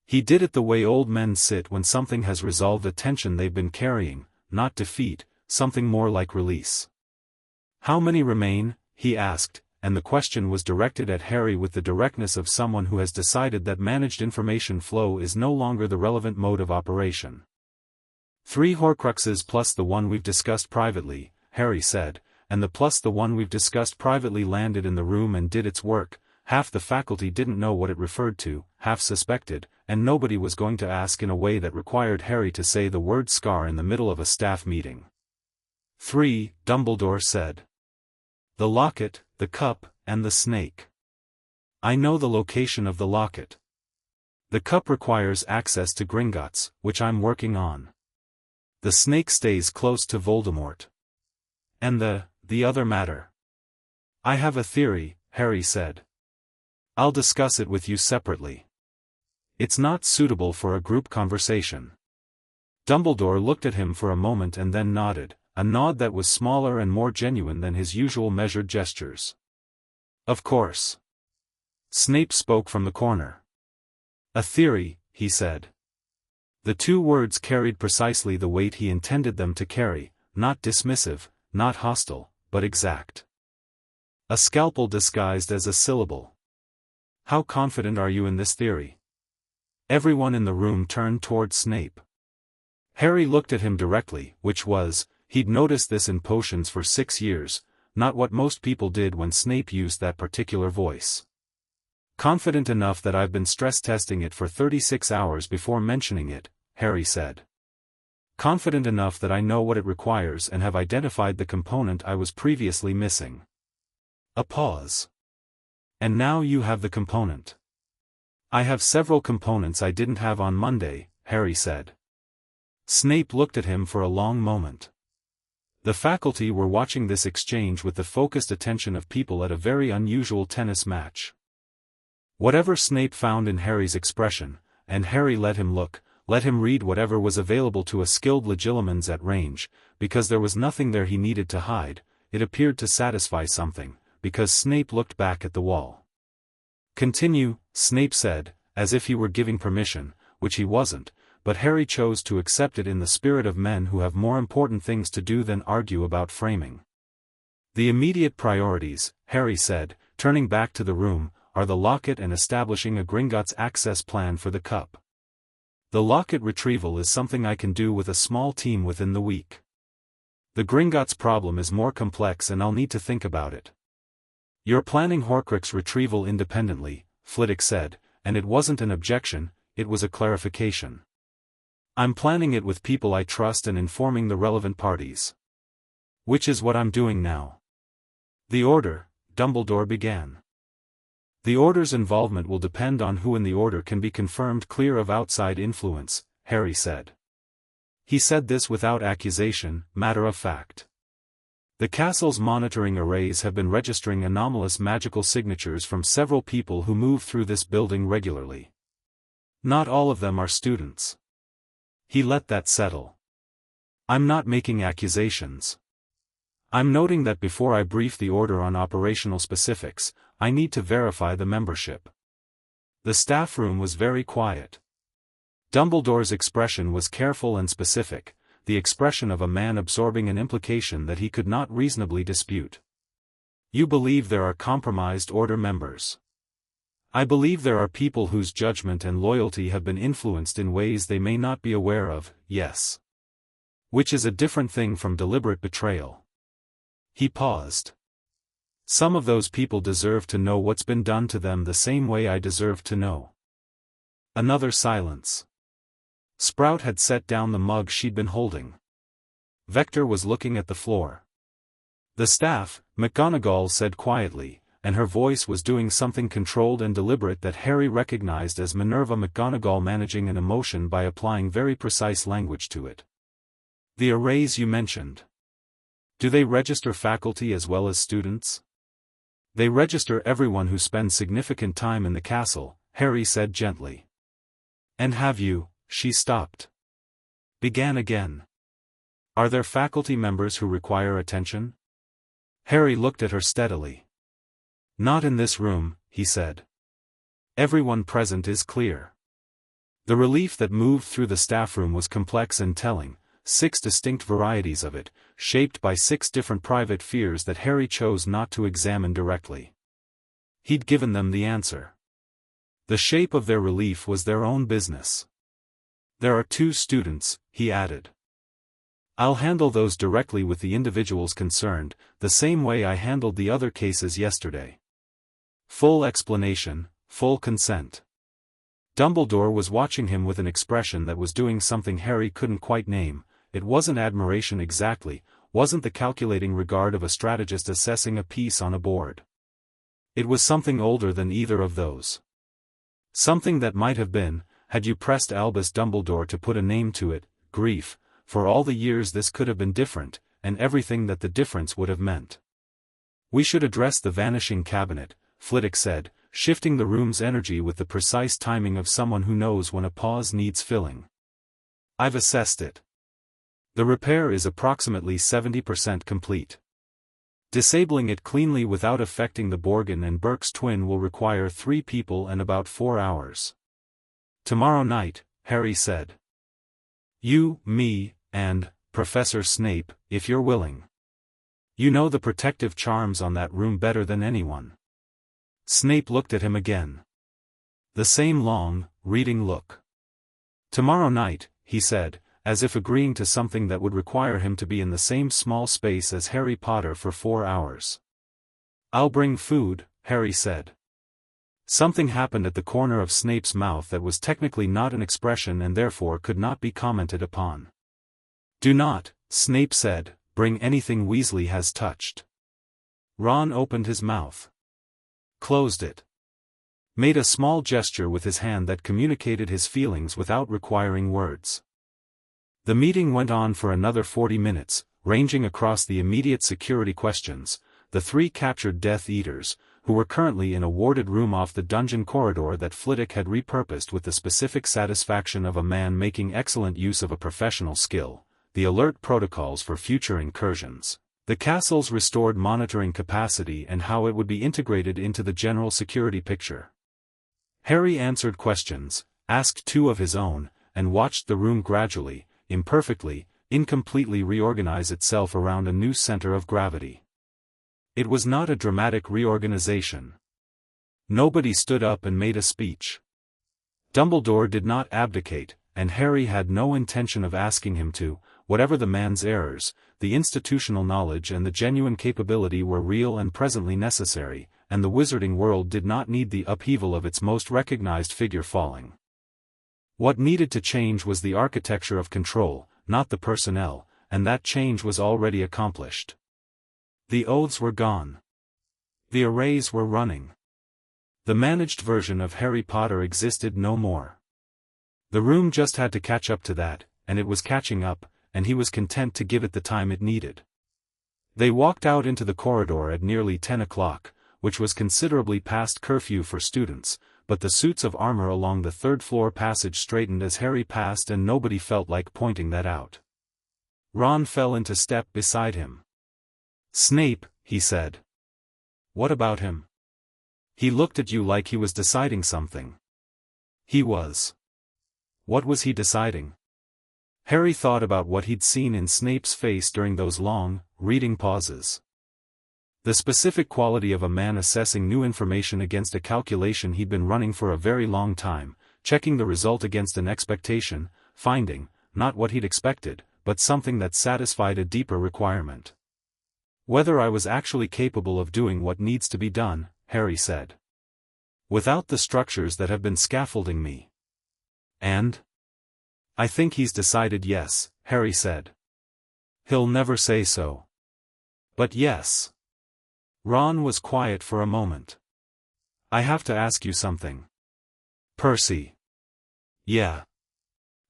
He did it the way old men sit when something has resolved a tension they've been carrying, not defeat, something more like release. "How many remain?" he asked, and the question was directed at Harry with the directness of someone who has decided that managed information flow is no longer the relevant mode of operation. 3 Horcruxes plus the one we've discussed privately," Harry said, "and the plus the one we've discussed privately landed in the room and did its work. Half the faculty didn't know what it referred to, half suspected, and nobody was going to ask in a way that required Harry to say the word scar in the middle of a staff meeting." 3, Dumbledore said. "The locket, the cup, and the snake. I know the location of the locket. The cup requires access to Gringotts, which I'm working on. The snake stays close to Voldemort. And the other matter. I have a theory," Harry said. "I'll discuss it with you separately. It's not suitable for a group conversation." Dumbledore looked at him for a moment and then nodded, a nod that was smaller and more genuine than his usual measured gestures. "Of course." Snape spoke from the corner. "A theory," he said. The 2 words carried precisely the weight he intended them to carry, not dismissive, not hostile, but exact. A scalpel disguised as a syllable. How confident are you in this theory? Everyone in the room turned toward Snape. Harry looked at him directly, which was, he'd noticed this in potions for 6 years, not what most people did when Snape used that particular voice. Confident enough that I've been stress testing it for 36 hours before mentioning it, Harry said. Confident enough that I know what it requires and have identified the component I was previously missing. A pause. And now you have the component. I have several components I didn't have on Monday, Harry said. Snape looked at him for a long moment. The faculty were watching this exchange with the focused attention of people at a very unusual tennis match. Whatever Snape found in Harry's expression, and Harry let him look, let him read whatever was available to a skilled legilimens at range, because there was nothing there he needed to hide, it appeared to satisfy something, because Snape looked back at the wall. Continue, Snape said, as if he were giving permission, which he wasn't, but Harry chose to accept it in the spirit of men who have more important things to do than argue about framing. The immediate priorities, Harry said, turning back to the room, are the locket and establishing a Gringotts access plan for the cup. The locket retrieval is something I can do with a small team within the week. The Gringotts problem is more complex and I'll need to think about it. You're planning Horcrux retrieval independently, Flitwick said, and it wasn't an objection, it was a clarification. I'm planning it with people I trust and informing the relevant parties. Which is what I'm doing now. The Order, Dumbledore began. The Order's involvement will depend on who in the Order can be confirmed clear of outside influence, Harry said. He said this without accusation, matter of fact. The castle's monitoring arrays have been registering anomalous magical signatures from several people who move through this building regularly. Not all of them are students. He let that settle. I'm not making accusations. I'm noting that before I brief the Order on operational specifics, I need to verify the membership. The staff room was very quiet. Dumbledore's expression was careful and specific, the expression of a man absorbing an implication that he could not reasonably dispute. You believe there are compromised Order members. I believe there are people whose judgment and loyalty have been influenced in ways they may not be aware of, yes. Which is a different thing from deliberate betrayal. He paused. Some of those people deserve to know what's been done to them the same way I deserve to know. Another silence. Sprout had set down the mug she'd been holding. Vector was looking at the floor. The staff, McGonagall said quietly, and her voice was doing something controlled and deliberate that Harry recognized as Minerva McGonagall managing an emotion by applying very precise language to it. The arrays you mentioned. Do they register faculty as well as students? They register everyone who spends significant time in the castle, Harry said gently. And have you, she stopped. Began again. Are there faculty members who require attention? Harry looked at her steadily. Not in this room, he said. Everyone present is clear. The relief that moved through the staff room was complex and telling, 6 distinct varieties of it, shaped by 6 different private fears that Harry chose not to examine directly. He'd given them the answer. The shape of their relief was their own business. There are 2 students, he added. I'll handle those directly with the individuals concerned, the same way I handled the other cases yesterday. Full explanation, full consent. Dumbledore was watching him with an expression that was doing something Harry couldn't quite name. It wasn't admiration exactly, wasn't the calculating regard of a strategist assessing a piece on a board. It was something older than either of those. Something that might have been, had you pressed Albus Dumbledore to put a name to it, grief. For all the years this could have been different, and everything that the difference would have meant. We should address the vanishing cabinet, Flitwick said, shifting the room's energy with the precise timing of someone who knows when a pause needs filling. I've assessed it. The repair is approximately 70% complete. Disabling it cleanly without affecting the Borgin and Burke's twin will require 3 people and about 4 hours. Tomorrow night, Harry said. You, me, and Professor Snape, if you're willing. You know the protective charms on that room better than anyone. Snape looked at him again. The same long, reading look. Tomorrow night, he said, as if agreeing to something that would require him to be in the same small space as Harry Potter for 4 hours. I'll bring food, Harry said. Something happened at the corner of Snape's mouth that was technically not an expression and therefore could not be commented upon. Do not, Snape said, bring anything Weasley has touched. Ron opened his mouth. Closed it. Made a small gesture with his hand that communicated his feelings without requiring words. The meeting went on for another 40 minutes, ranging across the immediate security questions, the 3 captured Death Eaters, who were currently in a warded room off the dungeon corridor that Flitwick had repurposed with the specific satisfaction of a man making excellent use of a professional skill, the alert protocols for future incursions, the castle's restored monitoring capacity and how it would be integrated into the general security picture. Harry answered questions, asked 2 of his own, and watched the room gradually, imperfectly, incompletely reorganize itself around a new center of gravity. It was not a dramatic reorganization. Nobody stood up and made a speech. Dumbledore did not abdicate, and Harry had no intention of asking him to. Whatever the man's errors, the institutional knowledge and the genuine capability were real and presently necessary, and the wizarding world did not need the upheaval of its most recognized figure falling. What needed to change was the architecture of control, not the personnel, and that change was already accomplished. The oaths were gone. The arrays were running. The managed version of Harry Potter existed no more. The room just had to catch up to that, and it was catching up, and he was content to give it the time it needed. They walked out into the corridor at nearly 10 o'clock, which was considerably past curfew for students, but the suits of armor along the 3rd-floor passage straightened as Harry passed and nobody felt like pointing that out. Ron fell into step beside him. Snape, he said. What about him? He looked at you like he was deciding something. He was. What was he deciding? Harry thought about what he'd seen in Snape's face during those long, reading pauses. The specific quality of a man assessing new information against a calculation he'd been running for a very long time, checking the result against an expectation, finding, not what he'd expected, but something that satisfied a deeper requirement. Whether I was actually capable of doing what needs to be done, Harry said. Without the structures that have been scaffolding me. And? I think he's decided yes, Harry said. He'll never say so. But yes. Ron was quiet for a moment. I have to ask you something. Percy. Yeah.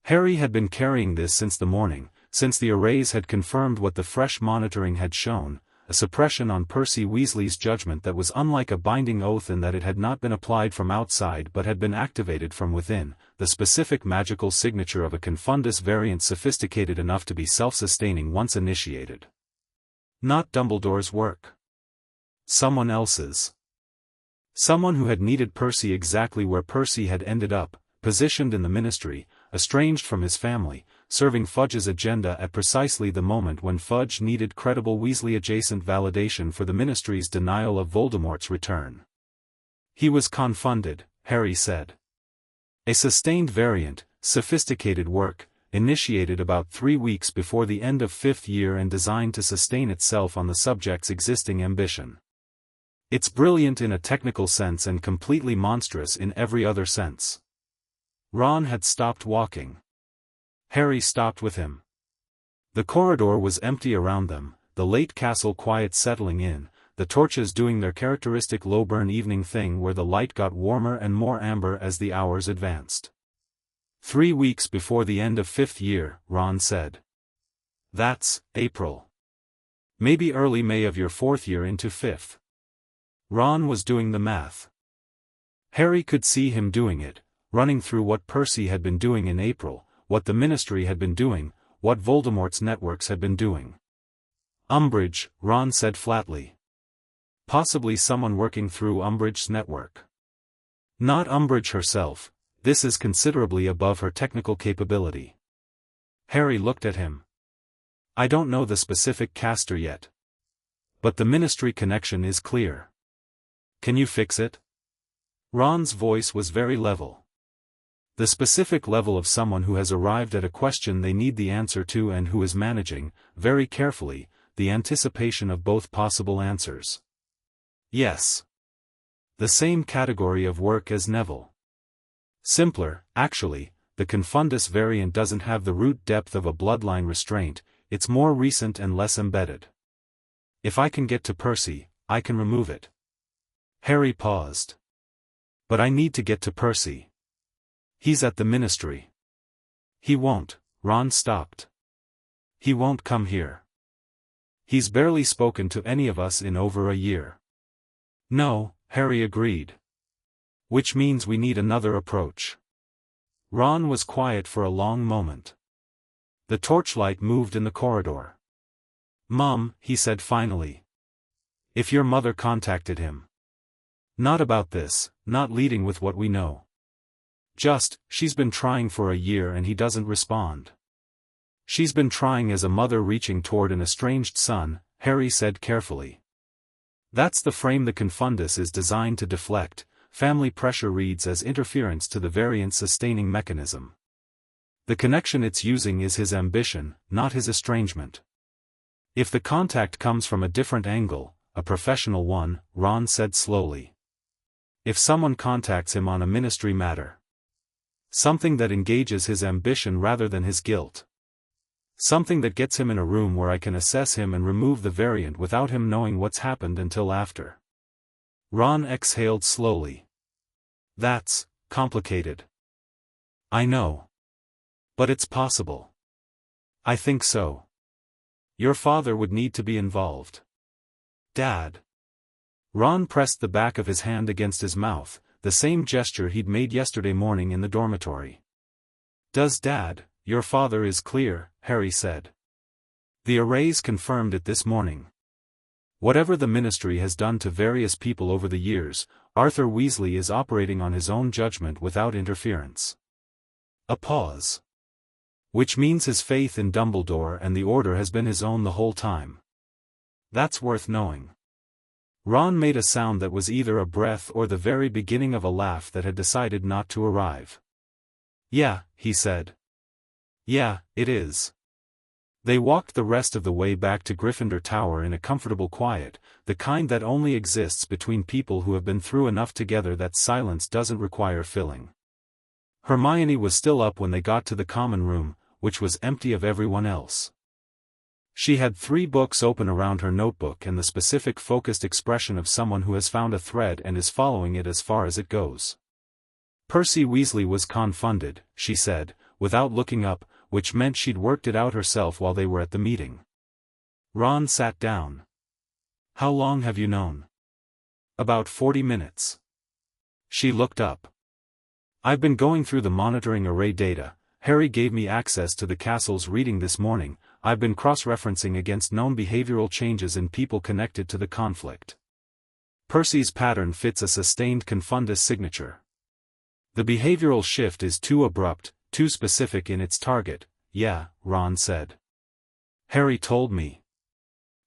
Harry had been carrying this since the morning, since the arrays had confirmed what the fresh monitoring had shown, a suppression on Percy Weasley's judgment that was unlike a binding oath in that it had not been applied from outside but had been activated from within, the specific magical signature of a confundus variant sophisticated enough to be self-sustaining once initiated. Not Dumbledore's work. Someone else's. Someone who had needed Percy exactly where Percy had ended up, positioned in the Ministry, estranged from his family, serving Fudge's agenda at precisely the moment when Fudge needed credible Weasley-adjacent validation for the Ministry's denial of Voldemort's return. He was confounded, Harry said. A sustained variant, sophisticated work, initiated about 3 weeks before the end of 5th year and designed to sustain itself on the subject's existing ambition. It's brilliant in a technical sense and completely monstrous in every other sense. Ron had stopped walking. Harry stopped with him. The corridor was empty around them, the late castle quiet settling in, the torches doing their characteristic low-burn evening thing where the light got warmer and more amber as the hours advanced. 3 weeks before the end of 5th year, Ron said. That's April. Maybe early May of your 4th year into 5th. Ron was doing the math. Harry could see him doing it, running through what Percy had been doing in April, what the Ministry had been doing, what Voldemort's networks had been doing. Umbridge, Ron said flatly. Possibly someone working through Umbridge's network. Not Umbridge herself, this is considerably above her technical capability. Harry looked at him. I don't know the specific caster yet. But the Ministry connection is clear. Can you fix it? Ron's voice was very level. The specific level of someone who has arrived at a question they need the answer to and who is managing, very carefully, the anticipation of both possible answers. Yes. The same category of work as Neville. Simpler, actually, the Confundus variant doesn't have the root depth of a bloodline restraint, it's more recent and less embedded. If I can get to Percy, I can remove it. Harry paused. But I need to get to Percy. He's at the Ministry. He won't, Ron stopped. He won't come here. He's barely spoken to any of us in over a year. No, Harry agreed. Which means we need another approach. Ron was quiet for a long moment. The torchlight moved in the corridor. Mum, he said finally. If your mother contacted him. Not about this, not leading with what we know. Just, she's been trying for a year and he doesn't respond. She's been trying as a mother reaching toward an estranged son, Harry said carefully. That's the frame the Confundus is designed to deflect. Family pressure reads as interference to the variant's sustaining mechanism. The connection it's using is his ambition, not his estrangement. If the contact comes from a different angle, a professional one, Ron said slowly. If someone contacts him on a Ministry matter. Something that engages his ambition rather than his guilt. Something that gets him in a room where I can assess him and remove the variant without him knowing what's happened until after. Ron exhaled slowly. That's complicated. I know. But it's possible. I think so. Your father would need to be involved. Dad. Ron pressed the back of his hand against his mouth, the same gesture he'd made yesterday morning in the dormitory. Does Dad, your father is clear, Harry said. The arrays confirmed it this morning. Whatever the Ministry has done to various people over the years, Arthur Weasley is operating on his own judgment without interference. A pause. Which means his faith in Dumbledore and the Order has been his own the whole time. That's worth knowing. Ron made a sound that was either a breath or the very beginning of a laugh that had decided not to arrive. Yeah, he said. Yeah, it is. They walked the rest of the way back to Gryffindor Tower in a comfortable quiet, the kind that only exists between people who have been through enough together that silence doesn't require filling. Hermione was still up when they got to the common room, which was empty of everyone else. She had 3 books open around her notebook and the specific focused expression of someone who has found a thread and is following it as far as it goes. Percy Weasley was confounded, she said, without looking up, which meant she'd worked it out herself while they were at the meeting. Ron sat down. How long have you known? About 40 minutes. She looked up. I've been going through the monitoring array data. Harry gave me access to the castle's reading this morning. I've been cross-referencing against known behavioral changes in people connected to the conflict. Percy's pattern fits a sustained Confundus signature. The behavioral shift is too abrupt, too specific in its target. Yeah, Ron said. Harry told me.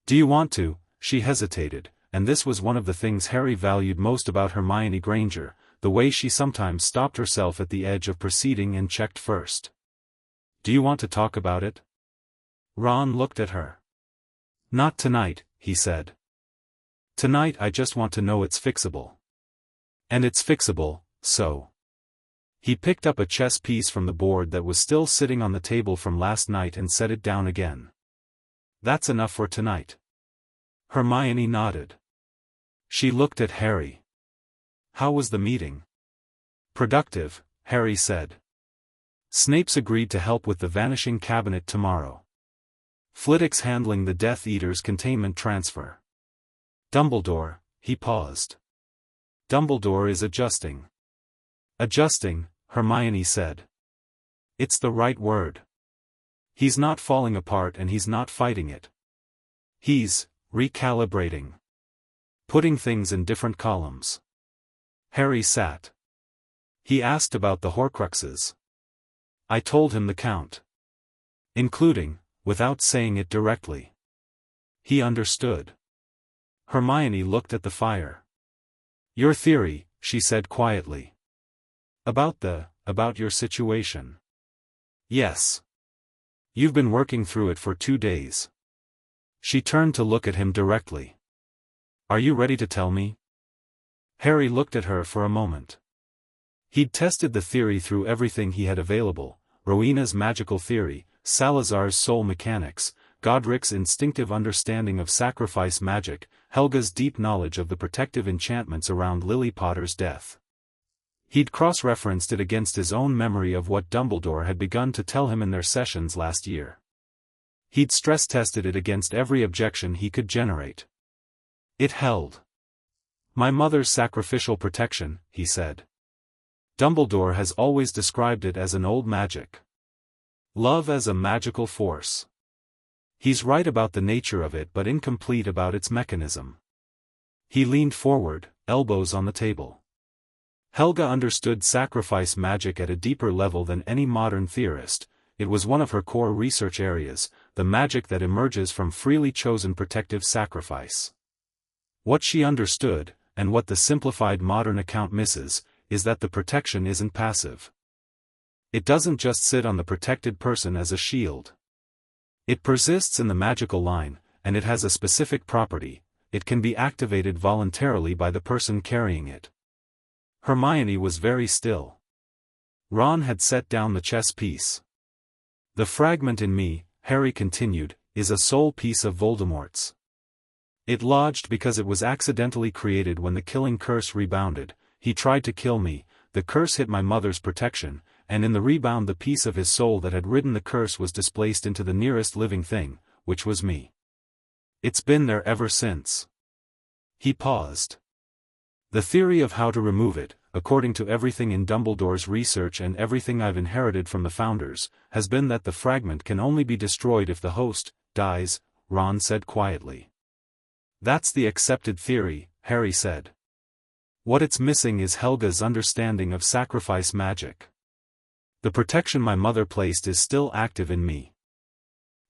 Do you want to? She hesitated, and this was one of the things Harry valued most about Hermione Granger, the way she sometimes stopped herself at the edge of proceeding and checked first. Do you want to talk about it? Ron looked at her. Not tonight, he said. Tonight I just want to know it's fixable. And it's fixable, so. He picked up a chess piece from the board that was still sitting on the table from last night and set it down again. That's enough for tonight. Hermione nodded. She looked at Harry. How was the meeting? Productive, Harry said. Snape's agreed to help with the Vanishing Cabinet tomorrow. Flitwick's handling the Death Eater's containment transfer. Dumbledore, he paused. Dumbledore is adjusting. Adjusting, Hermione said. It's the right word. He's not falling apart and he's not fighting it. He's recalibrating. Putting things in different columns. Harry sat. He asked about the Horcruxes. I told him the count. Including, without saying it directly. He understood. Hermione looked at the fire. Your theory, she said quietly. About your situation. Yes. You've been working through it for 2 days. She turned to look at him directly. Are you ready to tell me? Harry looked at her for a moment. He'd tested the theory through everything he had available: Rowena's magical theory, Salazar's soul mechanics, Godric's instinctive understanding of sacrifice magic, Helga's deep knowledge of the protective enchantments around Lily Potter's death. He'd cross-referenced it against his own memory of what Dumbledore had begun to tell him in their sessions last year. He'd stress-tested it against every objection he could generate. It held. My mother's sacrificial protection, he said. Dumbledore has always described it as an old magic. Love as a magical force. He's right about the nature of it but incomplete about its mechanism. He leaned forward, elbows on the table. Helga understood sacrifice magic at a deeper level than any modern theorist. It was one of her core research areas, the magic that emerges from freely chosen protective sacrifice. What she understood, and what the simplified modern account misses, is that the protection isn't passive. It doesn't just sit on the protected person as a shield. It persists in the magical line, and it has a specific property: it can be activated voluntarily by the person carrying it. Hermione was very still. Ron had set down the chess piece. The fragment in me, Harry continued, is a soul piece of Voldemort's. It lodged because it was accidentally created when the killing curse rebounded. He tried to kill me, the curse hit my mother's protection, and in the rebound the piece of his soul that had ridden the curse was displaced into the nearest living thing, which was me. It's been there ever since. He paused. The theory of how to remove it, according to everything in Dumbledore's research and everything I've inherited from the Founders, has been that the fragment can only be destroyed if the host dies, Ron said quietly. That's the accepted theory, Harry said. What it's missing is Helga's understanding of sacrifice magic. The protection my mother placed is still active in me.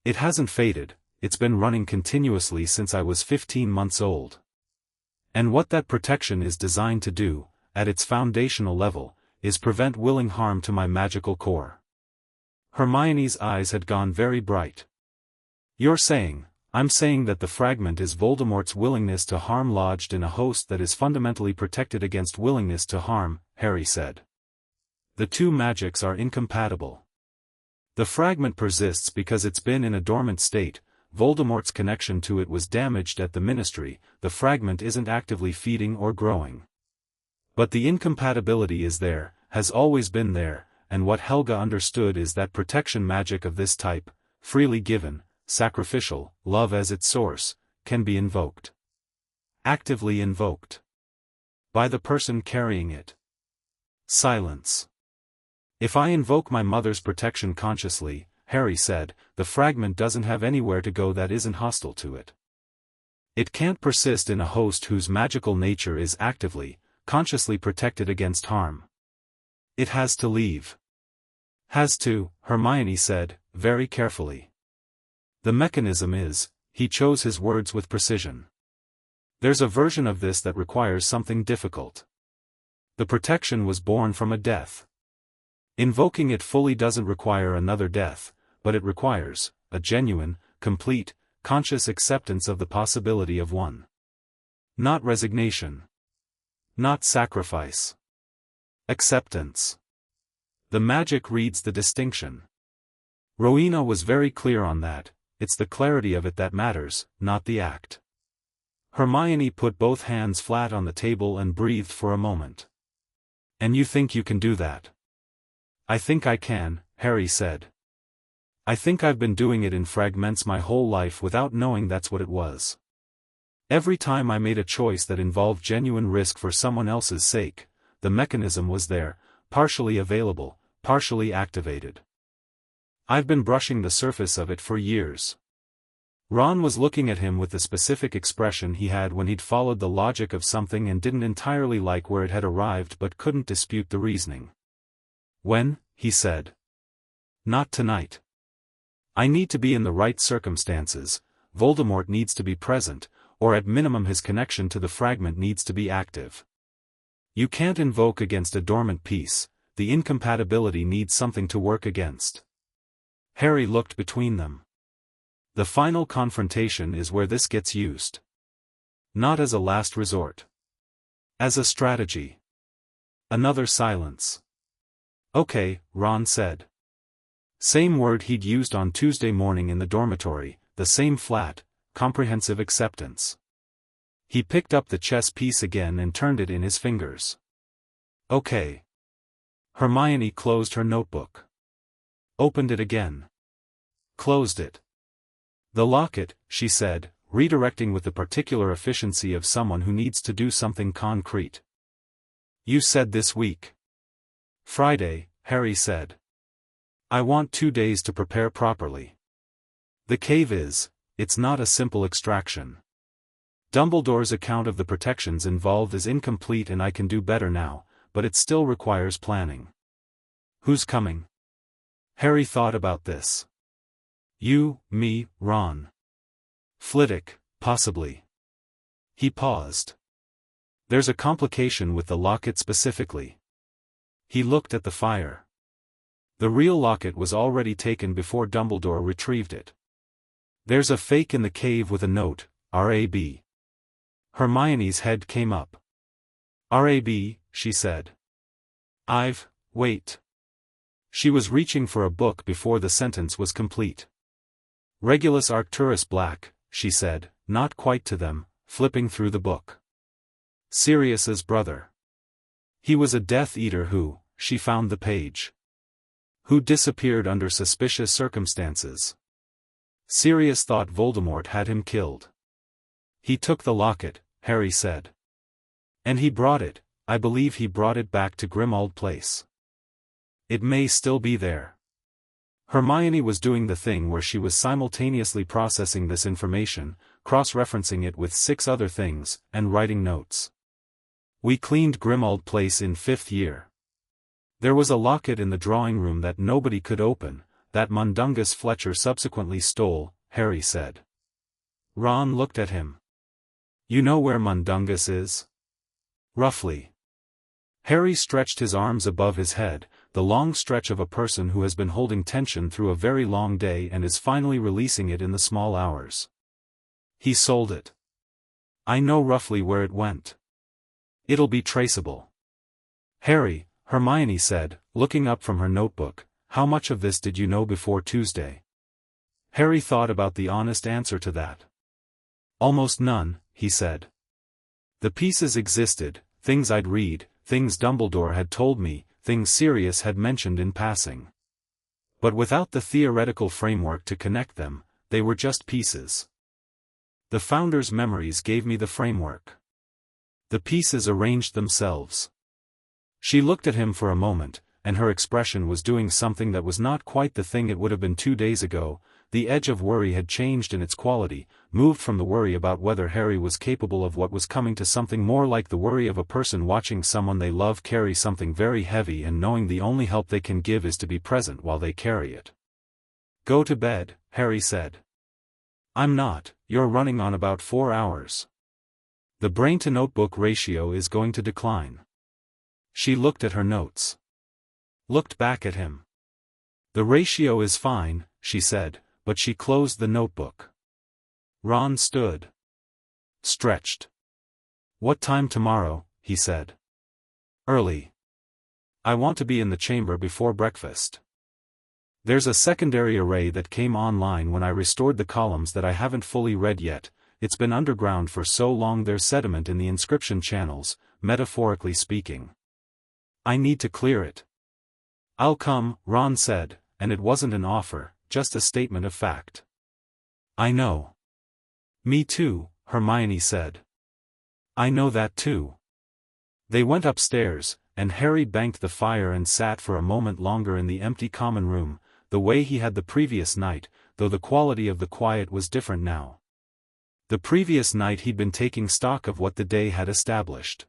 It hasn't faded, it's been running continuously since I was 15 months old. And what that protection is designed to do, at its foundational level, is prevent willing harm to my magical core. Hermione's eyes had gone very bright. I'm saying that the fragment is Voldemort's willingness to harm lodged in a host that is fundamentally protected against willingness to harm, Harry said. The two magics are incompatible. The fragment persists because it's been in a dormant state. Voldemort's connection to it was damaged at the Ministry. The fragment isn't actively feeding or growing. But the incompatibility is there, has always been there, and what Helga understood is that protection magic of this type, freely given, sacrificial, love as its source, can be invoked. Actively invoked. By the person carrying it. Silence. If I invoke my mother's protection consciously, Harry said, the fragment doesn't have anywhere to go that isn't hostile to it. It can't persist in a host whose magical nature is actively, consciously protected against harm. It has to leave. Has to, Hermione said, very carefully. The mechanism is, he chose his words with precision. There's a version of this that requires something difficult. The protection was born from a death. Invoking it fully doesn't require another death, but it requires a genuine, complete, conscious acceptance of the possibility of one. Not resignation. Not sacrifice. Acceptance. The magic reads the distinction. Rowena was very clear on that. It's the clarity of it that matters, not the act. Hermione put both hands flat on the table and breathed for a moment. And you think you can do that? I think I can, Harry said. I think I've been doing it in fragments my whole life without knowing that's what it was. Every time I made a choice that involved genuine risk for someone else's sake, the mechanism was there, partially available, partially activated. I've been brushing the surface of it for years. Ron was looking at him with the specific expression he had when he'd followed the logic of something and didn't entirely like where it had arrived but couldn't dispute the reasoning. When, he said. Not tonight. I need to be in the right circumstances, Voldemort needs to be present, or at minimum his connection to the fragment needs to be active. You can't invoke against a dormant piece, the incompatibility needs something to work against. Harry looked between them. The final confrontation is where this gets used. Not as a last resort. As a strategy. Another silence. Okay, Ron said. Same word he'd used on Tuesday morning in the dormitory, the same flat, comprehensive acceptance. He picked up the chess piece again and turned it in his fingers. Okay. Hermione closed her notebook. Opened it again. Closed it. The locket, she said, redirecting with the particular efficiency of someone who needs to do something concrete. You said this week. Friday, Harry said. I want 2 days to prepare properly. The cave it's not a simple extraction. Dumbledore's account of the protections involved is incomplete and I can do better now, but it still requires planning. Who's coming? Harry thought about this. You, me, Ron. Flitwick, possibly. He paused. There's a complication with the locket specifically. He looked at the fire. The real locket was already taken before Dumbledore retrieved it. There's a fake in the cave with a note, R.A.B. Hermione's head came up. R.A.B., she said. Wait. She was reaching for a book before the sentence was complete. Regulus Arcturus Black, she said, not quite to them, flipping through the book. Sirius's brother. He was a Death Eater who, she found the page. Who disappeared under suspicious circumstances. Sirius thought Voldemort had him killed. He took the locket, Harry said. And he brought it, I believe he brought it back to Grimmauld Place. It may still be there. Hermione was doing the thing where she was simultaneously processing this information, cross-referencing it with 6 other things, and writing notes. We cleaned Grimmauld Place in 5th year. There was a locket in the drawing room that nobody could open, that Mundungus Fletcher subsequently stole, Harry said. Ron looked at him. You know where Mundungus is? Roughly. Harry stretched his arms above his head, the long stretch of a person who has been holding tension through a very long day and is finally releasing it in the small hours. He sold it. I know roughly where it went. It'll be traceable. Harry, Hermione said, looking up from her notebook, how much of this did you know before Tuesday? Harry thought about the honest answer to that. Almost none, he said. The pieces existed, things I'd read, things Dumbledore had told me, things Sirius had mentioned in passing. But without the theoretical framework to connect them, they were just pieces. The Founders' memories gave me the framework. The pieces arranged themselves. She looked at him for a moment, and her expression was doing something that was not quite the thing it would have been 2 days ago. The edge of worry had changed in its quality, moved from the worry about whether Harry was capable of what was coming to something more like the worry of a person watching someone they love carry something very heavy and knowing the only help they can give is to be present while they carry it. Go to bed, Harry said. I'm not, you're running on about 4 hours. The brain-to-notebook ratio is going to decline. She looked at her notes. Looked back at him. The ratio is fine, she said, but she closed the notebook. Ron stood. Stretched. What time tomorrow, he said. Early. I want to be in the chamber before breakfast. There's a secondary array that came online when I restored the columns that I haven't fully read yet. It's been underground for so long there's sediment in the inscription channels, metaphorically speaking. I need to clear it. I'll come, Ron said, and it wasn't an offer, just a statement of fact. I know. Me too, Hermione said. I know that too. They went upstairs, and Harry banked the fire and sat for a moment longer in the empty common room, the way he had the previous night, though the quality of the quiet was different now. The previous night he'd been taking stock of what the day had established.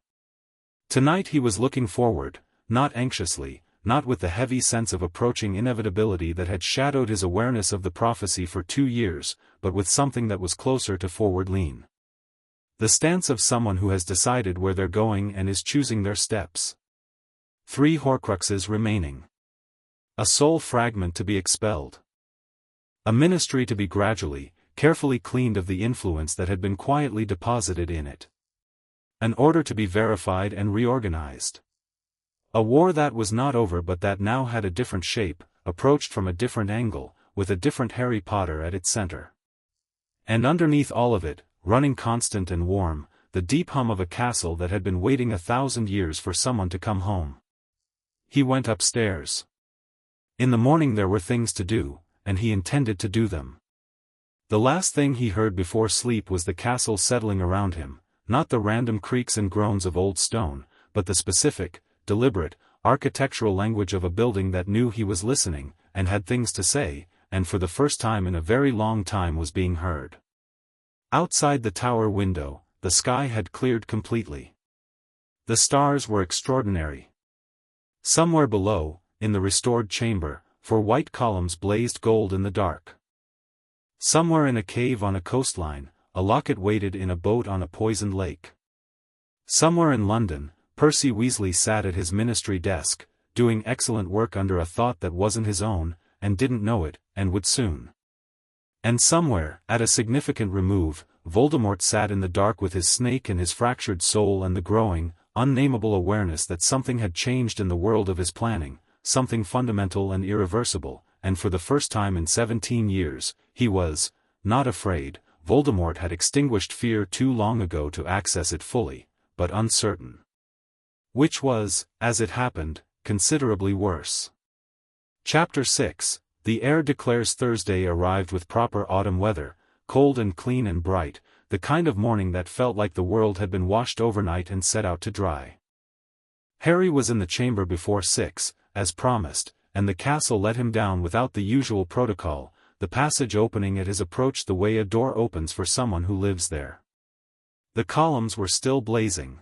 Tonight he was looking forward, not anxiously, not with the heavy sense of approaching inevitability that had shadowed his awareness of the prophecy for 2 years, but with something that was closer to forward lean. The stance of someone who has decided where they're going and is choosing their steps. 3 Horcruxes remaining. A soul fragment to be expelled. A ministry to be gradually, carefully cleaned of the influence that had been quietly deposited in it. An order to be verified and reorganized. A war that was not over but that now had a different shape, approached from a different angle, with a different Harry Potter at its center. And underneath all of it, running constant and warm, the deep hum of a castle that had been waiting 1,000 years for someone to come home. He went upstairs. In the morning there were things to do, and he intended to do them. The last thing he heard before sleep was the castle settling around him, not the random creaks and groans of old stone, but the specific, deliberate, architectural language of a building that knew he was listening, and had things to say, and for the first time in a very long time was being heard. Outside the tower window, the sky had cleared completely. The stars were extraordinary. Somewhere below, in the restored chamber, 4 white columns blazed gold in the dark. Somewhere in a cave on a coastline, a locket waited in a boat on a poisoned lake. Somewhere in London, Percy Weasley sat at his ministry desk, doing excellent work under a thought that wasn't his own, and didn't know it, and would soon. And somewhere, at a significant remove, Voldemort sat in the dark with his snake and his fractured soul and the growing, unnameable awareness that something had changed in the world of his planning, something fundamental and irreversible, and for the first time in 17 years, he was, not afraid. Voldemort had extinguished fear too long ago to access it fully, but uncertain. Which was, as it happened, considerably worse. Chapter 6. The air declares Thursday arrived with proper autumn weather, cold and clean and bright, the kind of morning that felt like the world had been washed overnight and set out to dry. Harry was in the chamber before 6, as promised, and the castle let him down without the usual protocol, the passage opening at his approach the way a door opens for someone who lives there. The columns were still blazing.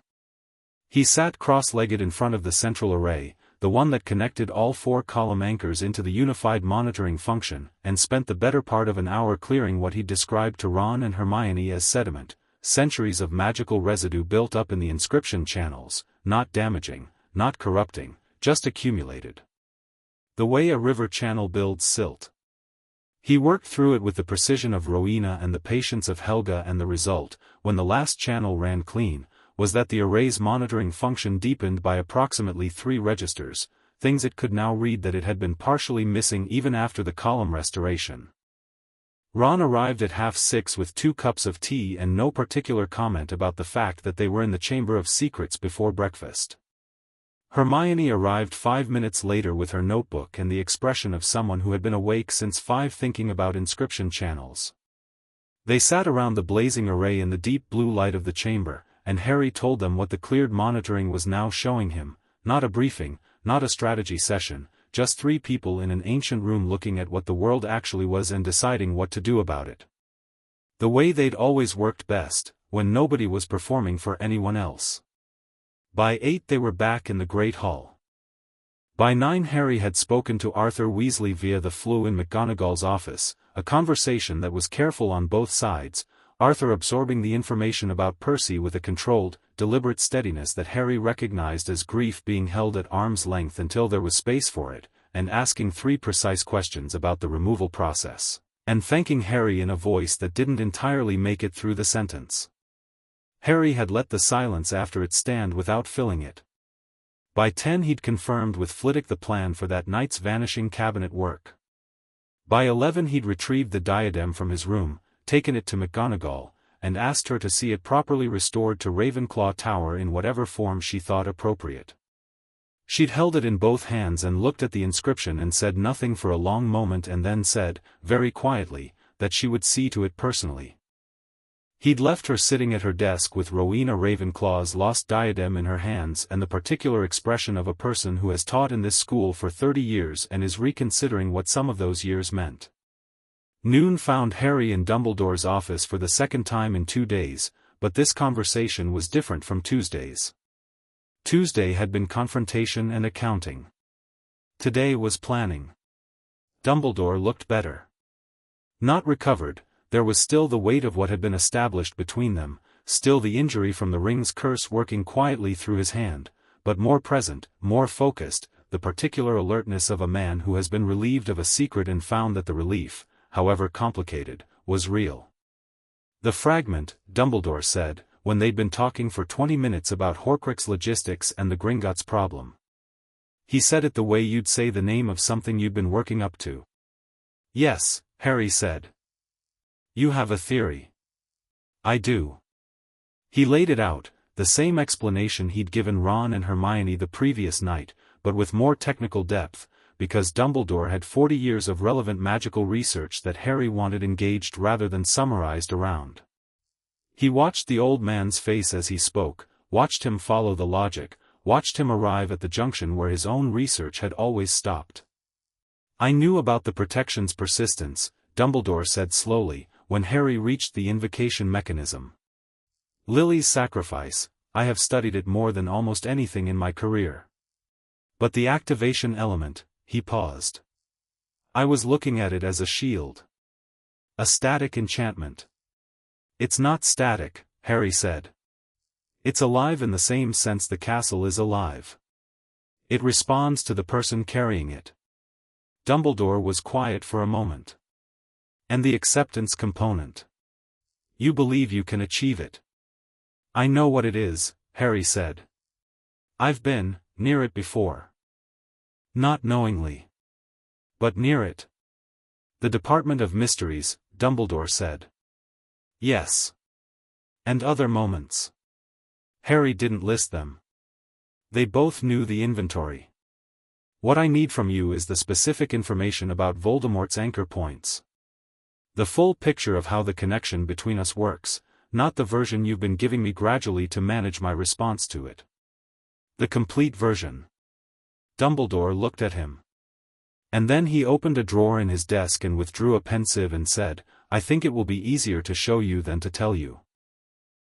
He sat cross-legged in front of the central array, the one that connected all 4 column anchors into the unified monitoring function, and spent the better part of an hour clearing what he described to Ron and Hermione as sediment, centuries of magical residue built up in the inscription channels, not damaging, not corrupting, just accumulated. The way a river channel builds silt. He worked through it with the precision of Rowena and the patience of Helga, and the result, when the last channel ran clean, was that the array's monitoring function deepened by approximately 3 registers, things it could now read that it had been partially missing even after the column restoration. Ron arrived at 6:30 with 2 cups of tea and no particular comment about the fact that they were in the Chamber of Secrets before breakfast. Hermione arrived 5 minutes later with her notebook and the expression of someone who had been awake since 5 thinking about inscription channels. They sat around the blazing array in the deep blue light of the chamber, and Harry told them what the cleared monitoring was now showing him, not a briefing, not a strategy session, just 3 people in an ancient room looking at what the world actually was and deciding what to do about it. The way they'd always worked best, when nobody was performing for anyone else. By 8 they were back in the Great Hall. By 9 Harry had spoken to Arthur Weasley via the flue in McGonagall's office, a conversation that was careful on both sides, Arthur absorbing the information about Percy with a controlled, deliberate steadiness that Harry recognized as grief being held at arm's length until there was space for it, and asking 3 precise questions about the removal process, and thanking Harry in a voice that didn't entirely make it through the sentence. Harry had let the silence after it stand without filling it. By 10 he'd confirmed with Flitwick the plan for that night's vanishing cabinet work. By 11 he'd retrieved the diadem from his room, taken it to McGonagall, and asked her to see it properly restored to Ravenclaw Tower in whatever form she thought appropriate. She'd held it in both hands and looked at the inscription and said nothing for a long moment and then said, very quietly, that she would see to it personally. He'd left her sitting at her desk with Rowena Ravenclaw's lost diadem in her hands and the particular expression of a person who has taught in this school for 30 years and is reconsidering what some of those years meant. Noon found Harry in Dumbledore's office for the second time in 2 days, but this conversation was different from Tuesday's. Tuesday had been confrontation and accounting. Today was planning. Dumbledore looked better. Not recovered, there was still the weight of what had been established between them, still the injury from the ring's curse working quietly through his hand, but more present, more focused, the particular alertness of a man who has been relieved of a secret and found that the relief, however complicated, was real. "The fragment," Dumbledore said, when they'd been talking for 20 minutes about Horcrux logistics and the Gringotts problem. He said it the way you'd say the name of something you'd been working up to. "Yes," Harry said. "You have a theory." "I do." He laid it out, the same explanation he'd given Ron and Hermione the previous night, but with more technical depth, because Dumbledore had 40 years of relevant magical research that Harry wanted engaged rather than summarized around. He watched the old man's face as he spoke, watched him follow the logic, watched him arrive at the junction where his own research had always stopped. "I knew about the protection's persistence," Dumbledore said slowly, when Harry reached the invocation mechanism. "Lily's sacrifice, I have studied it more than almost anything in my career. But the activation element," he paused. "I was looking at it as a shield. A static enchantment." "It's not static," Harry said. "It's alive in the same sense the castle is alive. It responds to the person carrying it." Dumbledore was quiet for a moment. "And the acceptance component. You believe you can achieve it." "I know what it is," Harry said. "I've been near it before." "Not knowingly. But near it." "The Department of Mysteries," Dumbledore said. "Yes. And other moments." Harry didn't list them. They both knew the inventory. "What I need from you is the specific information about Voldemort's anchor points. The full picture of how the connection between us works, not the version you've been giving me gradually to manage my response to it. The complete version." Dumbledore looked at him. And then he opened a drawer in his desk and withdrew a pensieve and said, "I think it will be easier to show you than to tell you."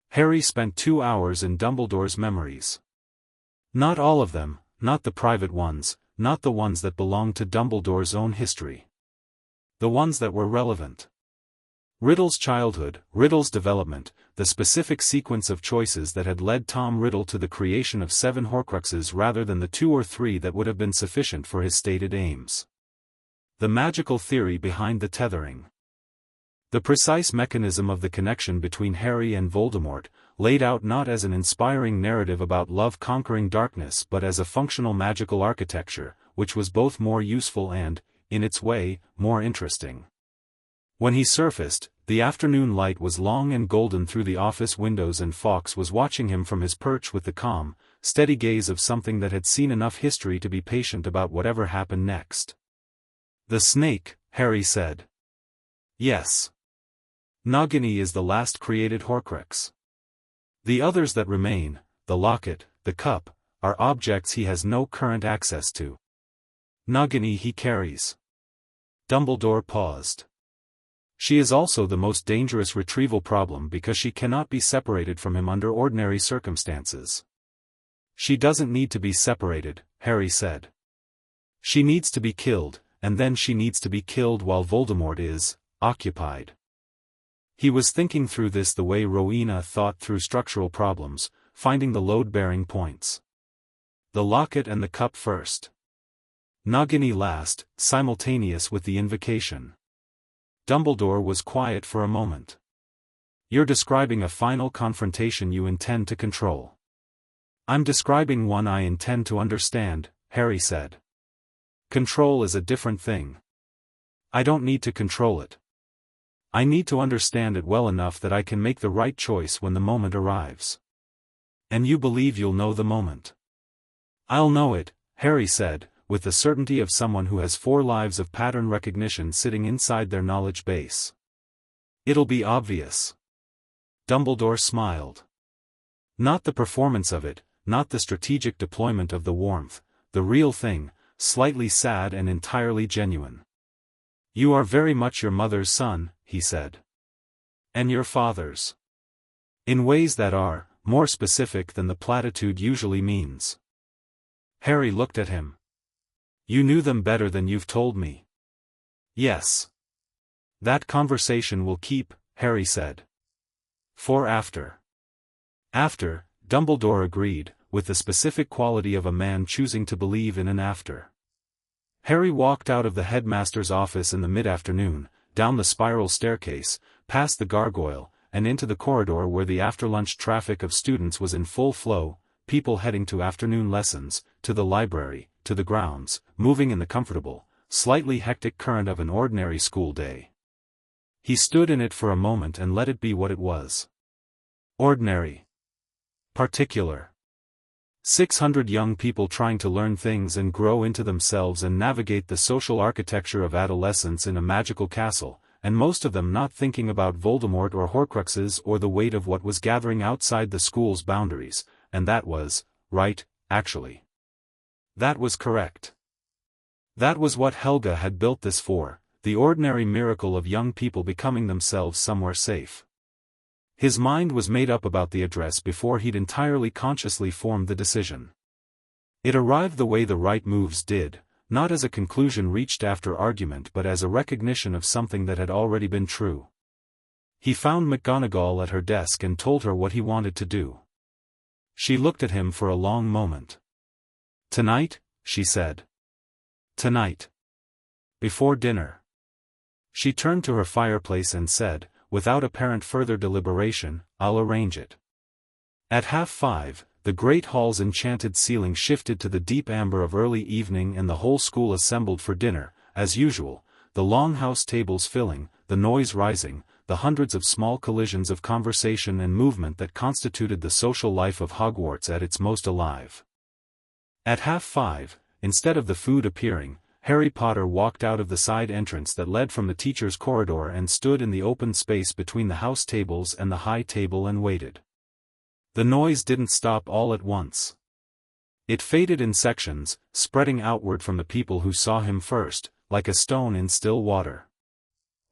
Harry spent 2 hours in Dumbledore's memories. Not all of them, not the private ones, not the ones that belonged to Dumbledore's own history. The ones that were relevant. Riddle's childhood, Riddle's development, the specific sequence of choices that had led Tom Riddle to the creation of 7 Horcruxes rather than the 2 or 3 that would have been sufficient for his stated aims. The magical theory behind the tethering. The precise mechanism of the connection between Harry and Voldemort, laid out not as an inspiring narrative about love conquering darkness but as a functional magical architecture, which was both more useful and, in its way, more interesting. When he surfaced, the afternoon light was long and golden through the office windows and Fawkes was watching him from his perch with the calm, steady gaze of something that had seen enough history to be patient about whatever happened next. "The snake," Harry said. "Yes. Nagini is the last created Horcrux. The others that remain, the locket, the cup, are objects he has no current access to. Nagini he carries." Dumbledore paused. "She is also the most dangerous retrieval problem because she cannot be separated from him under ordinary circumstances." "She doesn't need to be separated," Harry said. "She needs to be killed, and then she needs to be killed while Voldemort is occupied." He was thinking through this the way Rowena thought through structural problems, finding the load-bearing points. The locket and the cup first. Nagini last, simultaneous with the invocation. Dumbledore was quiet for a moment. "You're describing a final confrontation you intend to control." "I'm describing one I intend to understand," Harry said. "Control is a different thing. I don't need to control it. I need to understand it well enough that I can make the right choice when the moment arrives." "And you believe you'll know the moment?" "I'll know it," Harry said, with the certainty of someone who has 4 lives of pattern recognition sitting inside their knowledge base. "It'll be obvious." Dumbledore smiled. "Not the performance of it, not the strategic deployment of the warmth, the real thing, slightly sad and entirely genuine." "You are very much your mother's son," he said. "And your father's. In ways that are more specific than the platitude usually means." Harry looked at him. "You knew them better than you've told me." "Yes. That conversation will keep," Harry said. "For after." After, Dumbledore agreed, with the specific quality of a man choosing to believe in an after. Harry walked out of the headmaster's office in the mid-afternoon, down the spiral staircase, past the gargoyle, and into the corridor where the after-lunch traffic of students was in full flow, people heading to afternoon lessons, to the library, to the grounds, moving in the comfortable, slightly hectic current of an ordinary school day. He stood in it for a moment and let it be what it was. Ordinary. Particular. 600 young people trying to learn things and grow into themselves and navigate the social architecture of adolescence in a magical castle, and most of them not thinking about Voldemort or Horcruxes or the weight of what was gathering outside the school's boundaries, and that was, right, actually. That was correct. That was what Helga had built this for, the ordinary miracle of young people becoming themselves somewhere safe. His mind was made up about the address before he'd entirely consciously formed the decision. It arrived the way the right moves did, not as a conclusion reached after argument but as a recognition of something that had already been true. He found McGonagall at her desk and told her what he wanted to do. She looked at him for a long moment. "Tonight," she said. "Tonight. Before dinner." She turned to her fireplace and said, without apparent further deliberation, "I'll arrange it." At 5:30, the great hall's enchanted ceiling shifted to the deep amber of early evening and the whole school assembled for dinner, as usual, the long house tables filling, the noise rising, the hundreds of small collisions of conversation and movement that constituted the social life of Hogwarts at its most alive. At 5:30, instead of the food appearing, Harry Potter walked out of the side entrance that led from the teacher's corridor and stood in the open space between the house tables and the high table and waited. The noise didn't stop all at once. It faded in sections, spreading outward from the people who saw him first, like a stone in still water.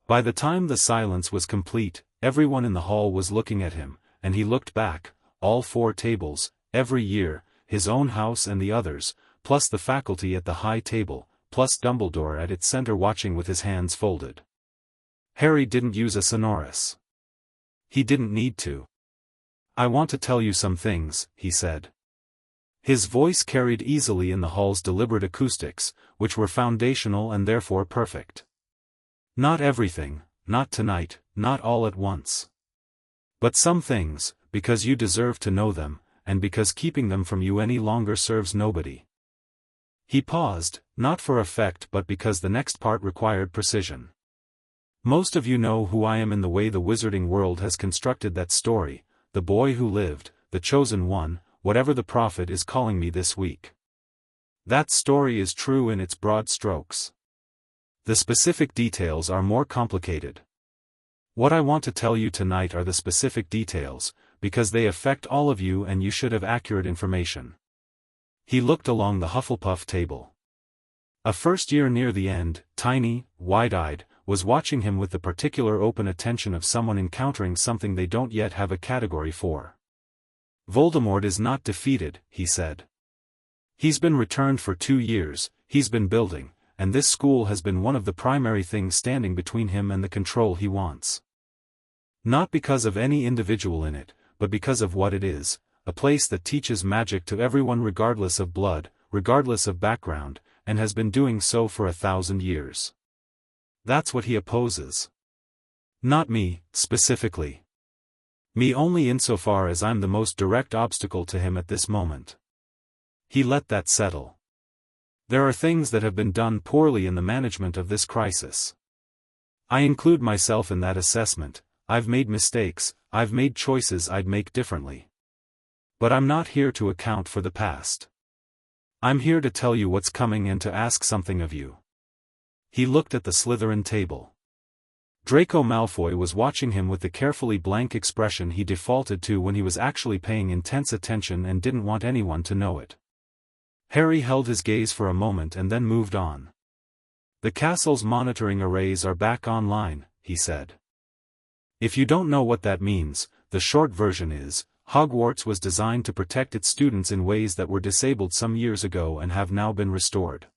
By the time the silence was complete, everyone in the hall was looking at him, and he looked back, all 4 tables, every year, his own house and the others, plus the faculty at the high table, plus Dumbledore at its center watching with his hands folded. Harry didn't use a sonorous. He didn't need to. "I want to tell you some things," he said. His voice carried easily in the hall's deliberate acoustics, which were foundational and therefore perfect. "Not everything, not tonight, not all at once. But some things, because you deserve to know them, and because keeping them from you any longer serves nobody." He paused, not for effect but because the next part required precision. "Most of you know who I am in the way the wizarding world has constructed that story, the boy who lived, the chosen one, whatever the prophet is calling me this week. That story is true in its broad strokes. The specific details are more complicated. What I want to tell you tonight are the specific details, because they affect all of you and you should have accurate information." He looked along the Hufflepuff table. A first year near the end, tiny, wide-eyed, was watching him with the particular open attention of someone encountering something they don't yet have a category for. "Voldemort is not defeated," he said. "He's been returned for 2 years, he's been building, and this school has been one of the primary things standing between him and the control he wants. Not because of any individual in it, but because of what it is, a place that teaches magic to everyone regardless of blood, regardless of background, and has been doing so for 1,000 years. That's what he opposes. Not me, specifically. Me only insofar as I'm the most direct obstacle to him at this moment." He let that settle. "There are things that have been done poorly in the management of this crisis. I include myself in that assessment. I've made mistakes, I've made choices I'd make differently. But I'm not here to account for the past. I'm here to tell you what's coming and to ask something of you." He looked at the Slytherin table. Draco Malfoy was watching him with the carefully blank expression he defaulted to when he was actually paying intense attention and didn't want anyone to know it. Harry held his gaze for a moment and then moved on. "The castle's monitoring arrays are back online," he said. "If you don't know what that means, the short version is, Hogwarts was designed to protect its students in ways that were disabled some years ago and have now been restored.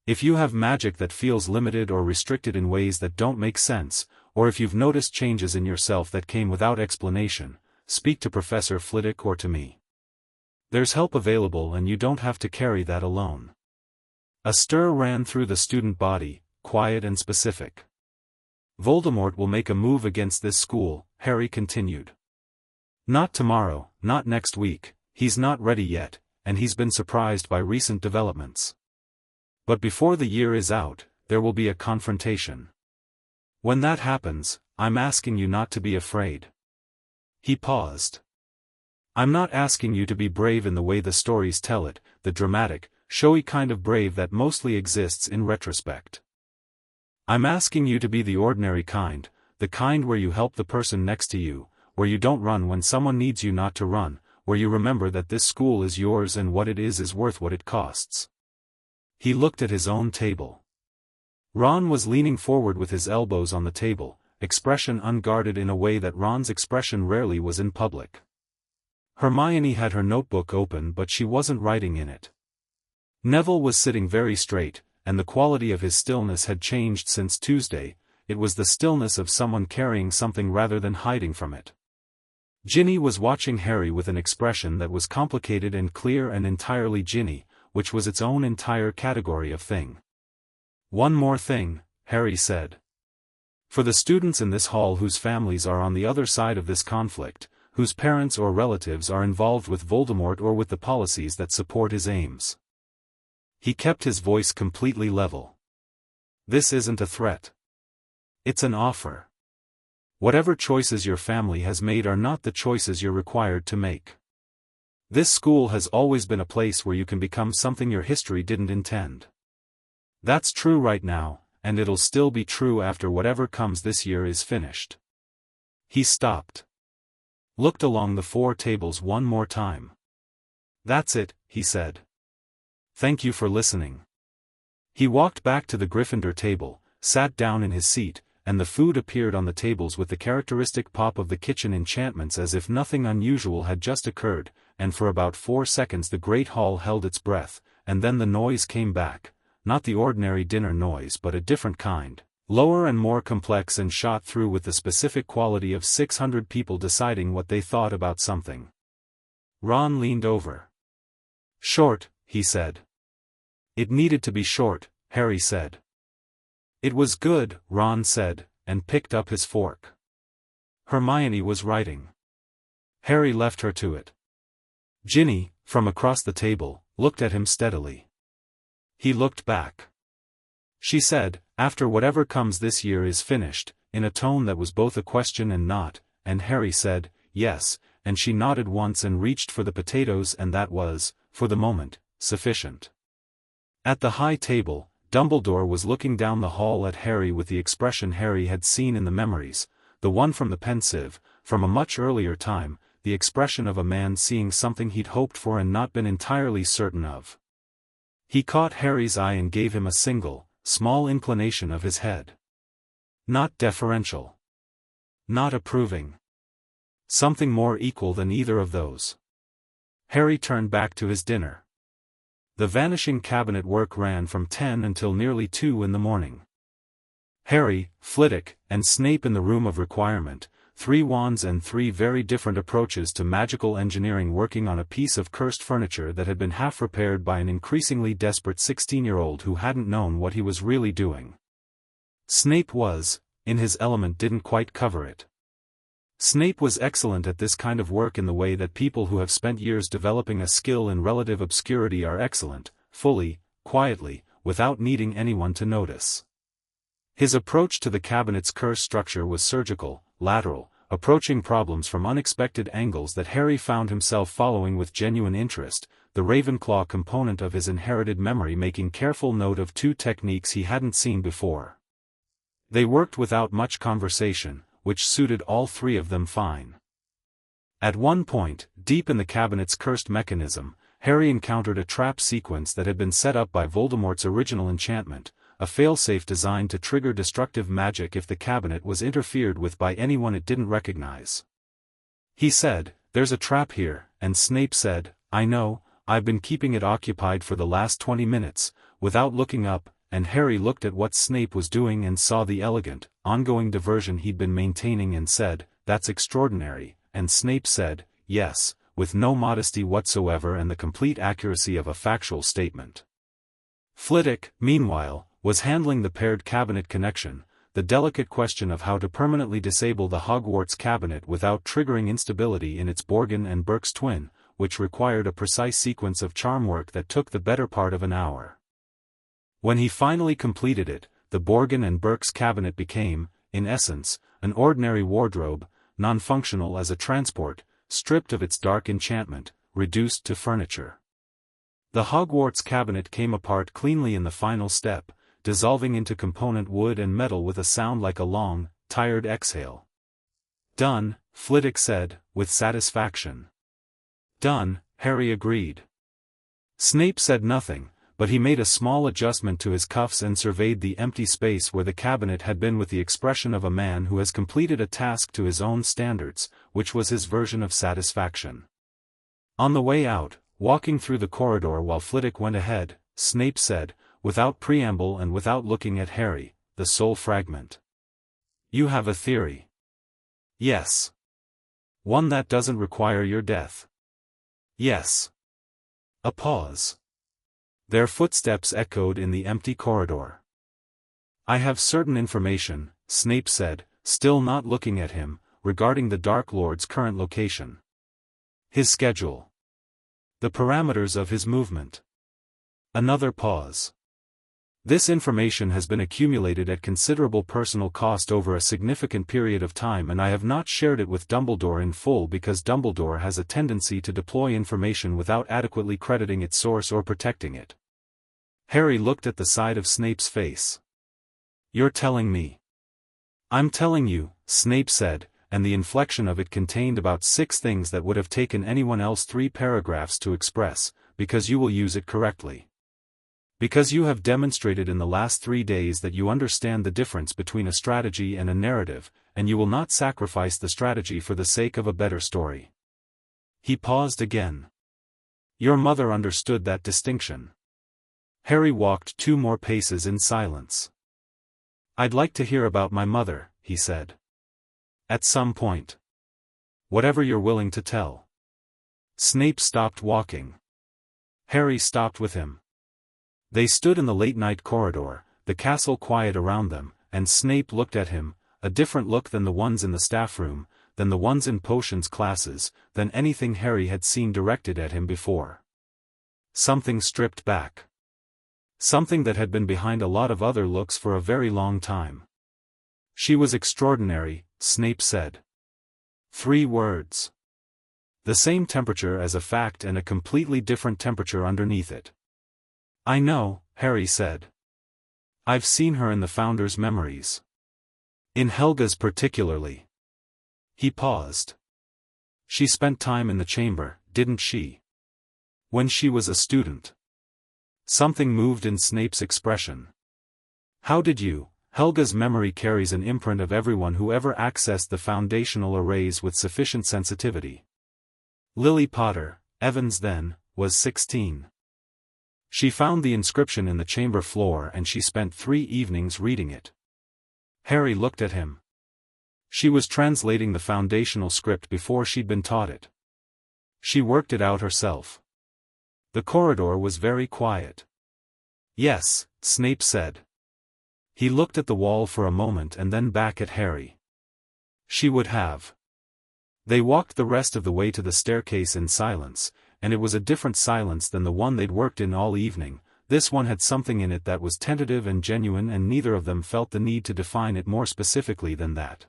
If you have magic that feels limited or restricted in ways that don't make sense, or if you've noticed changes in yourself that came without explanation, speak to Professor Flitwick or to me. There's help available and you don't have to carry that alone. A stir ran through the student body, quiet and specific. Voldemort will make a move against this school, Harry continued. Not tomorrow, not next week, he's not ready yet, and he's been surprised by recent developments. But before the year is out, there will be a confrontation. When that happens, I'm asking you not to be afraid. He paused. I'm not asking you to be brave in the way the stories tell it, the dramatic, showy kind of brave that mostly exists in retrospect. I'm asking you to be the ordinary kind, the kind where you help the person next to you, where you don't run when someone needs you not to run, where you remember that this school is yours and what it is worth what it costs. He looked at his own table. Ron was leaning forward with his elbows on the table, expression unguarded in a way that Ron's expression rarely was in public. Hermione had her notebook open but she wasn't writing in it. Neville was sitting very straight, and the quality of his stillness had changed since Tuesday. It was the stillness of someone carrying something rather than hiding from it. Ginny was watching Harry with an expression that was complicated and clear and entirely Ginny, which was its own entire category of thing. One more thing, Harry said. For the students in this hall whose families are on the other side of this conflict, whose parents or relatives are involved with Voldemort or with the policies that support his aims. He kept his voice completely level. This isn't a threat. It's an offer. Whatever choices your family has made are not the choices you're required to make. This school has always been a place where you can become something your history didn't intend. That's true right now, and it'll still be true after whatever comes this year is finished. He stopped. Looked along the 4 tables one more time. That's it, he said. Thank you for listening. He walked back to the Gryffindor table, sat down in his seat, and the food appeared on the tables with the characteristic pop of the kitchen enchantments as if nothing unusual had just occurred, and for about 4 seconds the great hall held its breath, and then the noise came back, not the ordinary dinner noise but a different kind, lower and more complex and shot through with the specific quality of 600 people deciding what they thought about something. Ron leaned over. Short, he said. It needed to be short, Harry said. It was good, Ron said, and picked up his fork. Hermione was writing. Harry left her to it. Ginny, from across the table, looked at him steadily. He looked back. She said, after whatever comes this year is finished, in a tone that was both a question and not, and Harry said, yes, and she nodded once and reached for the potatoes and that was, for the moment, sufficient. At the high table, Dumbledore was looking down the hall at Harry with the expression Harry had seen in the memories, the one from the pensieve, from a much earlier time, the expression of a man seeing something he'd hoped for and not been entirely certain of. He caught Harry's eye and gave him a single, small inclination of his head. Not deferential. Not approving. Something more equal than either of those. Harry turned back to his dinner. The vanishing cabinet work ran from 10 until nearly 2 in the morning. Harry, Flitwick, and Snape in the room of requirement, 3 wands and 3 very different approaches to magical engineering working on a piece of cursed furniture that had been half repaired by an increasingly desperate 16-year-old who hadn't known what he was really doing. Snape was, in his element didn't quite cover it. Snape was excellent at this kind of work in the way that people who have spent years developing a skill in relative obscurity are excellent, fully, quietly, without needing anyone to notice. His approach to the cabinet's curse structure was surgical, lateral, approaching problems from unexpected angles that Harry found himself following with genuine interest, the Ravenclaw component of his inherited memory making careful note of 2 techniques he hadn't seen before. They worked without much conversation, which suited all 3 of them fine. At one point, deep in the cabinet's cursed mechanism, Harry encountered a trap sequence that had been set up by Voldemort's original enchantment, a failsafe designed to trigger destructive magic if the cabinet was interfered with by anyone it didn't recognize. He said, "There's a trap here," and Snape said, "I know, I've been keeping it occupied for the last 20 minutes, without looking up," and Harry looked at what Snape was doing and saw the elegant, ongoing diversion he'd been maintaining and said, "That's extraordinary," and Snape said, yes, with no modesty whatsoever and the complete accuracy of a factual statement. Flitwick, meanwhile, was handling the paired cabinet connection, the delicate question of how to permanently disable the Hogwarts cabinet without triggering instability in its Borgin and Burke's twin, which required a precise sequence of charm work that took the better part of an hour. When he finally completed it, the Borgin and Burke's cabinet became, in essence, an ordinary wardrobe, non-functional as a transport, stripped of its dark enchantment, reduced to furniture. The Hogwarts cabinet came apart cleanly in the final step, dissolving into component wood and metal with a sound like a long, tired exhale. Done, Flitwick said, with satisfaction. Done, Harry agreed. Snape said nothing, but he made a small adjustment to his cuffs and surveyed the empty space where the cabinet had been with the expression of a man who has completed a task to his own standards, which was his version of satisfaction. On the way out, walking through the corridor while Flitwick went ahead, Snape said, without preamble and without looking at Harry, the soul fragment. You have a theory. Yes. One that doesn't require your death. Yes. A pause. Their footsteps echoed in the empty corridor. I have certain information, Snape said, still not looking at him, regarding the Dark Lord's current location. His schedule. The parameters of his movement. Another pause. This information has been accumulated at considerable personal cost over a significant period of time, and I have not shared it with Dumbledore in full because Dumbledore has a tendency to deploy information without adequately crediting its source or protecting it. Harry looked at the side of Snape's face. You're telling me. I'm telling you, Snape said, and the inflection of it contained about 6 things that would have taken anyone else 3 paragraphs to express, because you will use it correctly. Because you have demonstrated in the last 3 days that you understand the difference between a strategy and a narrative, and you will not sacrifice the strategy for the sake of a better story. He paused again. Your mother understood that distinction. Harry walked 2 more paces in silence. I'd like to hear about my mother, he said. At some point. Whatever you're willing to tell. Snape stopped walking. Harry stopped with him. They stood in the late-night corridor, the castle quiet around them, and Snape looked at him, a different look than the ones in the staff room, than the ones in potions classes, than anything Harry had seen directed at him before. Something stripped back. Something that had been behind a lot of other looks for a very long time. She was extraordinary, Snape said. 3 words. The same temperature as a fact and a completely different temperature underneath it. I know, Harry said. I've seen her in the Founders' memories. In Helga's particularly. He paused. She spent time in the chamber, didn't she? When she was a student. Something moved in Snape's expression. How did you? Helga's memory carries an imprint of everyone who ever accessed the foundational arrays with sufficient sensitivity. Lily Potter, Evans then, was 16. She found the inscription in the chamber floor and she spent 3 evenings reading it. Harry looked at him. She was translating the foundational script before she'd been taught it. She worked it out herself. The corridor was very quiet. Yes, Snape said. He looked at the wall for a moment and then back at Harry. She would have. They walked the rest of the way to the staircase in silence, and it was a different silence than the one they'd worked in all evening. This one had something in it that was tentative and genuine, and neither of them felt the need to define it more specifically than that.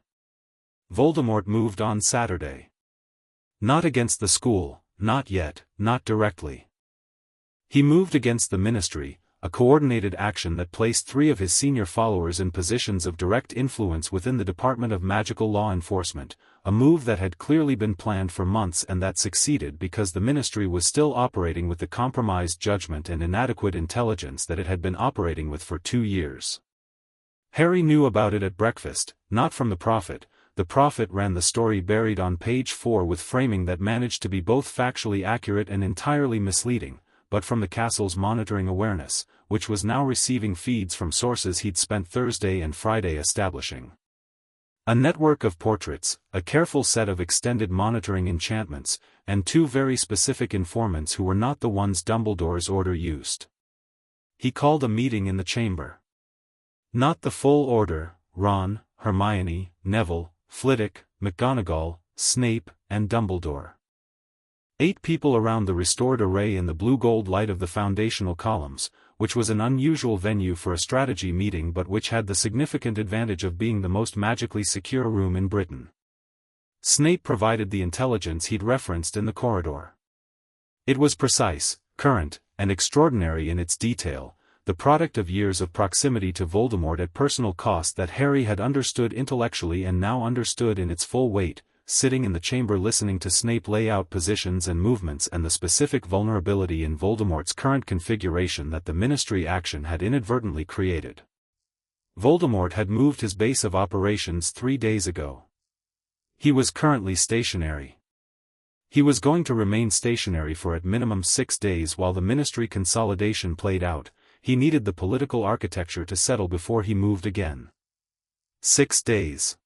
Voldemort moved on Saturday. Not against the school, not yet, not directly. He moved against the Ministry, a coordinated action that placed 3 of his senior followers in positions of direct influence within the Department of Magical Law Enforcement, a move that had clearly been planned for months and that succeeded because the Ministry was still operating with the compromised judgment and inadequate intelligence that it had been operating with for 2 years. Harry knew about it at breakfast, not from the Prophet. The Prophet ran the story buried on page 4 with framing that managed to be both factually accurate and entirely misleading, but from the castle's monitoring awareness, which was now receiving feeds from sources he'd spent Thursday and Friday establishing. A network of portraits, a careful set of extended monitoring enchantments, and 2 very specific informants who were not the ones Dumbledore's order used. He called a meeting in the chamber. Not the full order: Ron, Hermione, Neville, Flitwick, McGonagall, Snape, and Dumbledore. 8 people around the restored array in the blue-gold light of the foundational columns, which was an unusual venue for a strategy meeting but which had the significant advantage of being the most magically secure room in Britain. Snape provided the intelligence he'd referenced in the corridor. It was precise, current, and extraordinary in its detail, the product of years of proximity to Voldemort at personal cost that Harry had understood intellectually and now understood in its full weight, sitting in the chamber listening to Snape lay out positions and movements and the specific vulnerability in Voldemort's current configuration that the Ministry action had inadvertently created. Voldemort had moved his base of operations 3 days ago. He was currently stationary. He was going to remain stationary for at minimum 6 days while the Ministry consolidation played out. He needed the political architecture to settle before he moved again. 6 days.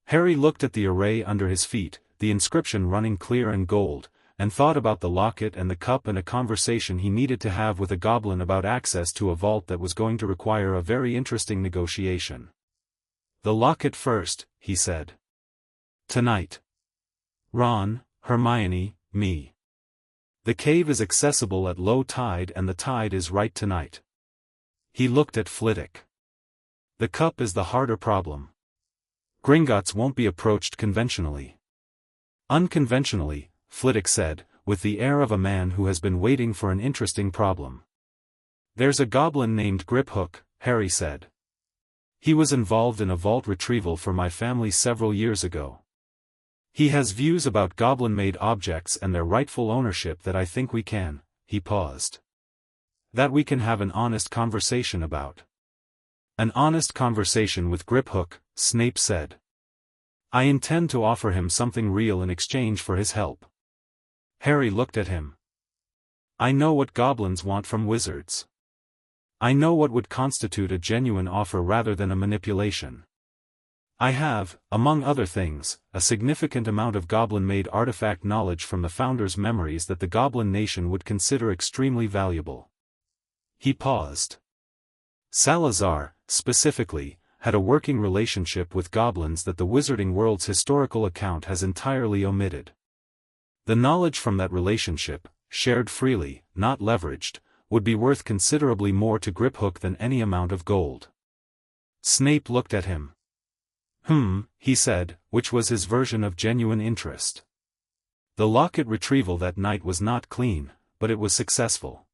Harry looked at the array under his feet, the inscription running clear and gold, and thought about the locket and the cup and a conversation he needed to have with a goblin about access to a vault that was going to require a very interesting negotiation. "The locket first," he said. "Tonight. Ron, Hermione, me. The cave is accessible at low tide and the tide is right tonight." He looked at Flitwick. "The cup is the harder problem. Gringotts won't be approached conventionally." "Unconventionally," Flitwick said, with the air of a man who has been waiting for an interesting problem. "There's a goblin named Griphook," Harry said. "He was involved in a vault retrieval for my family several years ago. He has views about goblin-made objects and their rightful ownership that I think we can," he paused. "That we can have an honest conversation about." "An honest conversation with Griphook," Snape said. "I intend to offer him something real in exchange for his help." Harry looked at him. "I know what goblins want from wizards. I know what would constitute a genuine offer rather than a manipulation. I have, among other things, a significant amount of goblin-made artifact knowledge from the Founders' memories that the Goblin Nation would consider extremely valuable." He paused. Salazar, specifically, had a working relationship with goblins that the wizarding world's historical account has entirely omitted. The knowledge from that relationship, shared freely, not leveraged, would be worth considerably more to Griphook than any amount of gold. Snape looked at him. He said, which was his version of genuine interest. "The locket retrieval that night was not clean, but it was successful.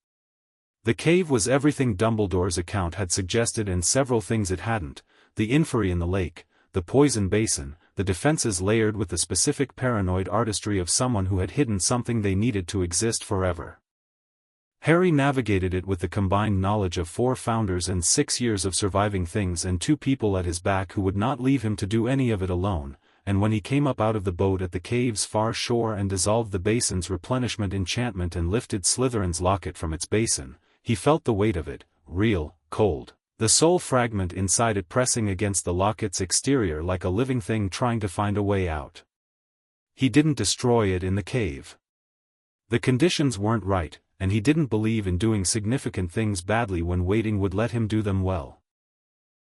The cave was everything Dumbledore's account had suggested and several things it hadn't: the inferi in the lake, the poison basin, the defenses layered with the specific paranoid artistry of someone who had hidden something they needed to exist forever." Harry navigated it with the combined knowledge of 4 founders and 6 years of surviving things and 2 people at his back who would not leave him to do any of it alone, and when he came up out of the boat at the cave's far shore and dissolved the basin's replenishment enchantment and lifted Slytherin's locket from its basin, he felt the weight of it, real, cold, the soul fragment inside it pressing against the locket's exterior like a living thing trying to find a way out. He didn't destroy it in the cave. The conditions weren't right, and he didn't believe in doing significant things badly when waiting would let him do them well.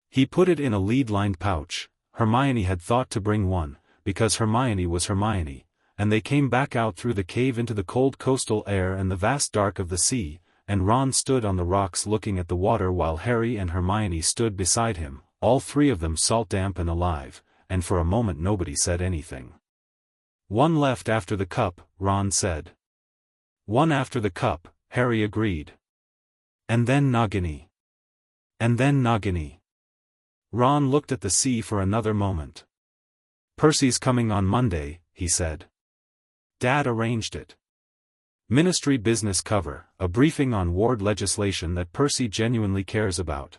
He put it in a lead-lined pouch. Hermione had thought to bring one, because Hermione was Hermione, and they came back out through the cave into the cold coastal air and the vast dark of the sea, and Ron stood on the rocks looking at the water while Harry and Hermione stood beside him, all 3 of them salt-damp and alive, and for a moment nobody said anything. "One left after the cup," Ron said. "One after the cup," Harry agreed. "And then Nagini. And then Nagini." Ron looked at the sea for another moment. "Percy's coming on Monday," he said. "Dad arranged it. Ministry business cover, a briefing on ward legislation that Percy genuinely cares about.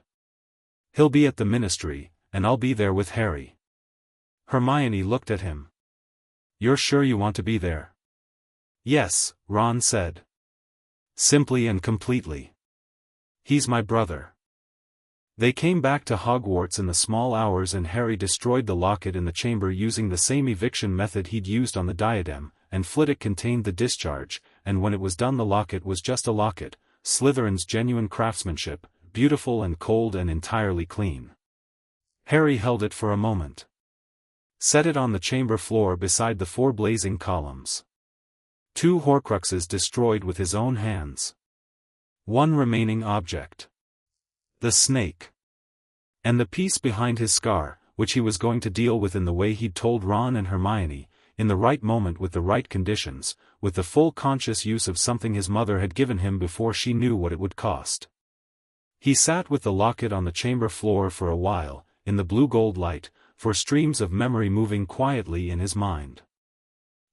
He'll be at the Ministry, and I'll be there with Harry." Hermione looked at him. "You're sure you want to be there?" "Yes," Ron said. "Simply and completely. He's my brother." They came back to Hogwarts in the small hours and Harry destroyed the locket in the chamber using the same eviction method he'd used on the diadem, and Flitwick contained the discharge, and when it was done the locket was just a locket, Slytherin's genuine craftsmanship, beautiful and cold and entirely clean. Harry held it for a moment. Set it on the chamber floor beside the 4 blazing columns. 2 Horcruxes destroyed with his own hands. 1 remaining object. The snake. And the piece behind his scar, which he was going to deal with in the way he'd told Ron and Hermione, in the right moment with the right conditions, with the full conscious use of something his mother had given him before she knew what it would cost. He sat with the locket on the chamber floor for a while, in the blue-gold light, for streams of memory moving quietly in his mind.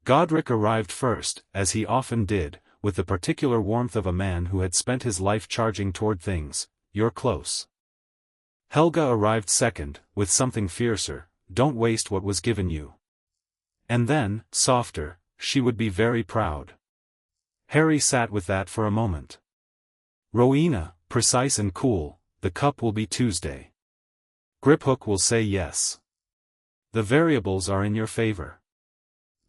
Godric arrived first, as he often did, with the particular warmth of a man who had spent his life charging toward things. You're close. Helga arrived second, with something fiercer, don't waste what was given you. And then, softer, she would be very proud. Harry sat with that for a moment. Rowena, precise and cool, the cup will be Tuesday. Griphook will say yes. The variables are in your favor.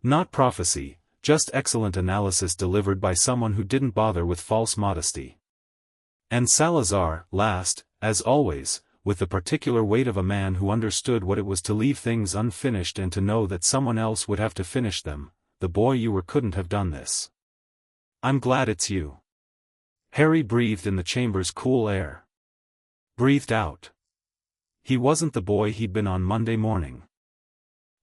Not prophecy, just excellent analysis delivered by someone who didn't bother with false modesty. And Salazar, last, as always, with the particular weight of a man who understood what it was to leave things unfinished and to know that someone else would have to finish them. The boy you were couldn't have done this. I'm glad it's you. Harry breathed in the chamber's cool air. Breathed out. He wasn't the boy he'd been on Monday morning.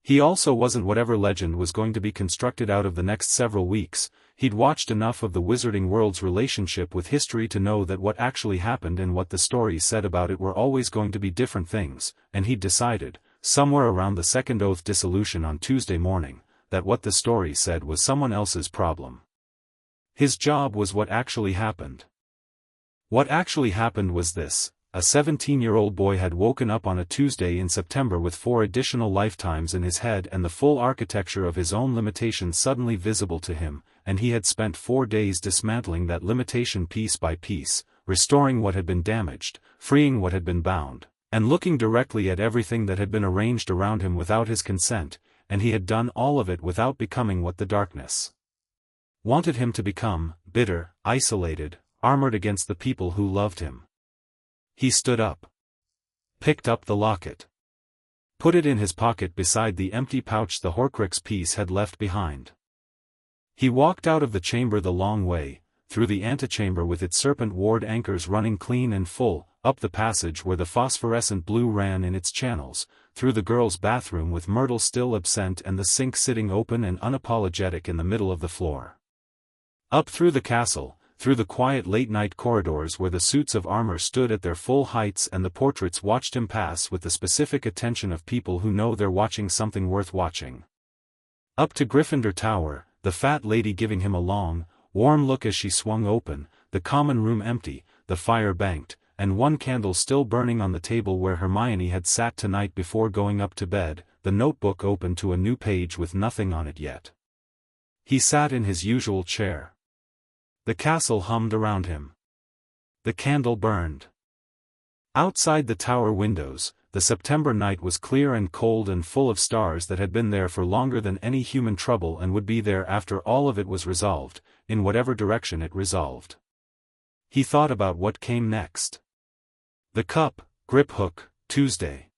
He also wasn't whatever legend was going to be constructed out of the next several weeks. He'd watched enough of the wizarding world's relationship with history to know that what actually happened and what the stories said about it were always going to be different things, and he'd decided, somewhere around the second oath dissolution on Tuesday morning, that what the story said was someone else's problem. His job was what actually happened. What actually happened was this: a 17-year-old boy had woken up on a Tuesday in September with 4 additional lifetimes in his head and the full architecture of his own limitations suddenly visible to him, and he had spent 4 days dismantling that limitation piece by piece, restoring what had been damaged, freeing what had been bound, and looking directly at everything that had been arranged around him without his consent, and he had done all of it without becoming what the darkness wanted him to become: bitter, isolated, armored against the people who loved him. He stood up. Picked up the locket. Put it in his pocket beside the empty pouch the Horcrux piece had left behind. He walked out of the chamber the long way, through the antechamber with its serpent ward anchors running clean and full, up the passage where the phosphorescent blue ran in its channels, through the girls' bathroom with Myrtle still absent and the sink sitting open and unapologetic in the middle of the floor. Up through the castle, through the quiet late-night corridors where the suits of armor stood at their full heights and the portraits watched him pass with the specific attention of people who know they're watching something worth watching. Up to Gryffindor Tower, the fat lady giving him a long, warm look as she swung open, the common room empty, the fire banked, and one candle still burning on the table where Hermione had sat tonight before going up to bed, the notebook open to a new page with nothing on it yet. He sat in his usual chair. The castle hummed around him. The candle burned. Outside the tower windows, the September night was clear and cold and full of stars that had been there for longer than any human trouble and would be there after all of it was resolved, in whatever direction it resolved. He thought about what came next. The cup, Griphook, Tuesday.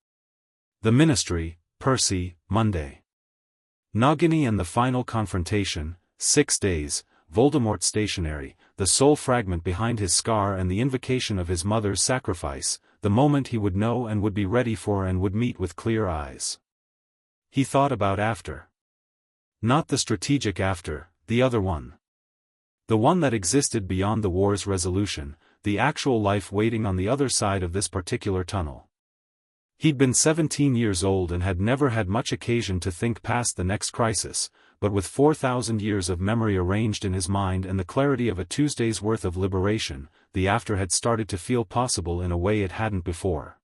The Ministry, Percy, Monday. Nagini and the final confrontation, 6 days, Voldemort stationary, the soul fragment behind his scar and the invocation of his mother's sacrifice, the moment he would know and would be ready for and would meet with clear eyes. He thought about after. Not the strategic after, the other one. The one that existed beyond the war's resolution, the actual life waiting on the other side of this particular tunnel. He'd been 17 years old and had never had much occasion to think past the next crisis, but with 4,000 years of memory arranged in his mind and the clarity of a Tuesday's worth of liberation, the after had started to feel possible in a way it hadn't before.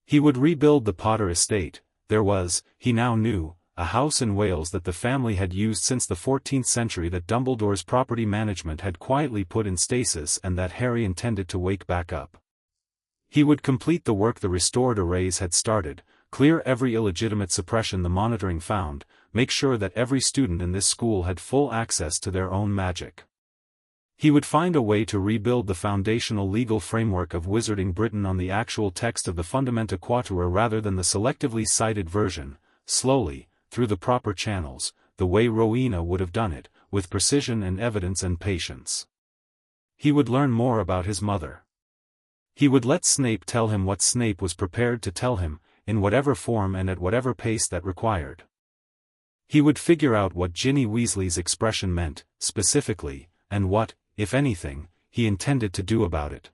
He would rebuild the Potter estate. There was, he now knew, a house in Wales that the family had used since the 14th century that Dumbledore's property management had quietly put in stasis and that Harry intended to wake back up. He would complete the work the restored arrays had started, clear every illegitimate suppression the monitoring found, make sure that every student in this school had full access to their own magic. He would find a way to rebuild the foundational legal framework of Wizarding Britain on the actual text of the Fundamenta Quatuor rather than the selectively cited version, slowly, through the proper channels, the way Rowena would have done it, with precision and evidence and patience. He would learn more about his mother. He would let Snape tell him what Snape was prepared to tell him, in whatever form and at whatever pace that required. He would figure out what Ginny Weasley's expression meant, specifically, and what, if anything, he intended to do about it.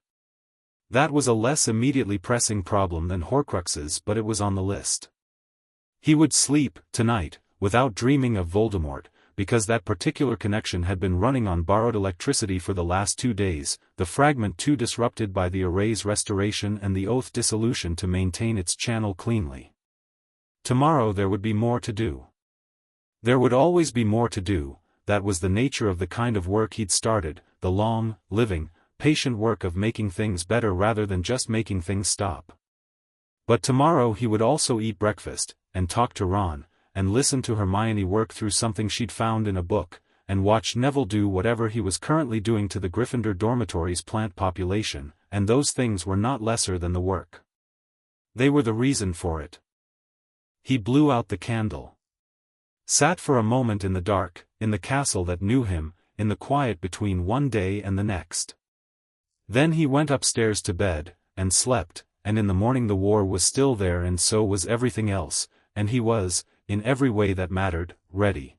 That was a less immediately pressing problem than Horcruxes, but it was on the list. He would sleep, tonight, without dreaming of Voldemort, because that particular connection had been running on borrowed electricity for the last 2 days, the fragment too disrupted by the array's restoration and the oath dissolution to maintain its channel cleanly. Tomorrow there would be more to do. There would always be more to do. That was the nature of the kind of work he'd started, the long, living, patient work of making things better rather than just making things stop. But tomorrow he would also eat breakfast, and talk to Ron, and listen to Hermione work through something she'd found in a book, and watch Neville do whatever he was currently doing to the Gryffindor dormitory's plant population, and those things were not lesser than the work. They were the reason for it. He blew out the candle. Sat for a moment in the dark, in the castle that knew him, in the quiet between one day and the next. Then he went upstairs to bed, and slept, and in the morning the war was still there and so was everything else, and he was, in every way that mattered, ready.